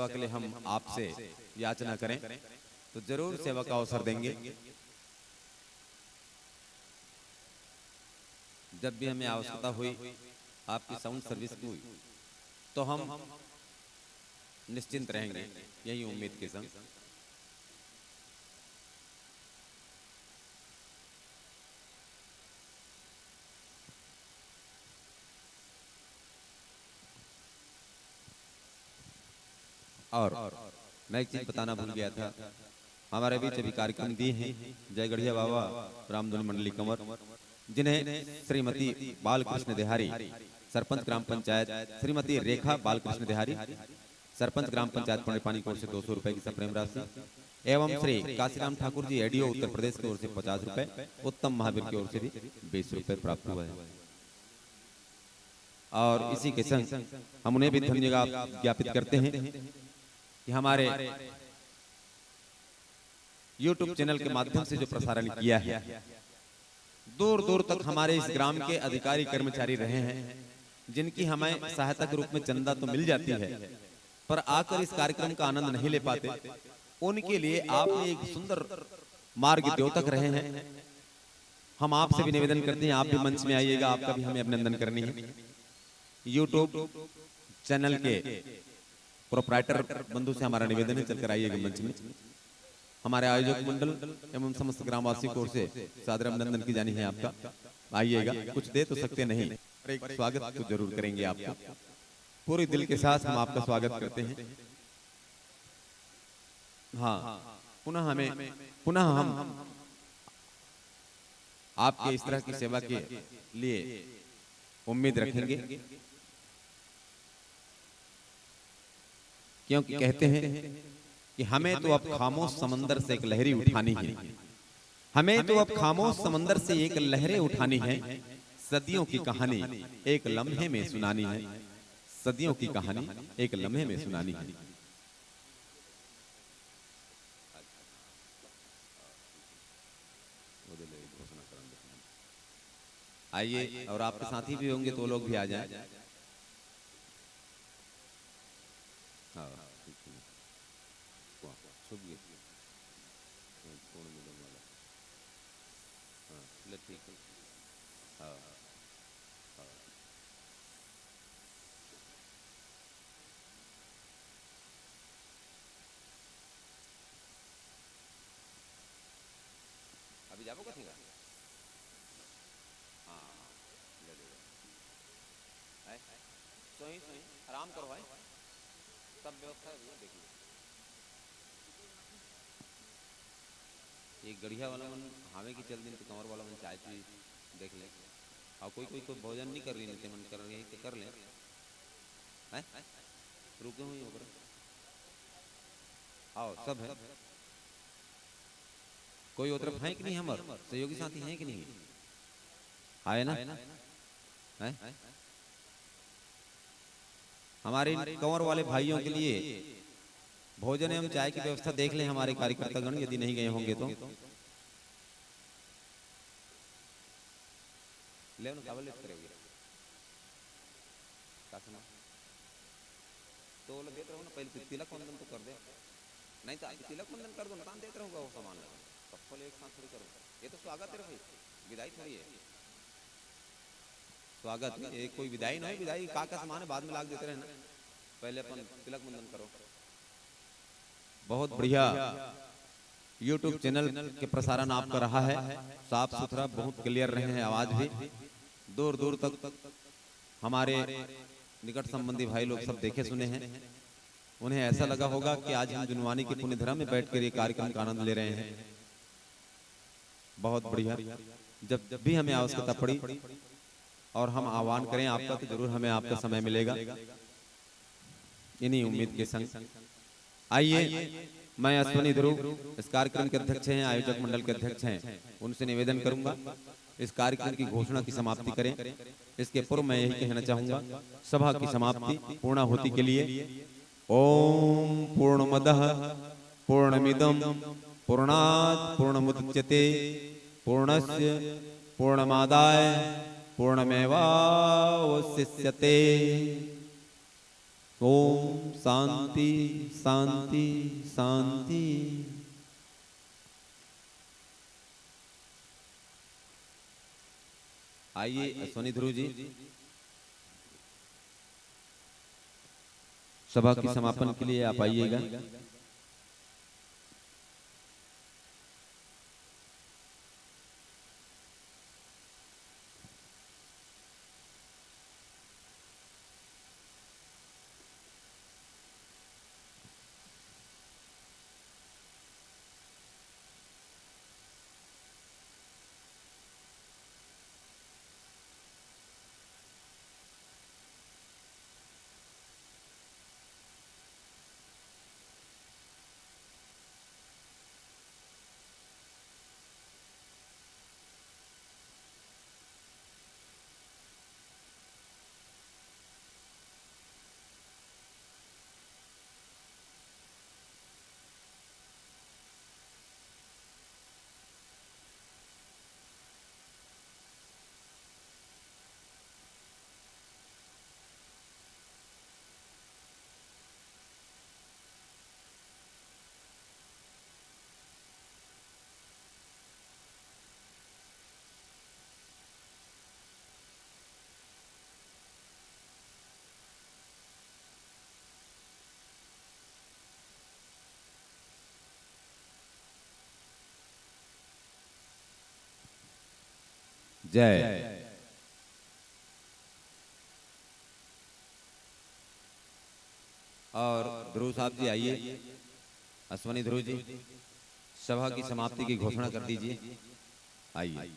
के लिए हम आपसे याचना करें तो जरूर सेवा का अवसर देंगे जब भी हमें आवश्यकता हुई आपकी साउंड सर्विस की हुई तो हम निश्चिंत रहेंगे यही उम्मीद के संग और मैं एक चीज बताना भूल गया था हमारे बीच अभी कार्यक्रम दिए हैं जय गढ़िया बाबा रामधुन मंडली कंवर जिन्हें श्रीमती बालकृष्ण देहारी सरपंच ग्राम पंचायत श्रीमती रेखा बालकृष्ण देहारी सरपंच ग्राम पंचायत पंडपानी की ओर से 200 रुपए की सप्रेम राशि एवं श्री काशीराम ठाकुर जी एडीओ उत्तर प्रदेश की ओर से 50 रुपए उत्तम महावीर की ओर से भी 20 रुपए प्राप्त हुआ है और इसी के संग हम उन्हें भी धन्यवाद ज्ञापित करते हैं कि हमारे YouTube चैनल के माध्यम से जो प्रसारण किया है दूर दूर तक हमारे इस ग्राम के अधिकारी कर्मचारी रहे हैं जिनकी हमें सहायता के रूप में चंदा तो मिल जाती है पर आकर इस कार्यक्रम का आनंद नहीं ले पाते उनके लिए आप एक सुंदर मार्ग द्योतक रहे हैं हम आपसे भी निवेदन करते हैं आप भी मंच में आइएगा आपका भी हमें अभिनंदन करनी है YouTube चैनल के प्रोप्राइटर बंधु से हमारा निवेदन है चलकर आइएगा मंच में हमारे आयोजक मंडल एवं समस्त ग्रामवासी की ओर से सादर अभिनंदन की जानी है आपका आइएगा कुछ दे तो सकते नहीं एक स्वागत तो जरूर करेंगे आपका पूरे दिल के साथ हम आपका स्वागत करते हैं हाँ पुनः हम आपके इस तरह की सेवा के लिए उम्मीद रखेंगे क्योंकि कहते हैं कि हमें तो अब खामोश समंदर से एक लहरी उठानी है हमें तो अब खामोश समंदर से एक लहरें उठानी है सदियों की कहानी एक लम्हे में सुनानी है सदियों की कहानी एक लम्हे में सुनानी है आइए और आपके साथी भी होंगे तो लोग भी आ जाएं हाँ ठीक है। वाह छुप गई। हाँ, पूर्ण मिलन वाला। हाँ ले ठीक है। हाँ हाँ अभी जाबो कथी का। हाँ ले ले है सोई सोई आराम करो भाई सब व्यवस्था है भैया देखिए। एक गढ़िया वाला मन हावे की चल दिन तो कंवर वाला मन चाय पी देख ले। और कोई कोई कोई भोजन नहीं कर रही नहीं मन कर रही है कि कर ले हैं रुके हुए ऊपर आओ सब है। कोई और तरफ है कि नहीं हमार सहयोगी साथी हैं कि नहीं आए ना हैं हमारे कंवर वाले भाइयों के लिए भोजन एवं चाय की व्यवस्था देख लें हमारे कार्यकर्ता गण यदि नहीं गए होंगे तो ले ना काबल करेंगे तो वो देते रहो ना पहले तिलक वंदन तो कर दे नहीं तो तिलक वंदन कर दो ना देते रहूंगा वो सामान सबको एक साथ थोड़ी करो ये तो स्वागत है भाई विदाई थोड़ी है स्वागत ये कोई विदाई नहीं विदाई का सामान है बाद में लाग देते रहे ना पहले अपन तिलक वंदन करो। बहुत बढ़िया YouTube चैनल के प्रसारण आपका रहा है साफ सुथरा बहुत क्लियर रहे हैं आवाज भी दूर दूर तक हमारे निकट संबंधी भाई लोग सब देखे सुने हैं। उन्हें ऐसा लगा होगा कि आज हम जुनवानी के पुण्य धरा में बैठकर ये कार्यक्रम का आनंद ले रहे हैं। बहुत बढ़िया जब भी हमें आवश्यकता पड़ी और हम आह्वान करें आपका तो जरूर हमें आपका समय मिलेगा इन्हीं उम्मीद के संग। आइए मैं अश्वनी ध्रुव इस कार्यक्रम के अध्यक्ष हैं आयोजक मंडल के अध्यक्ष हैं उनसे निवेदन करूंगा इस कार्यक्रम की घोषणा की समाप्ति करें। इसके पूर्व मैं यही कहना चाहूंगा सभा की समाप्ति पूर्णाहुति के लिए ओम पूर्णमदः पूर्णमिदं पूर्णात् पूर्णमुदच्यते पूर्णस्य पूर्णमादाय पूर्णमेवावशिष्यते। ओम शांति शांति शांति। आइए अश्वनी ध्रुव जी सभा की समापन के लिए आप आइएगा। जय। और ध्रुव साहब जी आइए अश्वनी ध्रुव जी सभा की समाप्ति की घोषणा कर दीजिए। आइए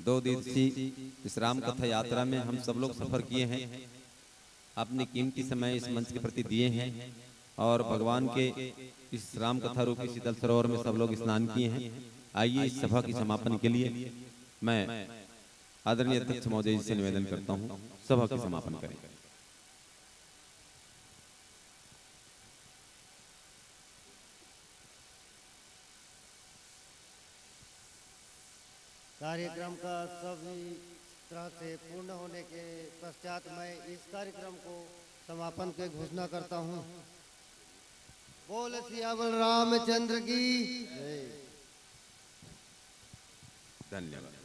2 दिवसीय इस राम कथा यात्रा में हम सब लोग सफर किए हैं अपने कीमती समय इस मंच के प्रति दिए हैं और भगवान के इस राम कथा रूपी शीतल सरोवर में सब लोग स्नान किए हैं। आइए इस सभा की समापन के लिए मैं आदरणीय अध्यक्ष महोदय जी से निवेदन करता हूं सभा की समापन करें। कार्यक्रम का सभी तरह से पूर्ण होने के पश्चात मैं इस कार्यक्रम को समापन के घोषणा करता हूँ। बोल सियावल रामचंद्र की जय। धन्यवाद।